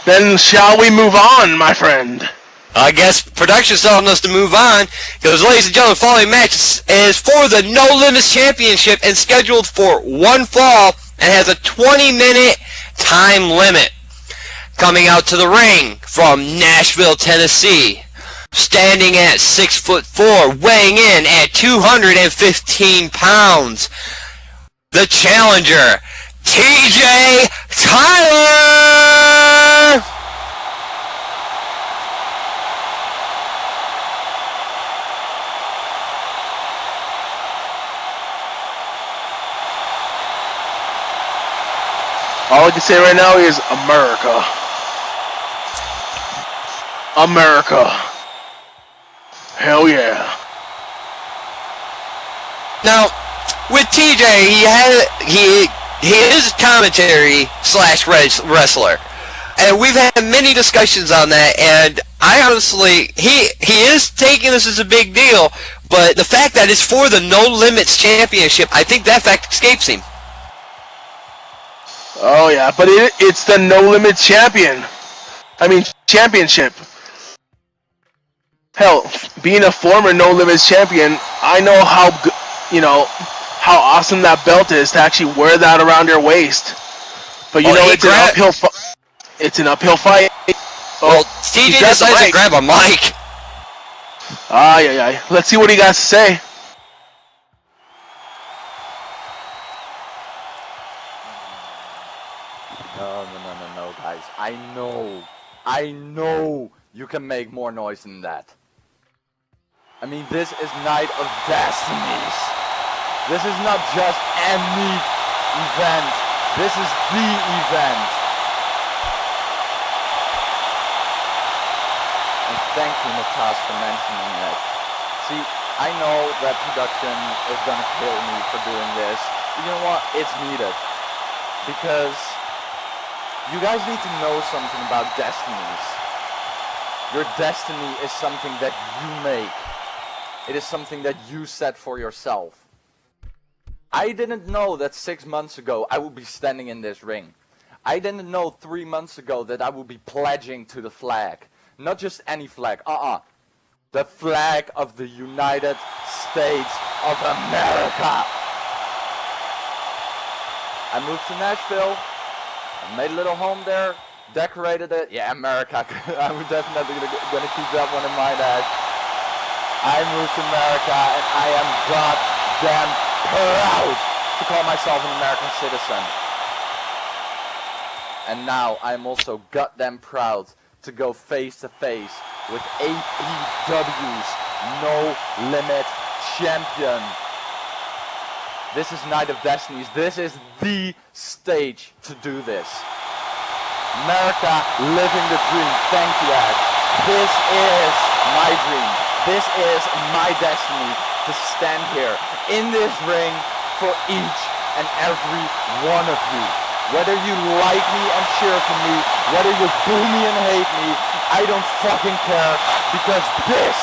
Then shall we move on, my friend? I guess production's telling us to move on, because, ladies and gentlemen, the following match is for the No Limits Championship and scheduled for one fall and has a 20-minute time limit. Coming out to the ring from Nashville, Tennessee, standing at 6'4", weighing in at 215 pounds, the challenger, TJ Tyler! All I can say right now is America. America. Hell yeah. Now, with TJ, he is commentary / wrestler. And we've had many discussions on that, and I honestly, he is taking this as a big deal, but the fact that it's for the No Limits Championship, I think that fact escapes him. Oh yeah, but it's the No Limits championship. Hell, being a former No Limits champion, I know how awesome that belt is to actually wear that around your waist. But it's an uphill fight. Well, TJ decides to grab a mic. Yeah. Let's see what he got to say. No, guys. I know you can make more noise than that. I mean, this is Night of Destinies. This is not just any event. This is the event. And thank you, Matas, for mentioning it. See, I know that production is gonna kill me for doing this. But you know what? It's needed. Because you guys need to know something about destinies. Your destiny is something that you make. It is something that you set for yourself. I didn't know that 6 months ago I would be standing in this ring. I didn't know 3 months ago that I would be pledging to the flag. Not just any flag, the flag of the United States of America. I moved to Nashville, I made a little home there, decorated it. Yeah, America, I'm definitely gonna keep that one in mind as I moved to America and I am goddamn proud to call myself an American citizen. And now I'm also goddamn proud to go face to face with APW's No Limit champion. This is Night of Destinies. This is the stage to do this. America living the dream. Thank you, Ed. This is my dream. This is my destiny to stand here in this ring for each and every one of you. Whether you like me and cheer for me, whether you boo me and hate me, I don't fucking care, because this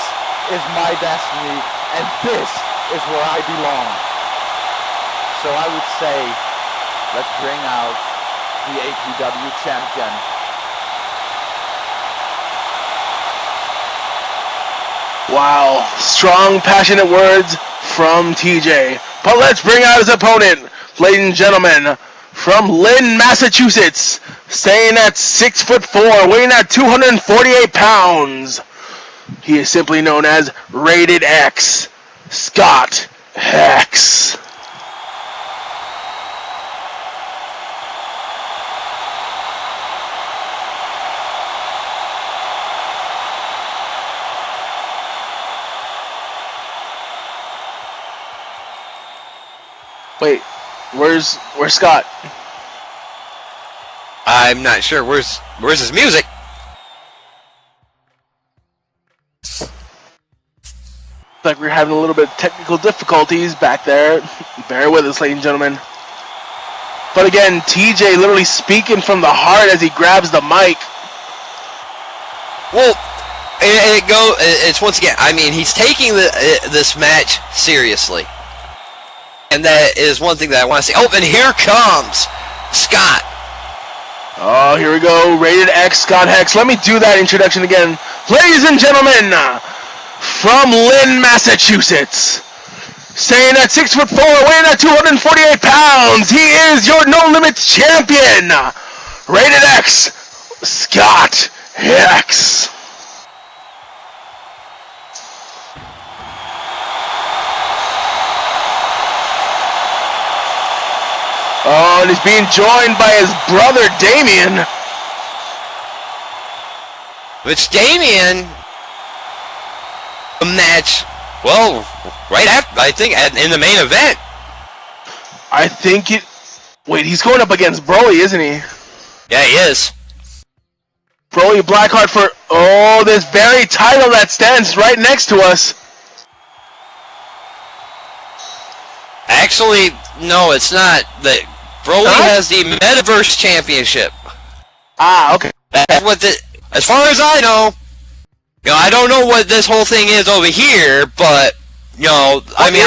is my destiny and this is where I belong. So I would say, let's bring out the APW champion. Wow, strong, passionate words from TJ. But let's bring out his opponent, ladies and gentlemen, from Lynn, Massachusetts, staying at 6'4", weighing at 248 pounds. He is simply known as Rated X, Scott Hex. Wait, where's Scott? I'm not sure. Where's his music? Like we're having a little bit of technical difficulties back there. Bear with us, ladies and gentlemen. But again, TJ literally speaking from the heart as he grabs the mic. Well, it's once again, I mean, he's taking this match seriously. And that is one thing that I want to say. Oh, and here comes Scott. Oh, here we go. Rated X, Scott Hex. Let me do that introduction again. Ladies and gentlemen, from Lynn, Massachusetts, staying at 6'4", weighing at 248 pounds, he is your No Limits champion, Rated X, Scott Hex. Oh, and he's being joined by his brother, Damien. Which Damien, a match, well, right after, I think, in the main event. I think it... Wait, he's going up against Broly, isn't he? Yeah, he is. Broly Blackheart for, oh, this very title that stands right next to us. Actually, no, it's not. Broly has the Metaverse Championship. Ah, okay. That's what as far as I know, I don't know what this whole thing is over here, but, I mean,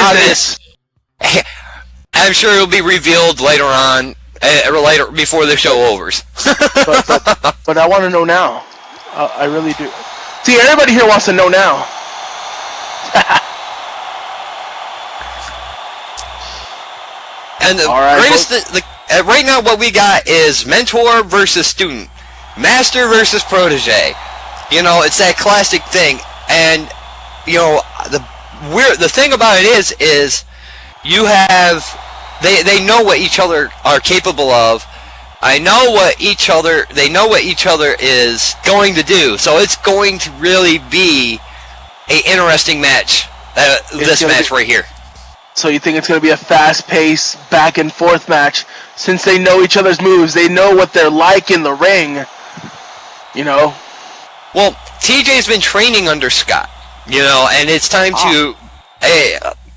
I'm sure it'll be revealed later on, later before the show overs. but I want to know now. I really do. See, everybody here wants to know now. And the greatest right now, what we got is mentor versus student, master versus protege. It's that classic thing. And the thing about it is you have they know what each other are capable of. They know what each other is going to do. So it's going to really be a interesting match. This match right here. So you think it's going to be a fast-paced, back-and-forth match? Since they know each other's moves, they know what they're like in the ring. Well, TJ's been training under Scott, and it's time to.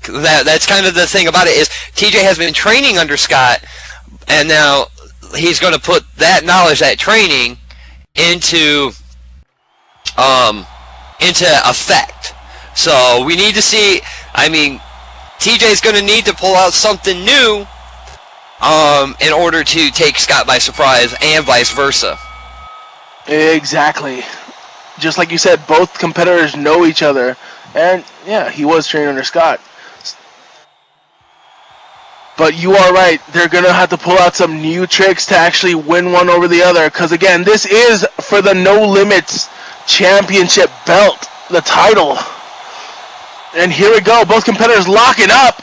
That's kind of the thing about it is TJ has been training under Scott, and now he's going to put that knowledge, that training, into effect. So we need to see. I mean, TJ's going to need to pull out something new in order to take Scott by surprise, and vice versa. Exactly. Just like you said, both competitors know each other. And, yeah, he was training under Scott. But you are right. They're going to have to pull out some new tricks to actually win one over the other. Because, again, this is for the No Limits Championship belt, the title. And here we go. Both competitors locking up.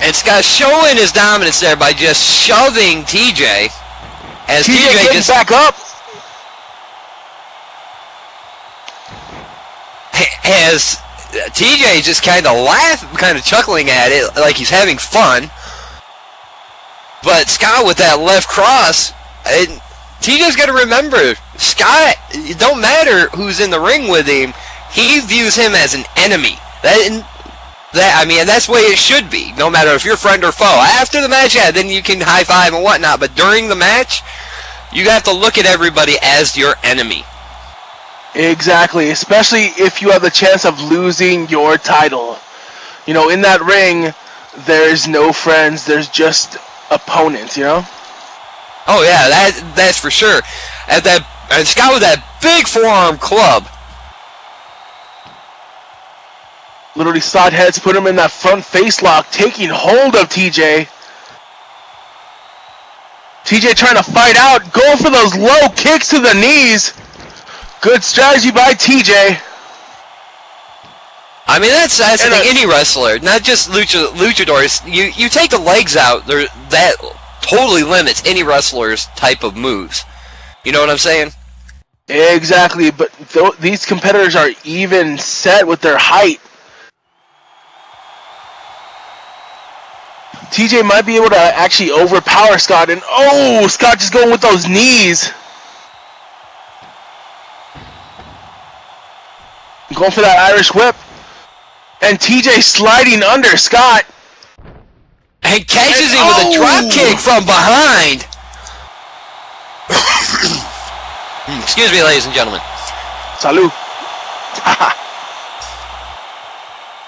And Scott showing his dominance there by just shoving TJ. As TJ getting just back up. As TJ just kind of chuckling at it like he's having fun. But Scott with that left cross, and TJ's got to remember, Scott, it don't matter who's in the ring with him, he views him as an enemy. That's the way it should be, no matter if you're friend or foe. After the match, yeah, then you can high five and whatnot, but during the match, you have to look at everybody as your enemy. Exactly, especially if you have the chance of losing your title. In that ring, there's no friends, there's just opponents, Oh yeah, that's for sure. And Scott with that big forearm club. Literally side heads, put him in that front face lock, taking hold of TJ. TJ trying to fight out, going for those low kicks to the knees. Good strategy by TJ. I mean, that's the thing, any wrestler, not just luchadors. You take the legs out, that totally limits any wrestler's type of moves. You know what I'm saying? Exactly, but these competitors are even set with their height. TJ might be able to actually overpower Scott, and Scott just going with those knees. Going for that Irish whip. And TJ sliding under Scott. And catches him with a drop kick from behind. Excuse me, ladies and gentlemen. Salud.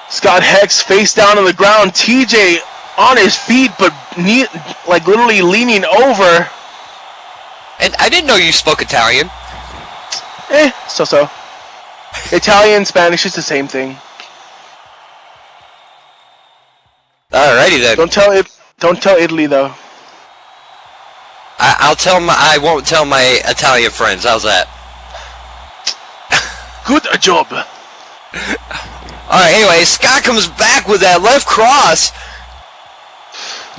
Scott Hex face down on the ground. TJ on his feet, but literally leaning over. And I didn't know you spoke Italian. So. Italian, Spanish, it's the same thing. Alrighty then. Don't tell Italy though. I won't tell my Italian friends. How's that? Good job. Alright, anyway, Scott comes back with that left cross.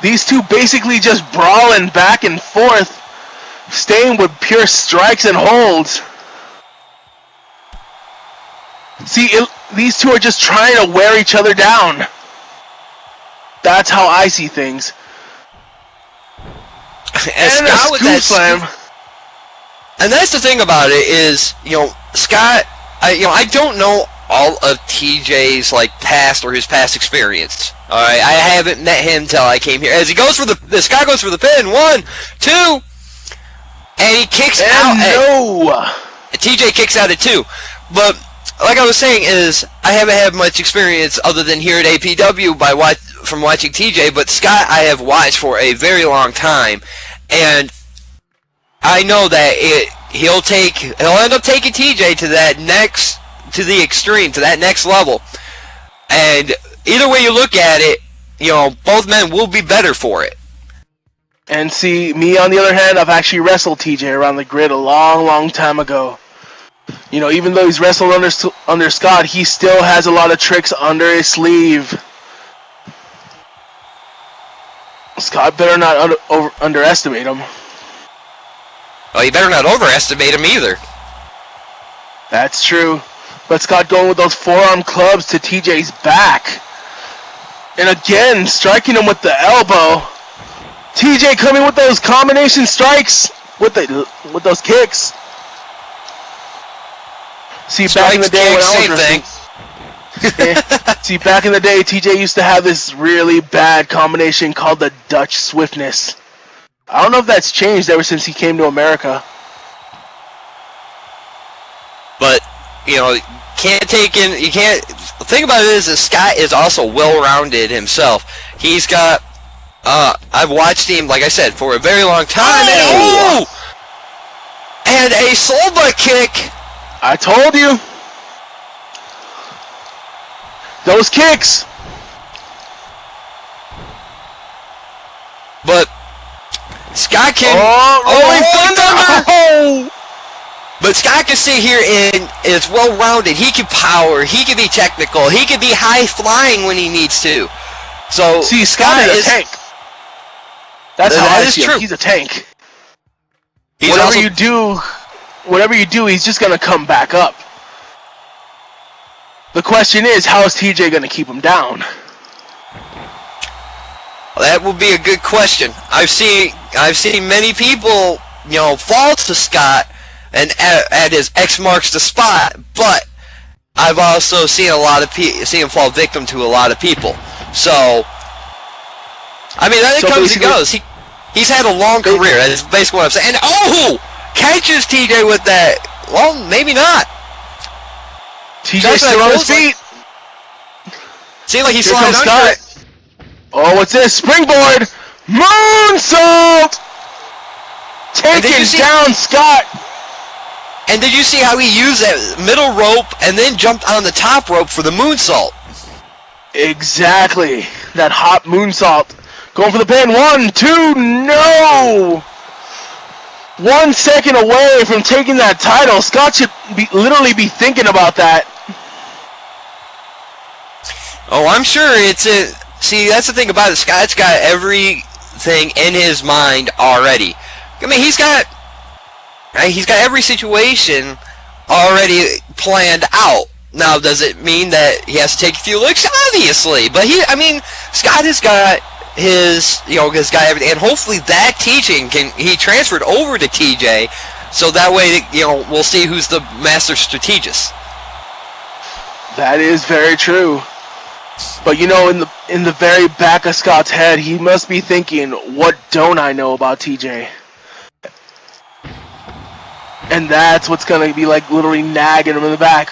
These two basically just brawling back and forth, staying with pure strikes and holds. See, these two are just trying to wear each other down. That's how I see things. And Scott with that slam. And that's the thing about it is, Scott, I don't know all of TJ's like past or his past experience. All right, I haven't met him till I came here. As he goes for this guy goes for the pin. 1, 2, and he kicks out. TJ kicks out at 2, but like I was saying, is I haven't had much experience other than here at APW from watching TJ, but Scott I have watched for a very long time, and I know that he'll end up taking TJ to the extreme, to that next level, and either way you look at it, both men will be better for it. And see, me on the other hand, I've actually wrestled TJ around the grid a long, long time ago. Even though he's wrestled under Scott, he still has a lot of tricks under his sleeve. Scott better not underestimate him. Well, you better not overestimate him either. That's true. But Scott going with those forearm clubs to TJ's back. And again, striking him with the elbow. TJ coming with those combination strikes with those kicks. See, back in the day when I was wrestling, see, back in the day, TJ used to have this really bad combination called the Dutch Swiftness. I don't know if that's changed ever since he came to America. But you can't. The thing about it is that Scott is also well-rounded himself. He's got. I've watched him, like I said, for a very long time. And a soul butt kick. I told you. Those kicks. But Scott can... Thunder! But Scott can sit here and is well-rounded. He can power. He can be technical. He can be high-flying when he needs to. So see, Scott is a tank. That's how I see him. He's a tank. Whatever you do, he's just going to come back up. The question is, how is TJ going to keep him down? Well, that would be a good question. I've seen many people, fall to Scott and at his X marks the spot, but I've also seen him fall victim to a lot of people. So, I mean, that comes and goes. He's had a long career. That's basically what I'm saying. And catches TJ with that. Well, maybe not. TJ still on his feet. Seems like he's sliding under it. Oh, what's this? Springboard! Moonsault! Taking down Scott. And did you see how he used that middle rope and then jumped on the top rope for the moonsault? Exactly. That hot moonsault. Going for the pin. 1, 2, no! 1 second away from taking that title. Scott should literally be thinking about that. Oh, I'm sure see, that's the thing about it. Scott's got everything in his mind already. I mean, he's got every situation already planned out. Now, does it mean that he has to take a few licks? Obviously, but Scott has got has got everything, and hopefully that teaching he transferred over to TJ, so that way we'll see who's the master strategist. That is very true. But in the very back of Scott's head, he must be thinking, what don't I know about TJ? And that's what's gonna be like literally nagging him in the back.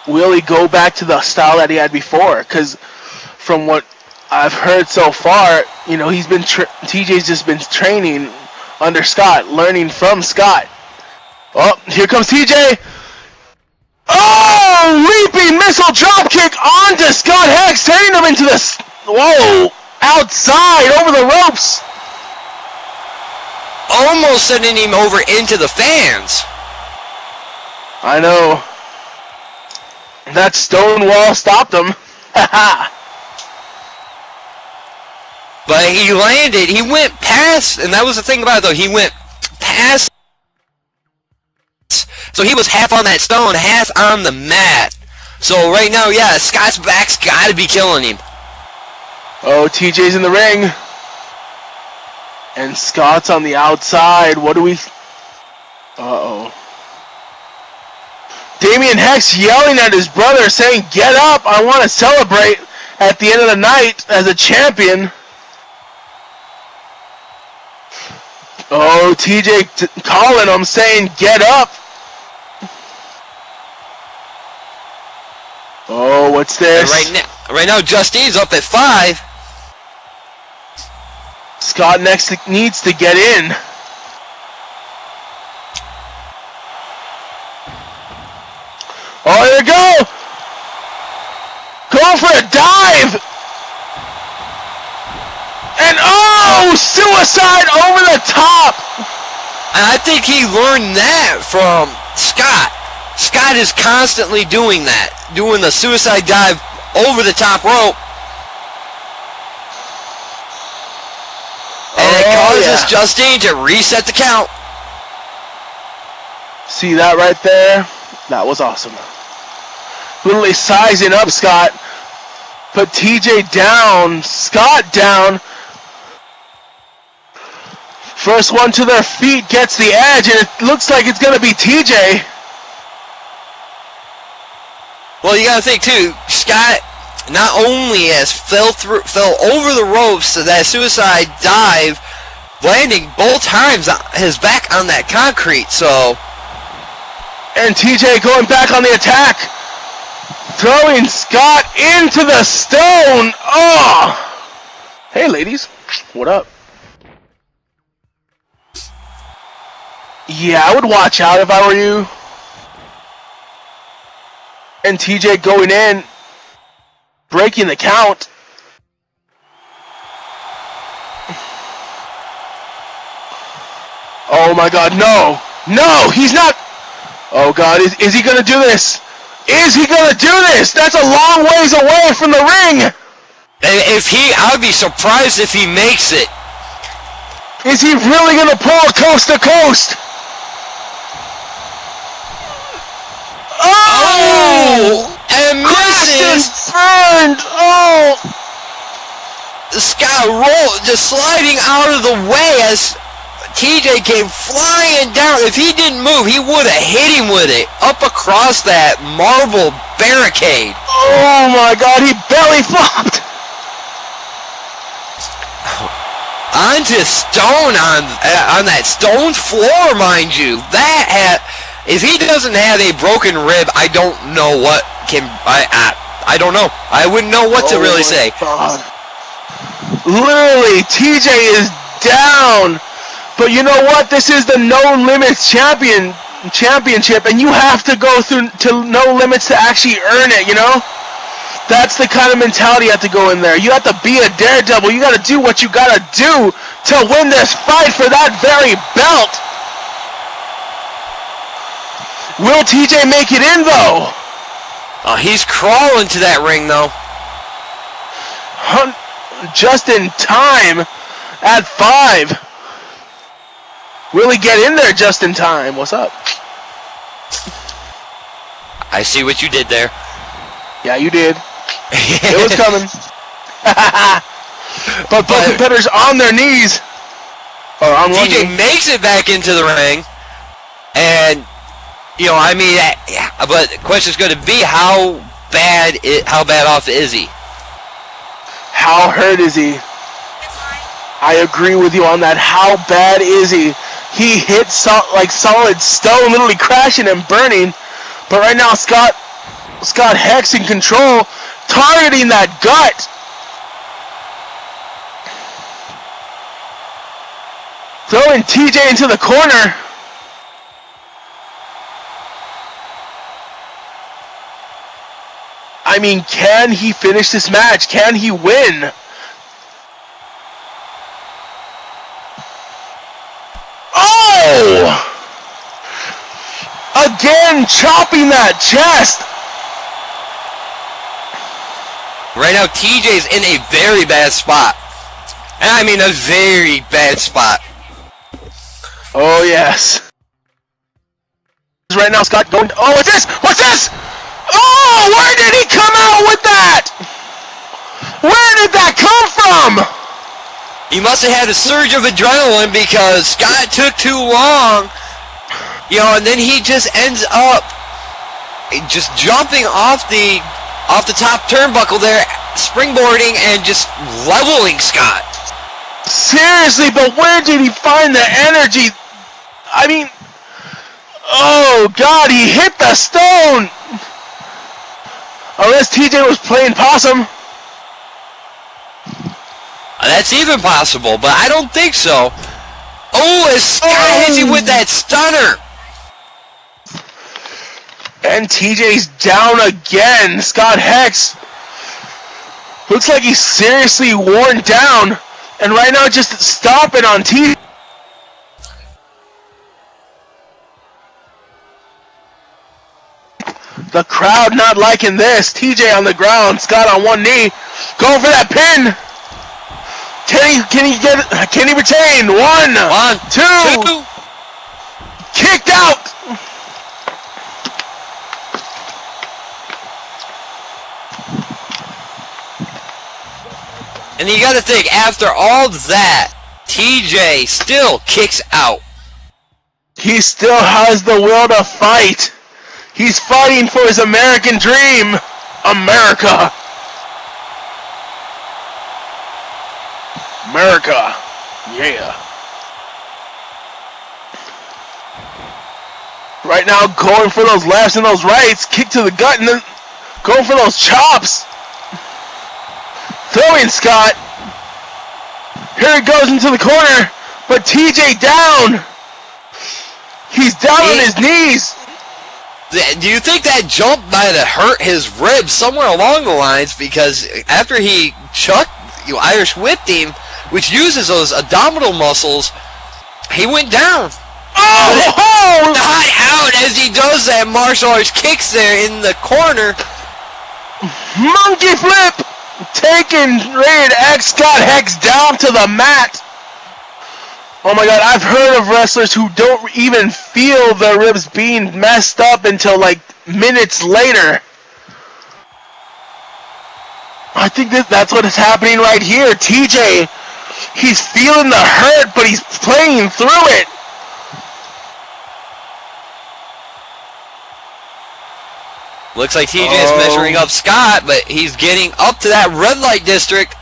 Will he go back to the style that he had before? Because from what I've heard so far, TJ's just been training under Scott, learning from Scott. Oh, here comes TJ. Oh, leaping missile drop kick onto Scott Hex, sending him into the outside over the ropes. Almost sending him over into the fans. I know. That stone wall stopped him. But he landed. He went past, and that was the thing about it, though. He went past. So he was half on that stone, half on the mat. So right now, yeah, Scott's back's got to be killing him. Oh, TJ's in the ring. And Scott's on the outside. What do we... Uh-oh. Damian Hex yelling at his brother, saying, "Get up! I want to celebrate at the end of the night as a champion." Oh, TJ calling him, saying, "Get up!" Oh, what's this? Right now, Justine's up at 5. Scott needs to get in. Oh, here we go! Going for a dive! And oh, suicide over the top! And I think he learned that from Scott. Scott is constantly doing that, doing the suicide dive over the top rope. And it causes Justine to reset the count. See that right there? That was awesome. Literally sizing up Scott. Put TJ down. Scott down. First one to their feet gets the edge, and it looks like it's going to be TJ. Well, you got to think, too, Scott not only has fell over the ropes to that suicide dive, landing both times his back on that concrete, so... And TJ going back on the attack. Throwing Scott into the stone. Oh! Hey, ladies. What up? Yeah, I would watch out if I were you. And TJ going in, breaking the count. Oh my God, no! No, he's not! Oh God, is he gonna do this? Is he gonna do this? That's a long ways away from the ring! I'd be surprised if he makes it. Is he really gonna pull a coast to coast? Oh! And misses! Burned! Oh! Scott rolled, just sliding out of the way as TJ came flying down. If he didn't move, he would have hit him with it up across that marble barricade. Oh my God, he belly flopped! Onto stone on that stone floor, mind you. If he doesn't have a broken rib, I don't know what can. I don't know. I wouldn't know what to really say. God. Literally, TJ is down. But you know what? This is the No Limits championship, and you have to go through to No Limits to actually earn it. You know, that's the kind of mentality you have to go in there. You have to be a daredevil. You got to do what you got to do to win this fight for that very belt. Will TJ make it in, though? Oh, he's crawling to that ring, though. Just in time at 5. Will he get in there just in time? What's up? I see what you did there. Yeah, you did. It was coming. But both competitors on their knees. Or on one knee. TJ makes it back into the ring. And... You know, I mean, but the question's going to be how bad off is he? How hurt is he? I agree with you on that. How bad is he? He hit like solid stone, literally crashing and burning. But right now, Scott Hex in control, targeting that gut. Throwing TJ into the corner. I mean, can he finish this match? Can he win? Oh! Again, chopping that chest. Right now, TJ's in a very bad spot. And I mean a very bad spot. Oh, yes. Right now, Scott going... Oh, what's this? What's this? Oh, where did he come out with that? Where did that come from? He must have had a surge of adrenaline because Scott took too long. You know, and then he just ends up just jumping off the top turnbuckle there, springboarding and just leveling Scott. Seriously, but where did he find the energy? I mean, oh God, he hit the stone. Unless TJ was playing possum. That's even possible, but I don't think so. Oh, as Scott hits him with that stunner. And TJ's down again. Scott Hex looks like he's seriously worn down. And right now just stomping on TJ. The crowd not liking this. TJ on the ground. Scott on one knee. Going for that pin. Can he retain? One, two. Kicked out. And you got to think, after all that, TJ still kicks out. He still has the will to fight. He's fighting for his American dream. America. America. Yeah. Right now, going for those lefts and those rights. Kick to the gut and then going for those chops. Throwing Scott. Here he goes into the corner. But TJ down. He's down on his knees. Do you think that jump might have hurt his ribs somewhere along the lines? Because after he Irish whipped him, which uses those abdominal muscles, he went down. Oh! Not out as he does that martial arts kicks there in the corner. Monkey flip! Taking Rated X, Scott Hex down to the mat. Oh my God, I've heard of wrestlers who don't even feel their ribs being messed up until like minutes later. I think that's what is happening right here. TJ, he's feeling the hurt, but he's playing through it. Looks like TJ is measuring up Scott, but he's getting up to that red light district.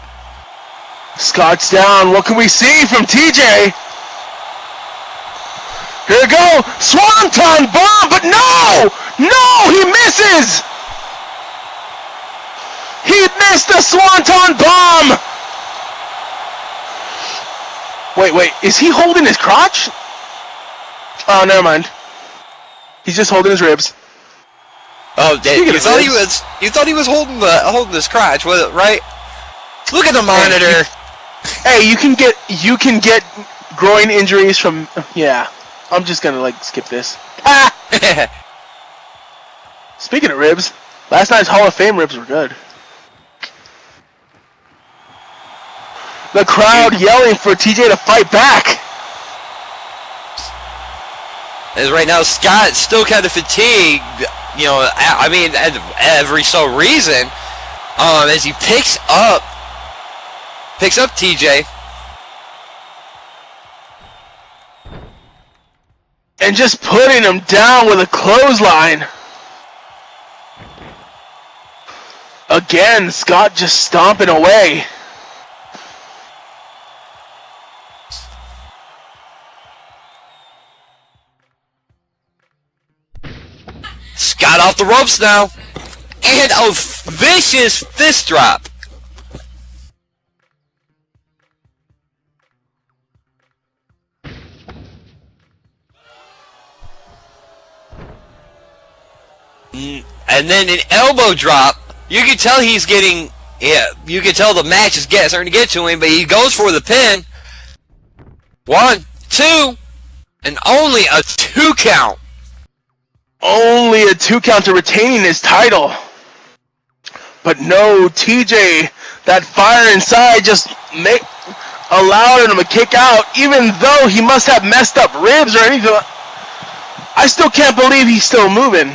Scott's down. What can we see from TJ? Here we go. Swanton bomb, but no! No, he misses! He missed the Swanton bomb! Wait. Is he holding his crotch? Oh, never mind. He's just holding his ribs. Oh, you thought he was holding his crotch, was it right? Look at the monitor. Hey, you can get groin injuries from I'm just gonna skip this. Speaking of ribs, last night's Hall of Fame ribs were good. The crowd yelling for TJ to fight back. As right now, Scott's still kind of fatigued. I mean, every so reason, as he picks up TJ. And just putting him down with a clothesline. Again, Scott just stomping away. Scott off the ropes now. And a vicious fist drop. And then an elbow drop. You can tell he's getting, you can tell the match is starting to get to him, but he goes for the pin. 1, 2, and only a 2 count. Only a 2 count to retaining his title. But no, TJ, that fire inside just allowed him to kick out, even though he must have messed up ribs or anything. I still can't believe he's still moving.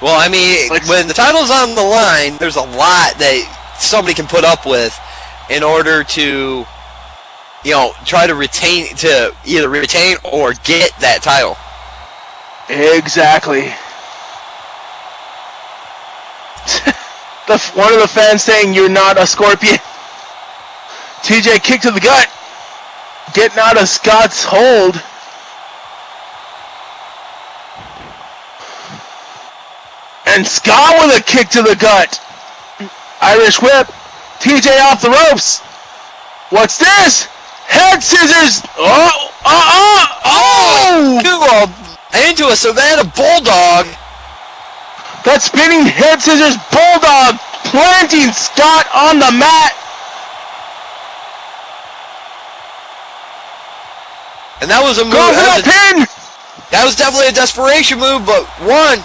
Well, I mean, when the title's on the line, there's a lot that somebody can put up with in order to, try to either retain or get that title. Exactly. One of the fans saying you're not a scorpion. TJ kick to the gut. Getting out of Scott's hold. And Scott with a kick to the gut. Irish whip. TJ off the ropes. What's this? Head scissors. Into a Savannah Bulldog. That spinning head scissors bulldog planting Scott on the mat. And that was a move. Go for the pin. That was definitely a desperation move, but 1,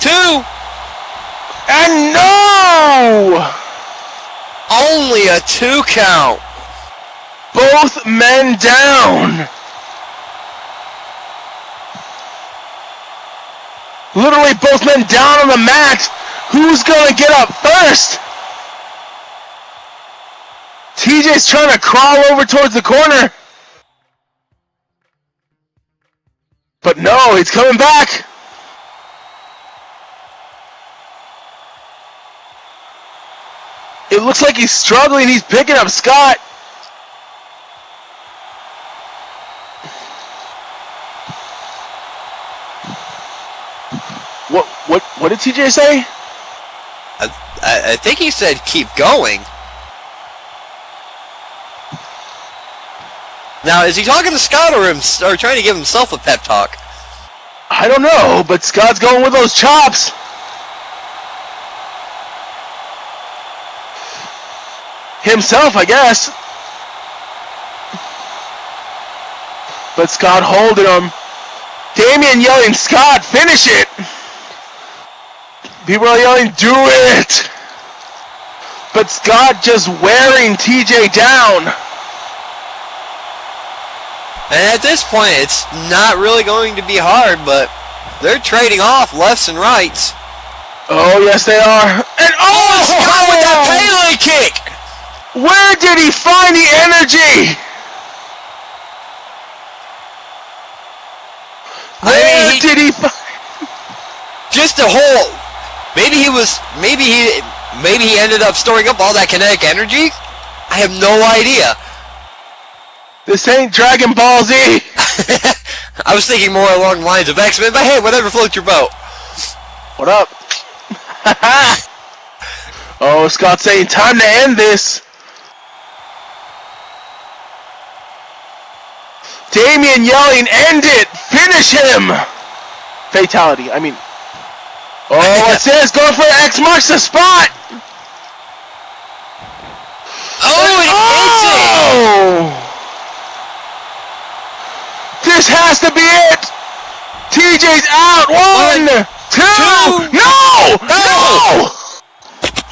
2. And no! Only a 2 count. Both men down. Literally both men down on the mat. Who's gonna get up first? TJ's trying to crawl over towards the corner. But no, he's coming back. It looks like he's struggling. He's picking up Scott. What did TJ say? I think he said keep going. Now, is he talking to Scott or trying to give himself a pep talk? I don't know, but Scott's going with those chops. Himself, I guess. But Scott holding him. Damian yelling, Scott, finish it. People are yelling, do it. But Scott just wearing TJ down. And at this point, it's not really going to be hard, but they're trading off lefts and rights. Oh, yes, they are. And Scott with that Pele kick! Where did he find the energy? Where did he find... Just a whole... Maybe he ended up storing up all that kinetic energy? I have no idea. This ain't Dragon Ball Z. I was thinking more along the lines of X-Men, but hey, whatever floats your boat. What up? Oh, Scott's saying time to end this. Damian yelling, end it! Finish him! Fatality, I mean... Oh, what's this? Going for X marks the spot! Oh, he hits it! This has to be it! TJ's out! 1, 2... No!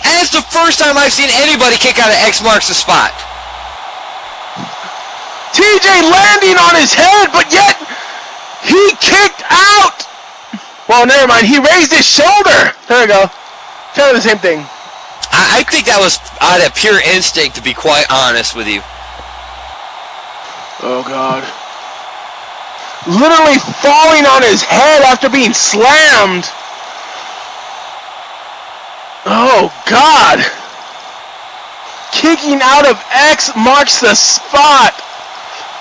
And it's the first time I've seen anybody kick out of X marks the spot. TJ landing on his head, but yet he kicked out! Well, never mind. He raised his shoulder. There we go. Kind of the same thing. I think that was out of pure instinct, to be quite honest with you. Oh, God. Literally falling on his head after being slammed. Oh, God. Kicking out of X marks the spot.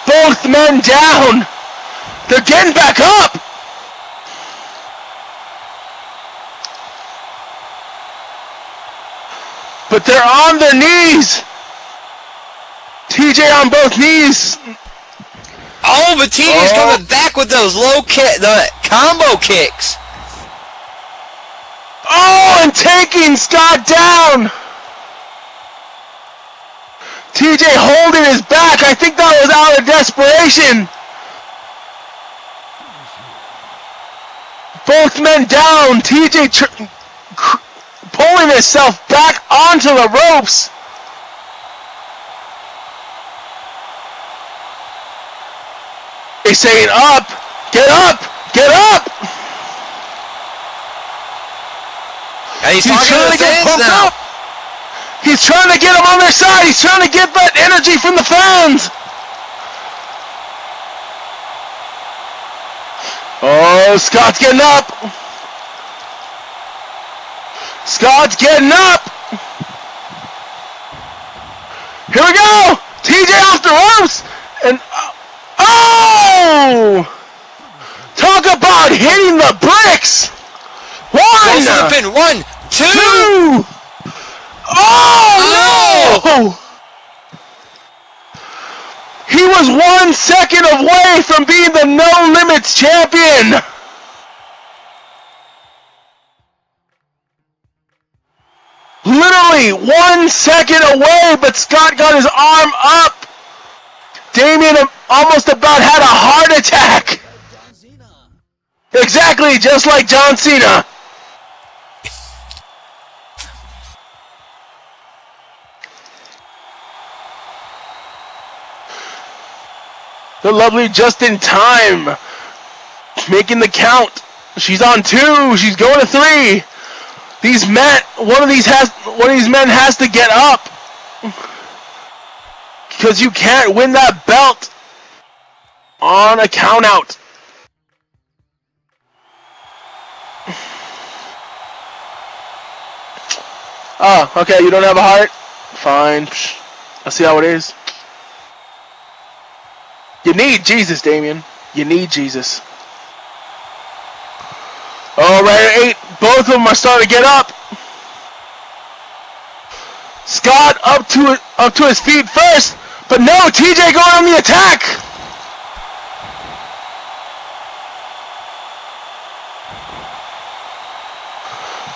Both men down. They're getting back up. But they're on their knees. TJ on both knees. Oh, but TJ's coming back with those the combo kicks. Oh, and taking Scott down. TJ holding his back. I think that was out of desperation. Both men down. TJ pulling himself back onto the ropes. He's saying up, get up, get up. And he's talking to the fans now. Up. He's trying to get them on their side. He's trying to get that energy from the fans. Oh, Scott's getting up. Scott's getting up. Here we go. TJ off the ropes. And oh! Talk about hitting the bricks. One. Goes to the pin. 1, 2. Oh no! He was 1 second away from being the No Limits champion. Literally 1 second away, but Scott got his arm up. Damien almost about had a heart attack. Exactly, just like John Cena. The lovely just in time, making the count. She's on 2. She's going to 3. These men, one of these men has to get up, because you can't win that belt on a count out. Oh, okay, you don't have a heart? Fine. I'll see how it is. You need Jesus, Damien. You need Jesus. All right, 8. Both of them are starting to get up. Scott up to his feet first, but no, TJ going on the attack.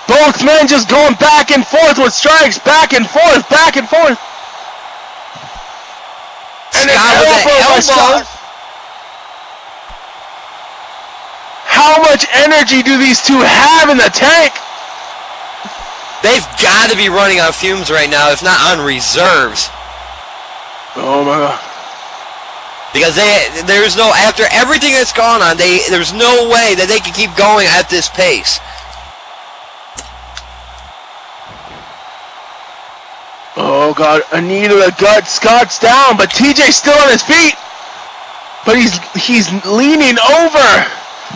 Both men just going back and forth with strikes, back and forth, back and forth. And Scott with the elbow. Scott. How much energy do these two have in the tank? They've got to be running on fumes right now, if not on reserves. Oh my god. Because there's no, after everything that's gone on, there's no way that they can keep going at this pace. Oh god, a knee to the gut. Scott's down, but TJ's still on his feet. But he's leaning over.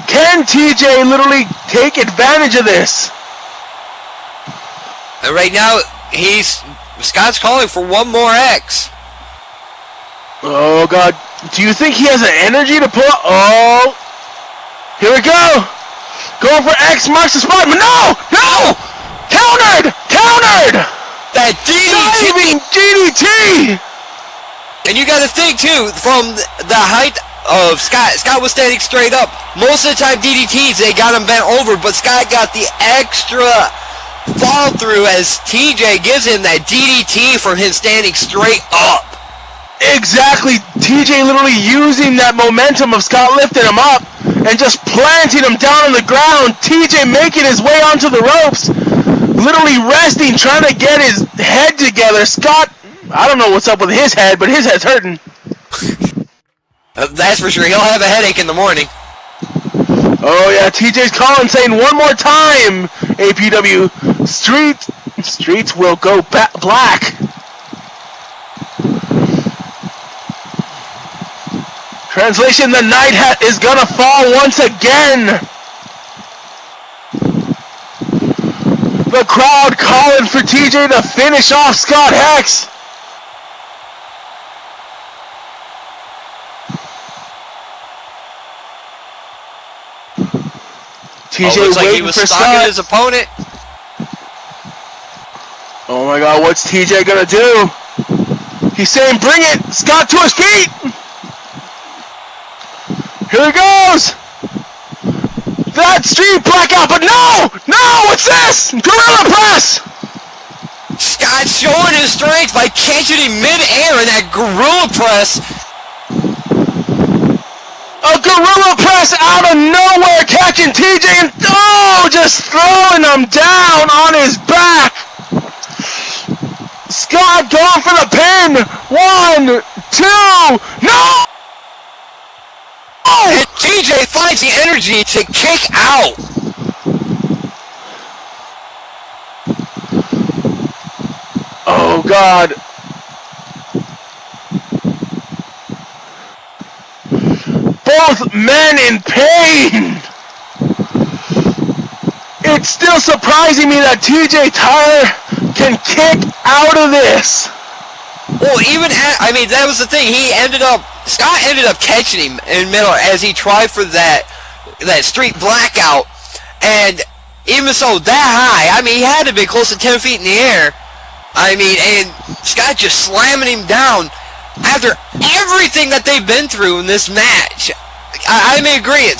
Can TJ literally take advantage of this? And right now, Scott's calling for one more X. Oh god, do you think he has the energy to pull up? Oh, here we go. Going for X marks the spot, but no! Countered! That DDT! Diving DDT! And you got to think too, from the height of Scott was standing straight up. Most of the time DDTs, they got him bent over, but Scott got the extra fall through as TJ gives him that DDT from him standing straight up. Exactly, TJ literally using that momentum of Scott lifting him up and just planting him down on the ground. TJ making his way onto the ropes, literally resting, trying to get his head together. Scott, I don't know what's up with his head, but his head's hurting. That's for sure. He'll have a headache in the morning. Oh yeah, TJ's calling, saying one more time, APW, streets will go black. Translation, the night is gonna fall once again. The crowd calling for TJ to finish off Scott Hex. TJ looks like he waiting was for stalking Scott. his opponent. Oh my god, what's TJ gonna do? He's saying, bring it! Scott to his feet! Here he goes! That street blackout, but no! What's this? Gorilla press! Scott showing his strength by catching him mid-air in that gorilla press. A gorilla press out of nowhere, catching TJ and just throwing him down on his back. Scott going for the pin. 1, 2, no! And TJ finds the energy to kick out. Oh God. Both men in pain. It's still surprising me that TJ Tyler can kick out of this. Well, that was the thing. Scott ended up catching him in the middle as he tried for that street blackout. And even so, that high, he had to be close to 10 feet in the air. And Scott just slamming him down after everything that they've been through in this match. I'm in agreement.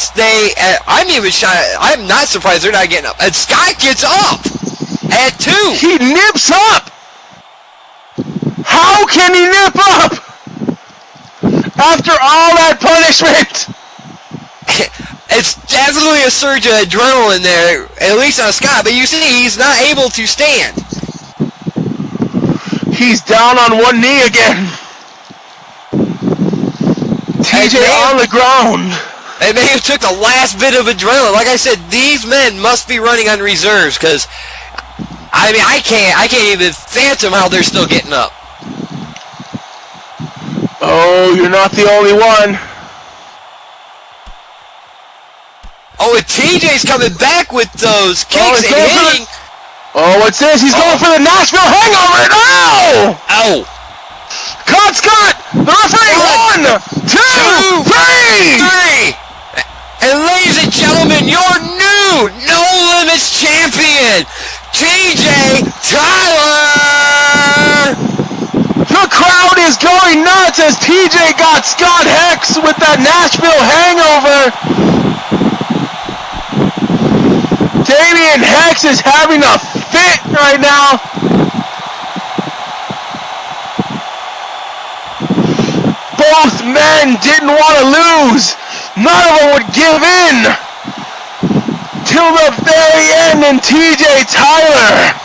I'm even shocked. I'm not surprised they're not getting up. And Scott gets up at 2. He nips up. How can he nip up after all that punishment? It's definitely a surge of adrenaline there, at least on Scott. But you see, he's not able to stand. He's down on one knee again. TJ on the ground. They may have took the last bit of adrenaline. Like I said, these men must be running on reserves because, I can't even fathom how they're still getting up. Oh, you're not the only one. Oh, and TJ's coming back with those kicks and hitting. What's this? He's going for the Nashville hangover. No! Oh. Cut, Scott! The referee! 1, 2, 3! And ladies and gentlemen, your new No Limits champion, TJ Tyler! The crowd is going nuts as TJ got Scott Hex with that Nashville hangover. Damien Hex is having a fit right now. Both men didn't want to lose. None of them would give in. Till the very end, and TJ Tyler.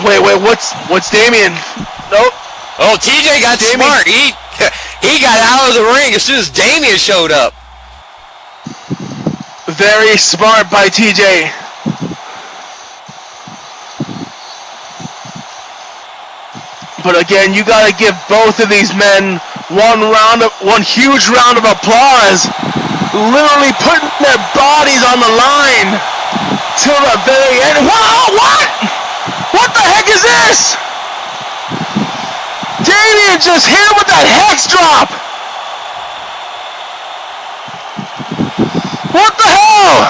Wait, what's Damien? Nope. Oh, TJ got smart. He got out of the ring as soon as Damien showed up. Very smart by TJ. But again, you gotta give both of these men one huge round of applause. Literally putting their bodies on the line till the very end. Whoa, what? What the heck is this? Damien just hit him with that hex drop. What the hell?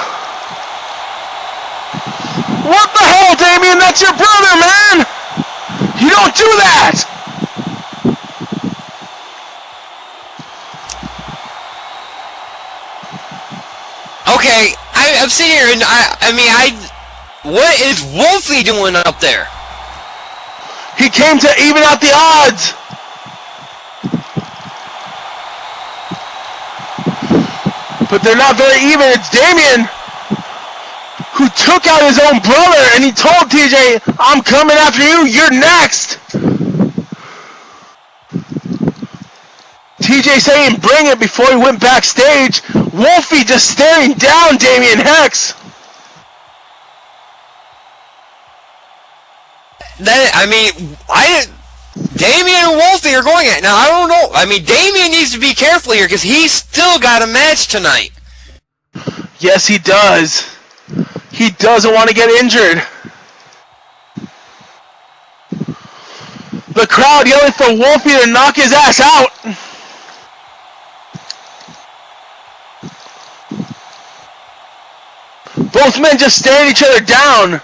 What the hell, Damien? That's your brother, man. You don't do that. Okay, I'm sitting here and what is Wolfie doing up there? He came to even out the odds. But they're not very even. It's Damien who took out his own brother, and he told TJ, I'm coming after you, you're next. TJ saying bring it before he went backstage. Wolfie just staring down Damien Hex. Damien and Wolfie are going at. Now, I don't know. Damien needs to be careful here because he's still got a match tonight. Yes, he does. He doesn't want to get injured. The crowd yelling for Wolfie to knock his ass out. Both men just staring each other down.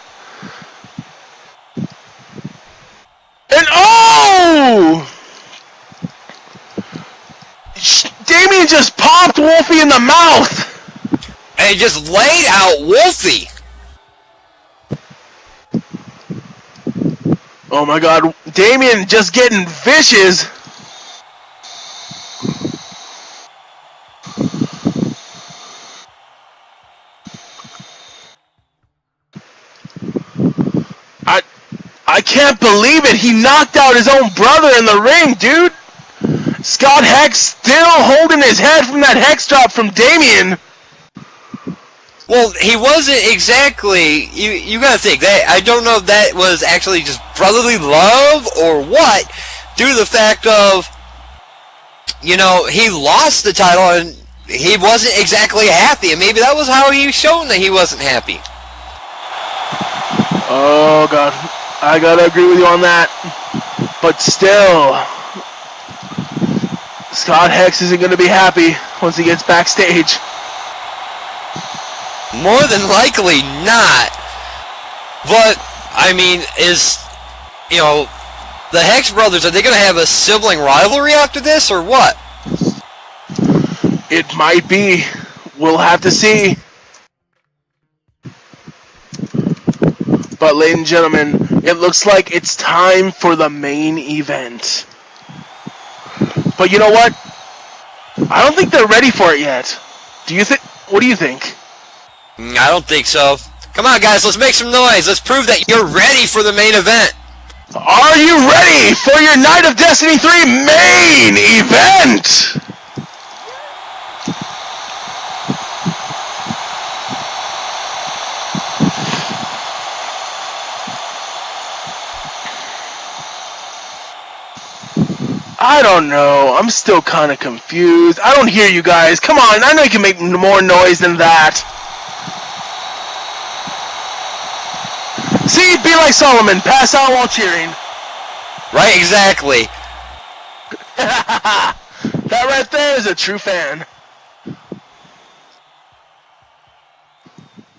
And oh! Damien just popped Wolfie in the mouth. And just laid out Wolfie. Oh my god, Damien just getting vicious. I can't believe it. He knocked out his own brother in the ring, dude. Scott Hex still holding his head from that hex drop from Damien. Well, he wasn't exactly. You gotta think that. I don't know if that was actually just brotherly love or what, due to the fact of, he lost the title and he wasn't exactly happy, and maybe that was how he was shown that he wasn't happy. Oh god, I gotta agree with you on that. But still, Scott Hex isn't gonna be happy once he gets backstage. More than likely not. But, I mean, the Hex brothers, are they going to have a sibling rivalry after this, or what? It might be. We'll have to see. But ladies and gentlemen, it looks like it's time for the main event. But you know what? I don't think they're ready for it yet. What do you think? I don't think so. Come on, guys, let's make some noise. Let's prove that you're ready for the main event. Are you ready for your Night of Destiny 3 main event? I don't know. I'm still kind of confused. I don't hear you guys. Come on, I know you can make more noise than that. See, be like Solomon. Pass out while cheering. Right, exactly. That right there is a true fan.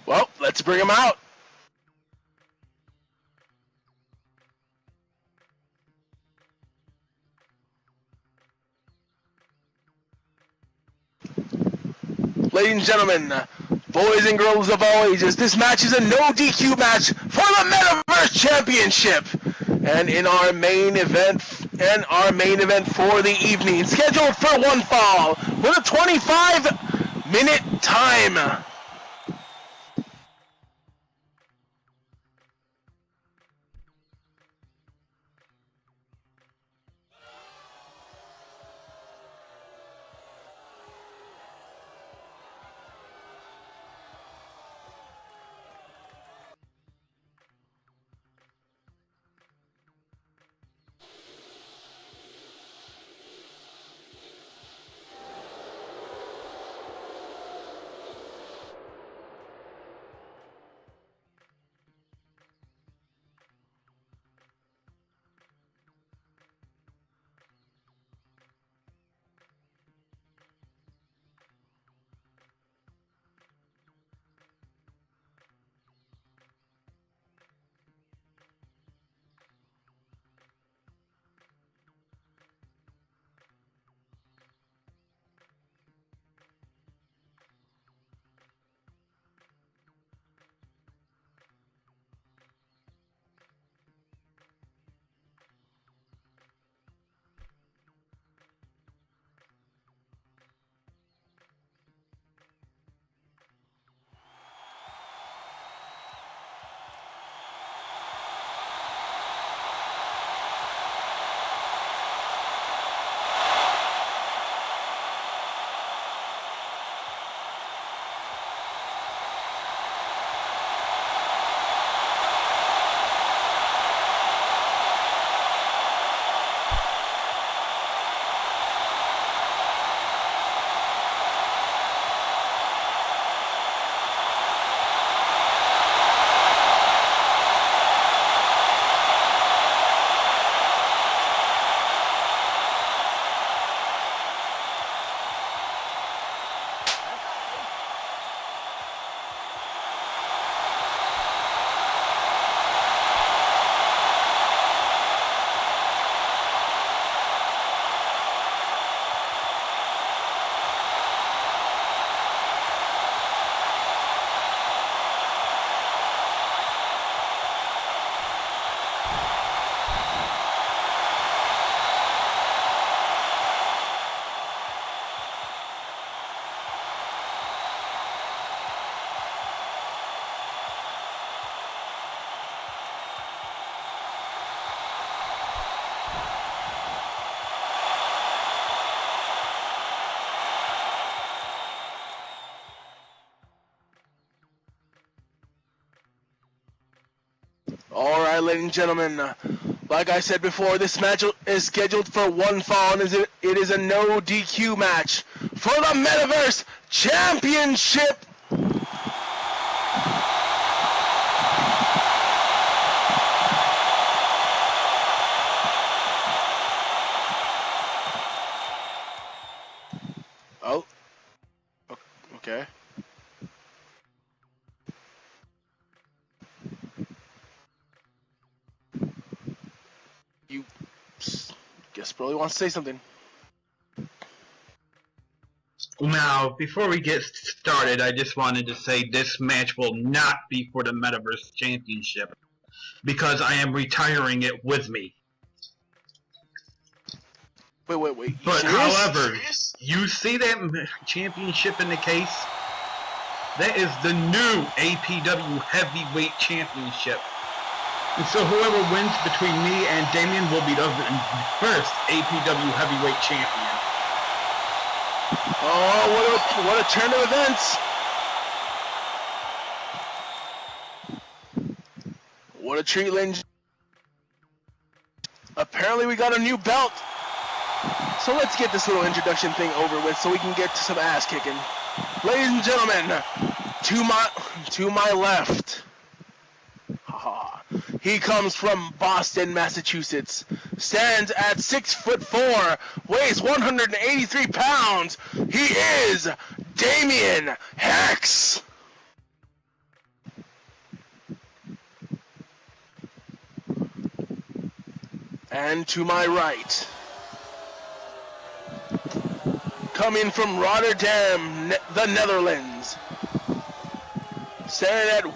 Well, let's bring him out. Ladies and gentlemen, boys and girls of all ages, this match is a no DQ match for the Metaverse Championship. And in our main event for the evening, scheduled for one fall with a 25-minute time. Alright, ladies and gentlemen, like I said before, this match is scheduled for one fall, and it is a no DQ match for the Metaverse Championship. Okay. You guess Broly wants to say something. Now, before we get started, I just wanted to say this match will not be for the Metaverse Championship because I am retiring it with me. Wait. But Serious? however, you see that championship in the case? That is the new APW Heavyweight Championship. And so whoever wins between me and Damien will be the first APW Heavyweight Champion. Oh, what a turn of events! What a treat, Lynch. Apparently we got a new belt. So let's get this little introduction thing over with so we can get to some ass kicking. Ladies and gentlemen, to my left. He comes from Boston, Massachusetts. Stands at 6'4", weighs 183 pounds. He is Damien Hex. And to my right, coming from Rotterdam, the Netherlands. Standing at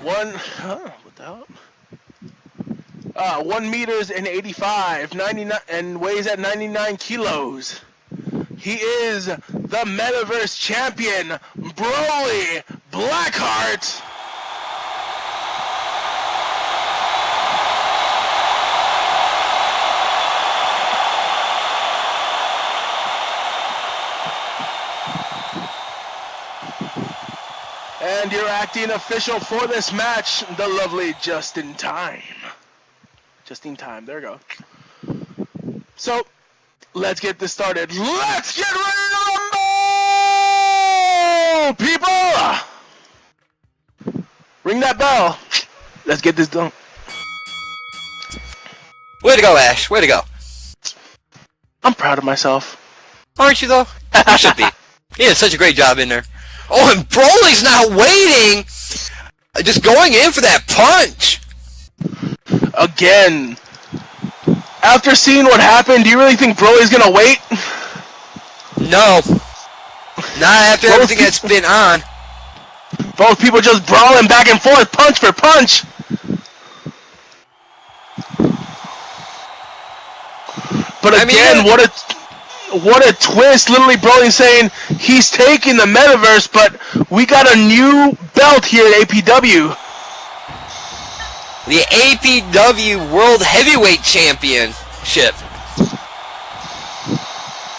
1 meters and 85, 99, and weighs at 99 kilos. He is the Metaverse champion, Broly Blackheart. And your acting official for this match, the lovely Justin Time. Justin Time, there we go. So, let's get this started. Let's get ready to rumble, people! Ring that bell. Let's get this done. Way to go, Ash. Way to go. I'm proud of myself. Aren't you, though? You should be. He did such a great job in there. Oh, and Broly's not waiting! Just going in for that punch! Again. After seeing what happened, do you really think Broly's gonna wait? No. Not after everything that's been on. Both people just brawling back and forth, punch for punch! But again, what a twist, literally Broly saying he's taking the Metaverse, but we got a new belt here at APW. The APW World Heavyweight Championship.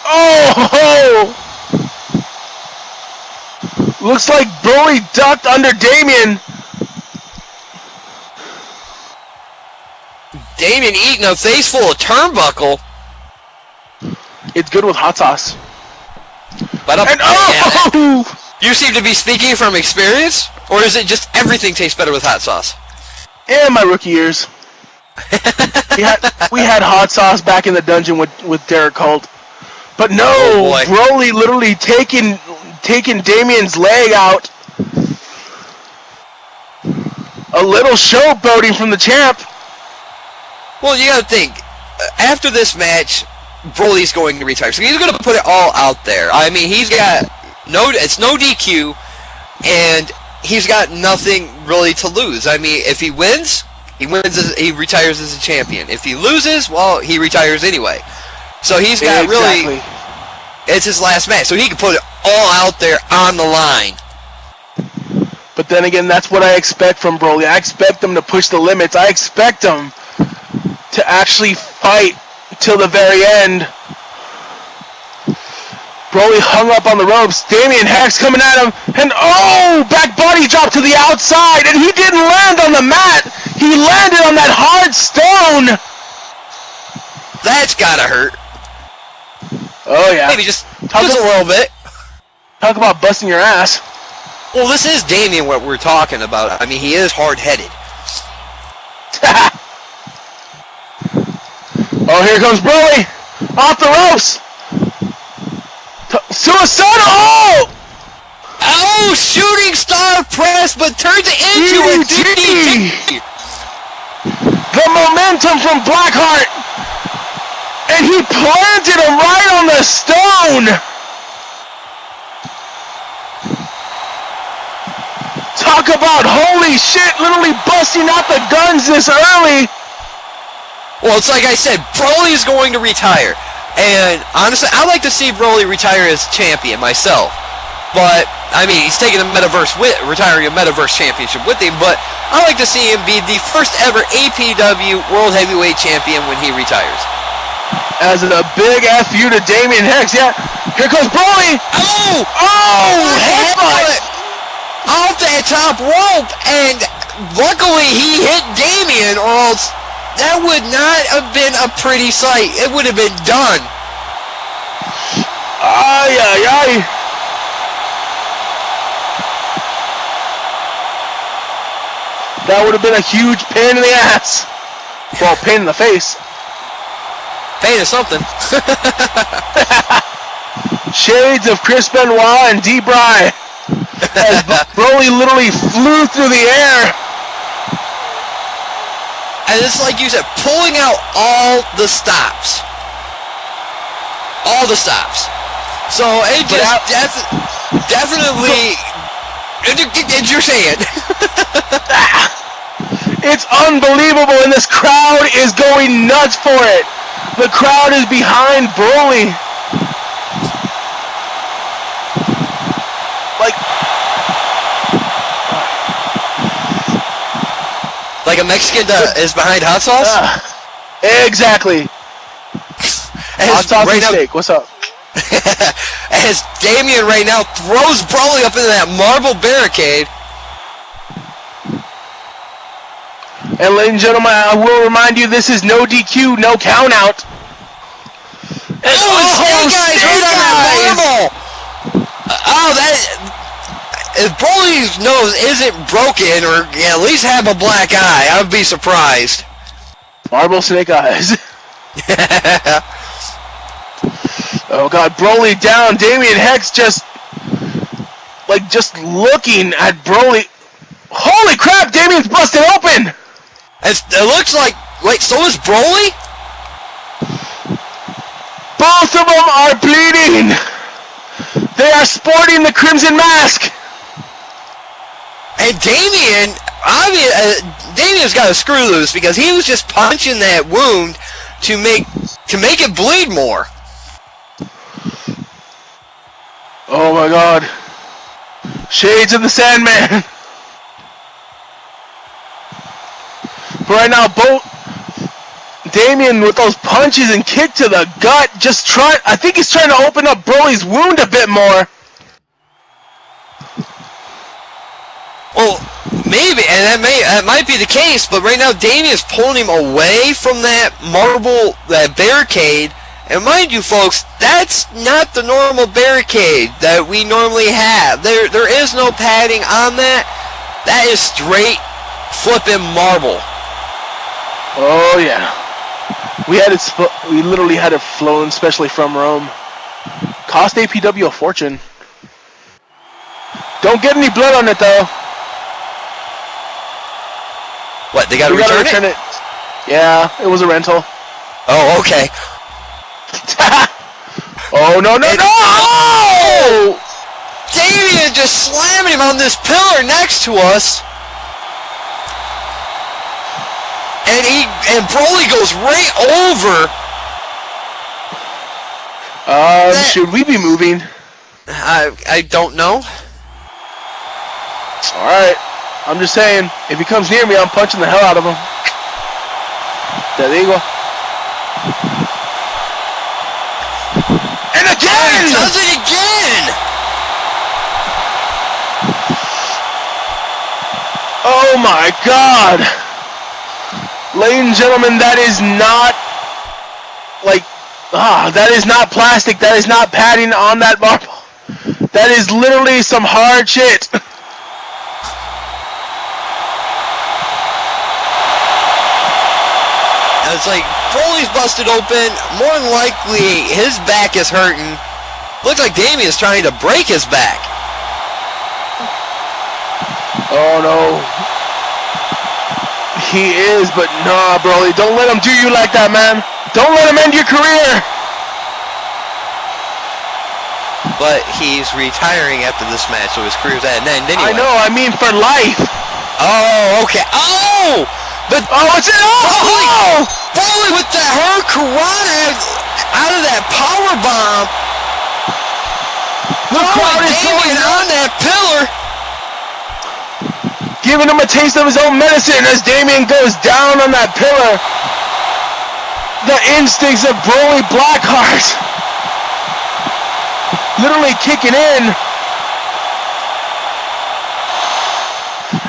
Oh! Looks like Broly ducked under Damien. Damien eating a face full of turnbuckle. It's good with hot sauce. But and oh! You seem to be speaking from experience? Or is it just everything tastes better with hot sauce? And my rookie years. we had hot sauce back in the dungeon with Derek Holt. But no, Broly literally taking Damien's leg out. A little showboating from the champ. Well, you gotta think, after this match, Broly's going to retire. So he's gonna put it all out there. I mean, he's got it's no DQ, and he's got nothing really to lose. I mean, if he wins, he retires as a champion. If he loses, well, he retires anyway. So he's got really, it's his last match. So he can put it all out there on the line. But then again, that's what I expect from Broly. I expect him to push the limits. I expect him to actually fight till the very end. Broly hung up on the ropes. Damien Hex coming at him. And oh! Back body drop to the outside. And he didn't land on the mat. He landed on that hard stone. That's gotta hurt. Oh, yeah. Maybe just a little bit. Talk about busting your ass. Well, this is Damien what we're talking about. I mean, he is hard-headed. Oh, here comes Broly. Off the ropes. Suicidal! Oh! Oh, shooting star press, but turns it into a DDT. The momentum from Blackheart, and he planted him right on the stone. Talk about holy shit, literally busting out the guns this early. Well, it's like I said, Broly's going to retire. And honestly, I'd like to see Broly retire as champion myself. But, I mean, he's taking retiring a Metaverse Championship with him, but I'd like to see him be the first ever APW World Heavyweight Champion when he retires. As a big FU to Damien Hex, yeah. Here comes Broly. Oh! Headbutt! Off that top rope, and luckily he hit Damien, or else that would not have been a pretty sight. It would have been done. Ay, ay, ay. That would have been a huge pain in the ass. Well, pain in the face. Pain is something. Shades of Chris Benoit and D-Bry. As Broly literally flew through the air. And it's like you said, pulling out all the stops. All the stops. So it just definitely, as you're saying. It's unbelievable, and this crowd is going nuts for it. The crowd is behind Broly. Like a Mexican is behind hot sauce? Exactly. Hot sauce and steak, what's up? As Damien right now throws Broly up into that marble barricade. And ladies and gentlemen, I will remind you, this is no DQ, no count out. And Snake Eyes right on that marble! If Broly's nose isn't broken, or at least have a black eye, I would be surprised. Marble Snake Eyes. Oh god, Broly down. Damien Hex just looking at Broly. Holy crap, Damien's busted open! It looks like, wait, so is Broly? Both of them are bleeding. They are sporting the Crimson Mask. And Damien's got a screw loose because he was just punching that wound to make it bleed more. Oh my god. Shades of the Sandman. But right now, Damien with those punches and kick to the gut, I think he's trying to open up Broly's wound a bit more. Well, maybe, and that might be the case, but right now Damien's pulling him away from that barricade, and mind you folks, that's not the normal barricade that we normally have. There is no padding on that. That is straight flipping marble. Oh yeah. We literally had it flown, especially from Rome. Cost APW a fortune. Don't get any blood on it though. What, they gotta return it? Yeah, it was a rental. Oh, okay. Oh, no! Damien just slamming him on this pillar next to us. And Broly goes right over. Should we be moving? I don't know. Alright. I'm just saying, if he comes near me, I'm punching the hell out of him. There you go. And again! He does it again! Oh my god! Ladies and gentlemen, that is not that is not plastic, that is not padding on that marble. That is literally some hard shit. It's like, Broly's busted open, more than likely his back is hurting. Looks like Damien's trying to break his back. Oh no. He is, but nah, Broly. Don't let him do you like that, man. Don't let him end your career. But he's retiring after this match, so his career's at an end anyway. I know, I mean for life. Oh, okay. Oh! But it's it. Oh! Broly with the Hurricanrana out of that power bomb. The crowd is Damien on that pillar. Giving him a taste of his own medicine as Damien goes down on that pillar. The instincts of Broly Blackheart literally kicking in.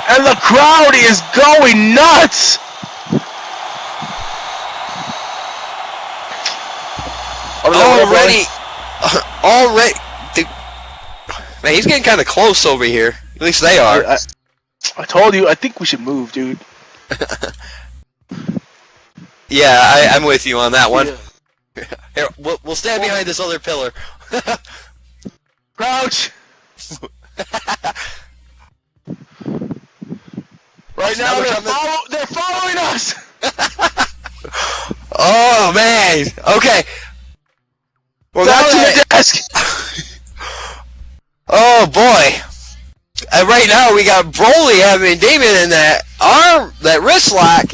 And the crowd is going nuts. Already. Man, he's getting kind of close over here. At least they are. I told you, I think we should move, dude. Yeah, I'm with you on that one. Yeah. Here, we'll stand behind this other pillar. Crouch! Right now, they're following us! Oh, man. Okay. Back to the desk! Oh, boy. And right now, we got Broly having Damien in that arm, that wrist lock.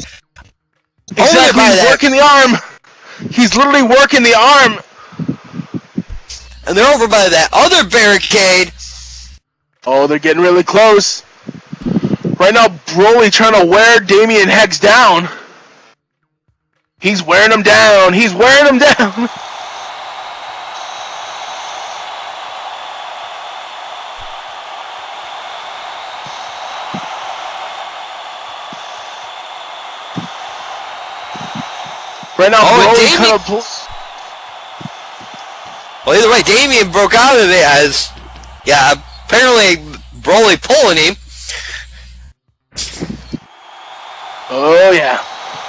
Exactly, he's working the arm. He's literally working the arm. And they're over by that other barricade. Oh, they're getting really close. Right now, Broly trying to wear Damien Hex down. He's wearing him down. He's wearing him down. Right now, Broly kind of... Well, either way, Damien broke out of it as... Yeah, apparently Broly pulling him. Oh, yeah.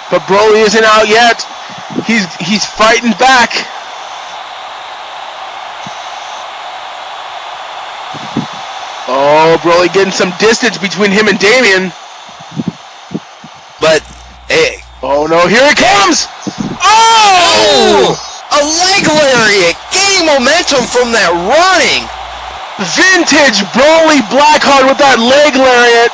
But Broly isn't out yet. He's fighting back. Oh, Broly getting some distance between him and Damien. But, hey... Oh no, here it comes! Oh! A leg lariat! Gaining momentum from that running! Vintage Broly Blackheart with that leg lariat!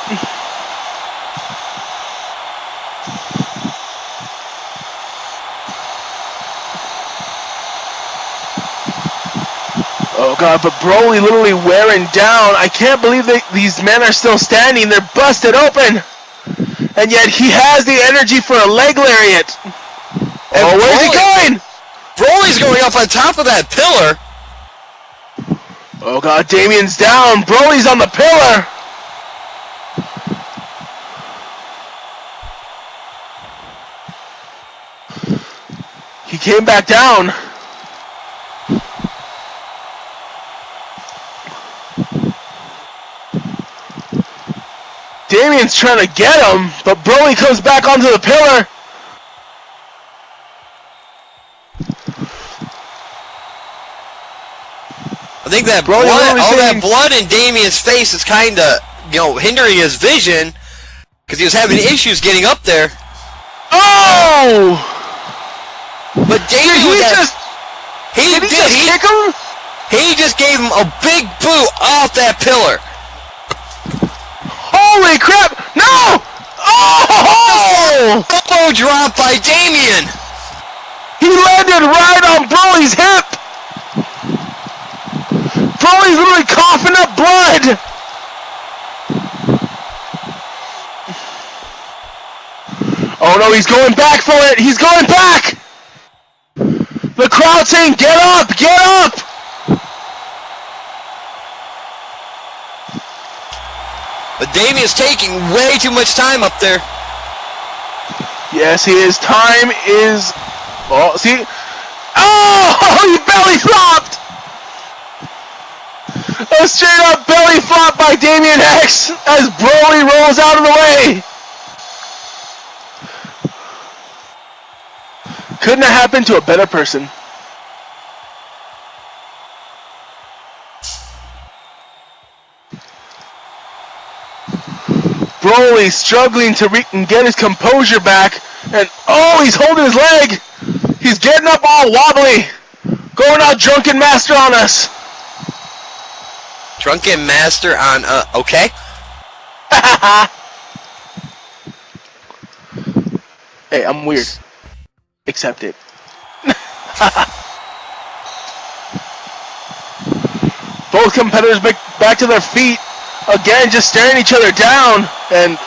Oh god, but Broly literally wearing down. I can't believe that these men are still standing. They're busted open! And yet he has the energy for a leg lariat. Oh, where's he going? Broly's going up on top of that pillar. Oh god, Damien's down. Broly's on the pillar. He came back down. Damien's trying to get him, but Broly comes back onto the pillar. I think that blood, all that blood in Damien's face is kind of, hindering his vision because he was having issues getting up there. Oh! But Damien Did he just kick him? He just gave him a big boot off that pillar. Holy crap! No! Oh! Elbow drop by Damien. He landed right on Broly's hip. Broly's literally coughing up blood. Oh no, he's going back for it. He's going back. The crowd saying, "Get up! Get up!" But Damien's taking way too much time up there. Yes, he is. Time is... Oh, see? Oh! He belly flopped! A straight up belly flop by Damien X as Broly rolls out of the way. Couldn't have happened to a better person. Broly struggling to get his composure back. And, oh, he's holding his leg. He's getting up all wobbly. Going out Drunken Master on us. Drunken Master on, okay. Hey, I'm weird. Accept it. Both competitors back to their feet. Again, just staring each other down. And,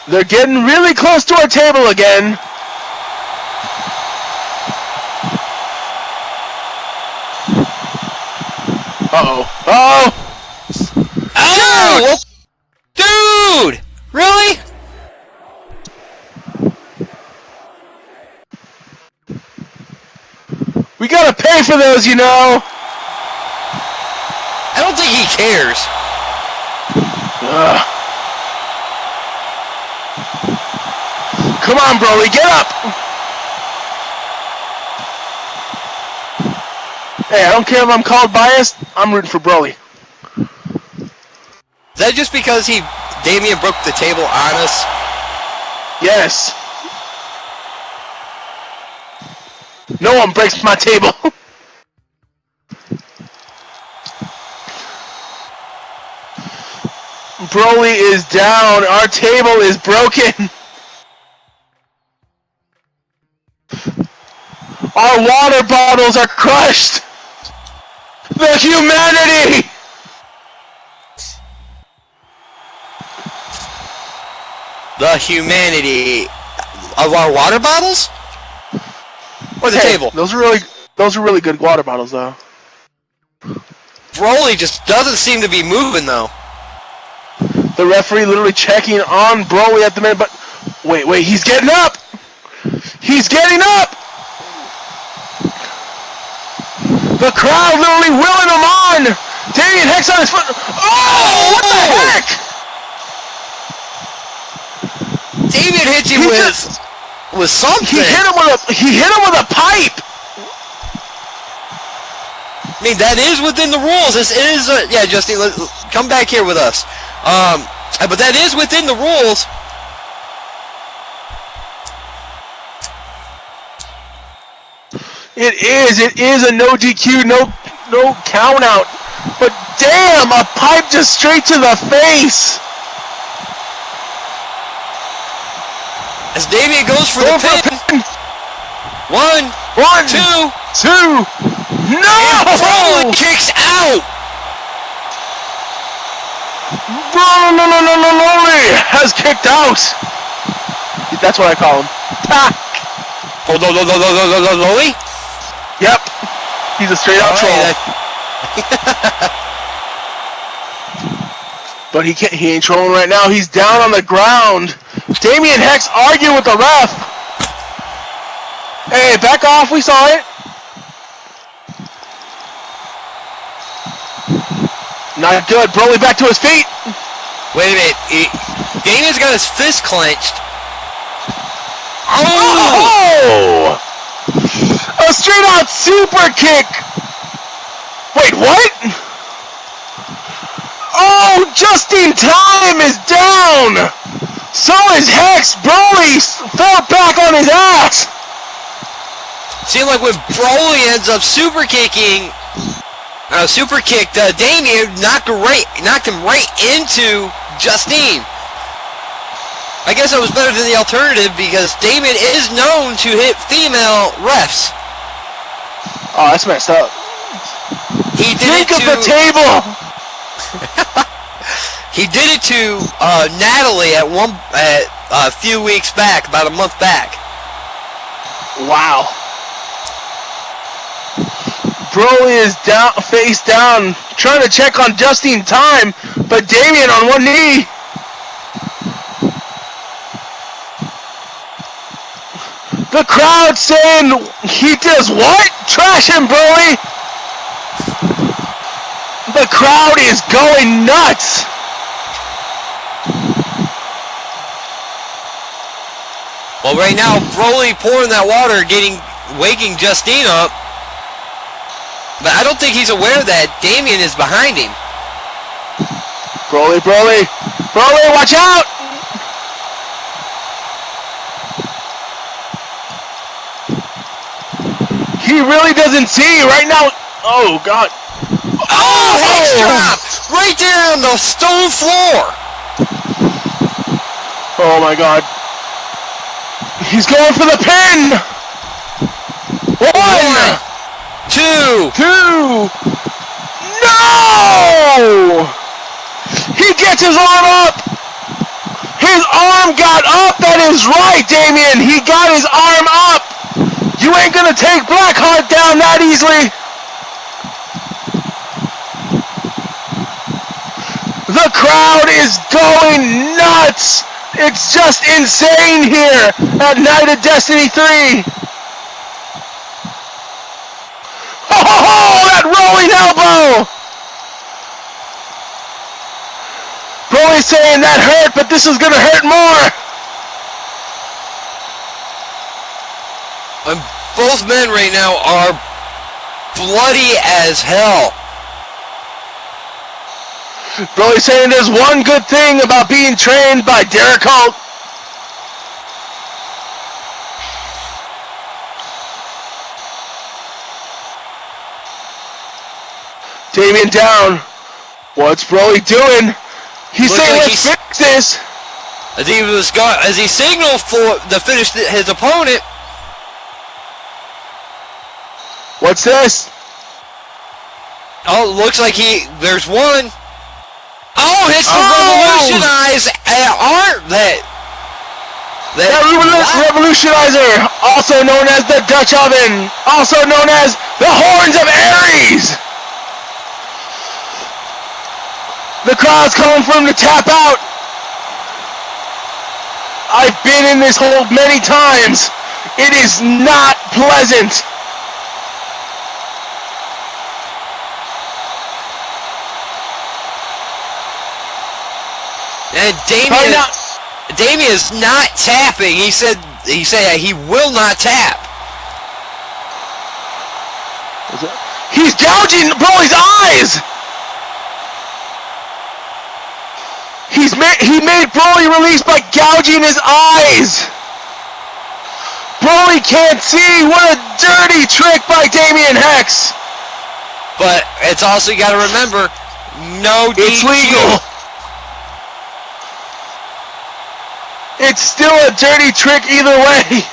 they're getting really close to our table again. Uh-oh. Oh! Oh! Dude! Really? We gotta pay for those, you know! I don't think he cares. Ugh. Come on, Broly, get up! Hey, I don't care if I'm called biased, I'm rooting for Broly. Is that just because Damien broke the table on us? Yes. No one breaks my table. Broly is down. Our table is broken. Our water bottles are crushed. The humanity. The humanity of our water bottles? Or the table? Those are really good water bottles, though. Broly just doesn't seem to be moving, though. The referee literally checking on Broly at the minute, but wait, he's getting up! He's getting up! The crowd literally willing him on! Damien Hex on his foot! Oh, what the heck? Damien hit you with something. He hit him with a pipe! I mean, that is within the rules. This is, yeah, Justine, come back here with us. But that is within the rules. It is a no DQ, no count out. But damn, a pipe just straight to the face. As Damien goes for the pin. One, two. No! And Broly kicks out. Broly has kicked out. That's what I call him. Broly? Yep. He's a straight out troll. But he ain't trolling right now. He's down on the ground. Damien Hex arguing with the ref. Hey, back off. We saw it. Not good. Broly back to his feet. Wait a minute. Damien's got his fist clenched. Oh! A straight out super kick. Wait, what? Oh, Just-in Time is down. So is Hex. Broly fell back on his ass. Seemed like when Broly ends up super kicked Damien, knocked him right into Justine. I guess that was better than the alternative because Damien is known to hit female refs. Oh, that's messed up. He did Think it of the table. He did it to Natalie at a few weeks back, about a month back. Wow. Broly is down, face down, trying to check on Just-in Time, but Damien on one knee. The crowd saying he does what? Trash him, Broly. The crowd is going nuts. Well, right now, Broly pouring that water, waking Justine up. But I don't think he's aware that Damien is behind him. Broly, watch out! He really doesn't see right now. Oh, God. Oh, hex drop! Right there on the stone floor! Oh, my God. He's going for the pin! One! Two! No! He gets his arm up! His arm got up! That is right, Damien! He got his arm up! You ain't gonna take Blackheart down that easily! The crowd is going nuts! It's just insane here at Night of Destiny 3! Oh, that rolling elbow! Broly's saying that hurt, but this is gonna hurt more! And both men right now are bloody as hell. Broly's saying there's one good thing about being trained by Derek Holt. Damien down. What's Broly doing? He's Looks saying, like let's fix this. As he signaled for to finish his opponent. What's this? Oh, looks like there's one. Oh, it's the revolutionize art that Revolutionizer, also known as the Dutch Oven, also known as the Horns of Ares. The crowd's calling for him to tap out. I've been in this hold many times. It is not pleasant. And Damien is not tapping. He said he will not tap. He's gouging Broly's eyes. He made Broly release by gouging his eyes. Broly can't see. What a dirty trick by Damien Hex. But it's also, you got to remember, no DQ. It's legal. It's still a dirty trick either way.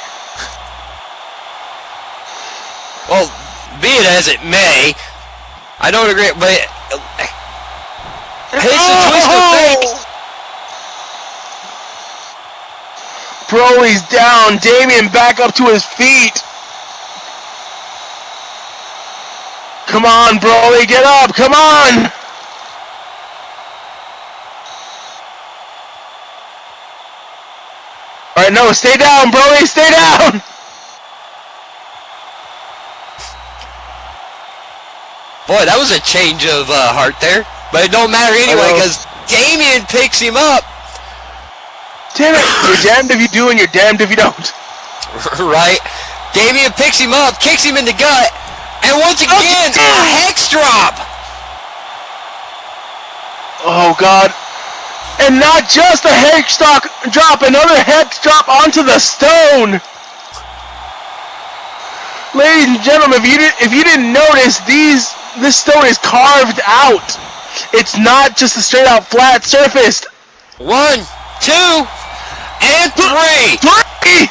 Well, be it as it may, I don't agree, but hits a twist of fate. Broly's down. Damien back up to his feet. Come on, Broly, get up. Come on. Alright, no, stay down, Broly, stay down! Boy, that was a change of heart there. But it don't matter anyway, because Damien picks him up. Damn it, you're damned if you do and you're damned if you don't. Right? Damien picks him up, kicks him in the gut, and once again, a hex drop! Oh, God. And not just a hex drop, another hex drop onto the stone. Ladies and gentlemen, if you didn't notice, this stone is carved out. It's not just a straight out flat surface. 1, 2, and 3. 3!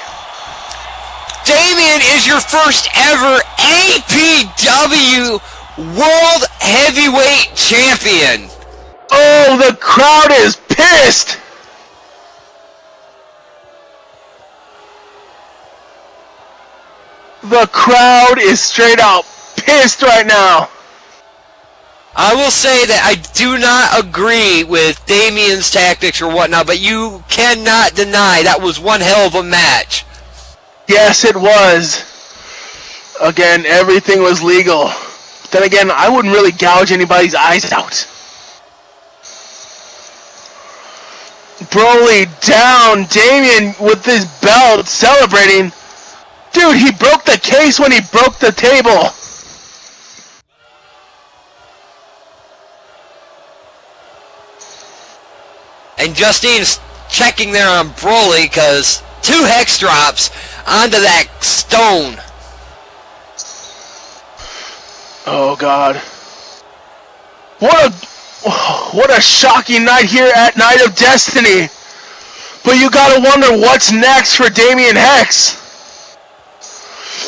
Damien is your first ever APW World Heavyweight Champion. Oh, the crowd is pissed! The crowd is straight out pissed right now. I will say that I do not agree with Damien's tactics or whatnot, but you cannot deny that was one hell of a match. Yes, it was. Again, everything was legal. Then again, I wouldn't really gouge anybody's eyes out. Broly down, Damien with his belt celebrating. Dude, he broke the case when he broke the table. And Justine's checking there on Broly because 2 hex drops onto that stone. Oh God. What a shocking night here at Night of Destiny. But you gotta wonder what's next for Damian Hex.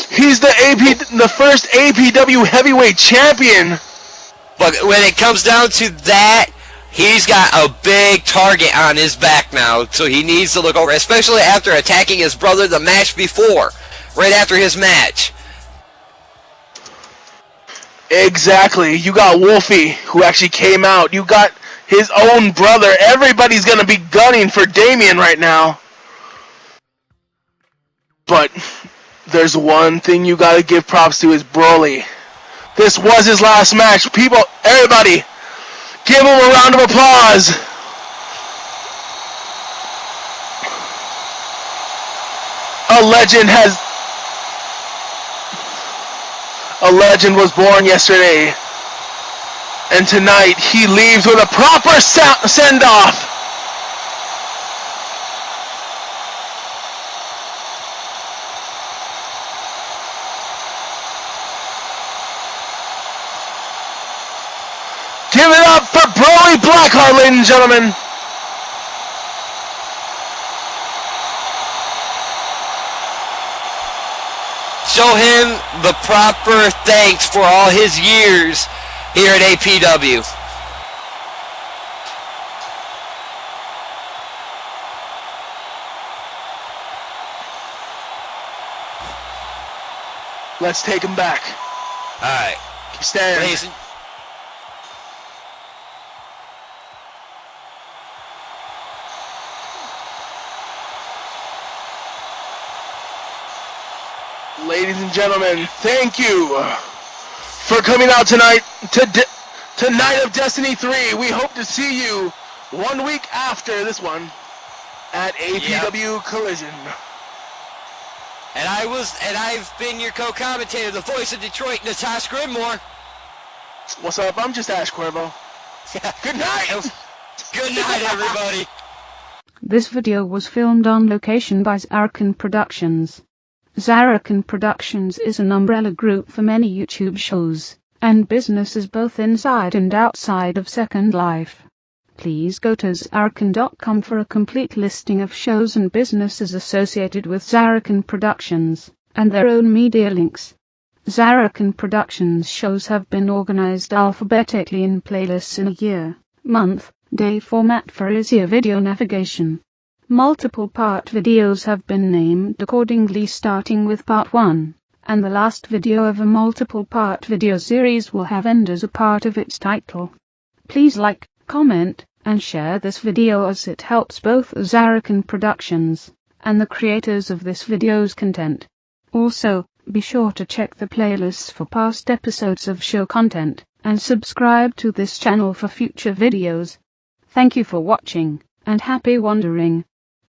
He's the first APW heavyweight champion. But when it comes down to that, he's got a big target on his back now, so he needs to look over, especially after attacking his brother the match before, right after his match. Exactly. You got Wolfie, who actually came out. You got his own brother. Everybody's gonna be gunning for Damian right now. But there's one thing you gotta give props to is Broly. This was his last match. People, everybody, give him a round of applause. A legend was born yesterday. And tonight he leaves with a proper send-off. Give it up for Broly Blackheart, ladies and gentlemen. Show him the proper thanks for all his years here at APW. Let's take him back. Alright. Stand. Ladies and gentlemen, thank you for coming out tonight to Night of Destiny 3. We hope to see you 1 week after this one at APW Collision. And I've been your co-commentator, the voice of Detroit, Natasha Grimmore. What's up? I'm just Ash Cuervo. Good night! Good night, everybody! This video was filmed on location by Zarrakan Productions. Zarrakan Productions is an umbrella group for many YouTube shows and businesses both inside and outside of Second Life. Please go to Zarrakan.com for a complete listing of shows and businesses associated with Zarrakan Productions, and their own media links. Zarrakan Productions shows have been organized alphabetically in playlists in a year, month, day format for easier video navigation. Multiple part videos have been named accordingly, starting with part 1, and the last video of a multiple part video series will have end as a part of its title. Please like, comment, and share this video as it helps both Zarrakan Productions and the creators of this video's content. Also, be sure to check the playlists for past episodes of show content, and subscribe to this channel for future videos. Thank you for watching, and happy wandering.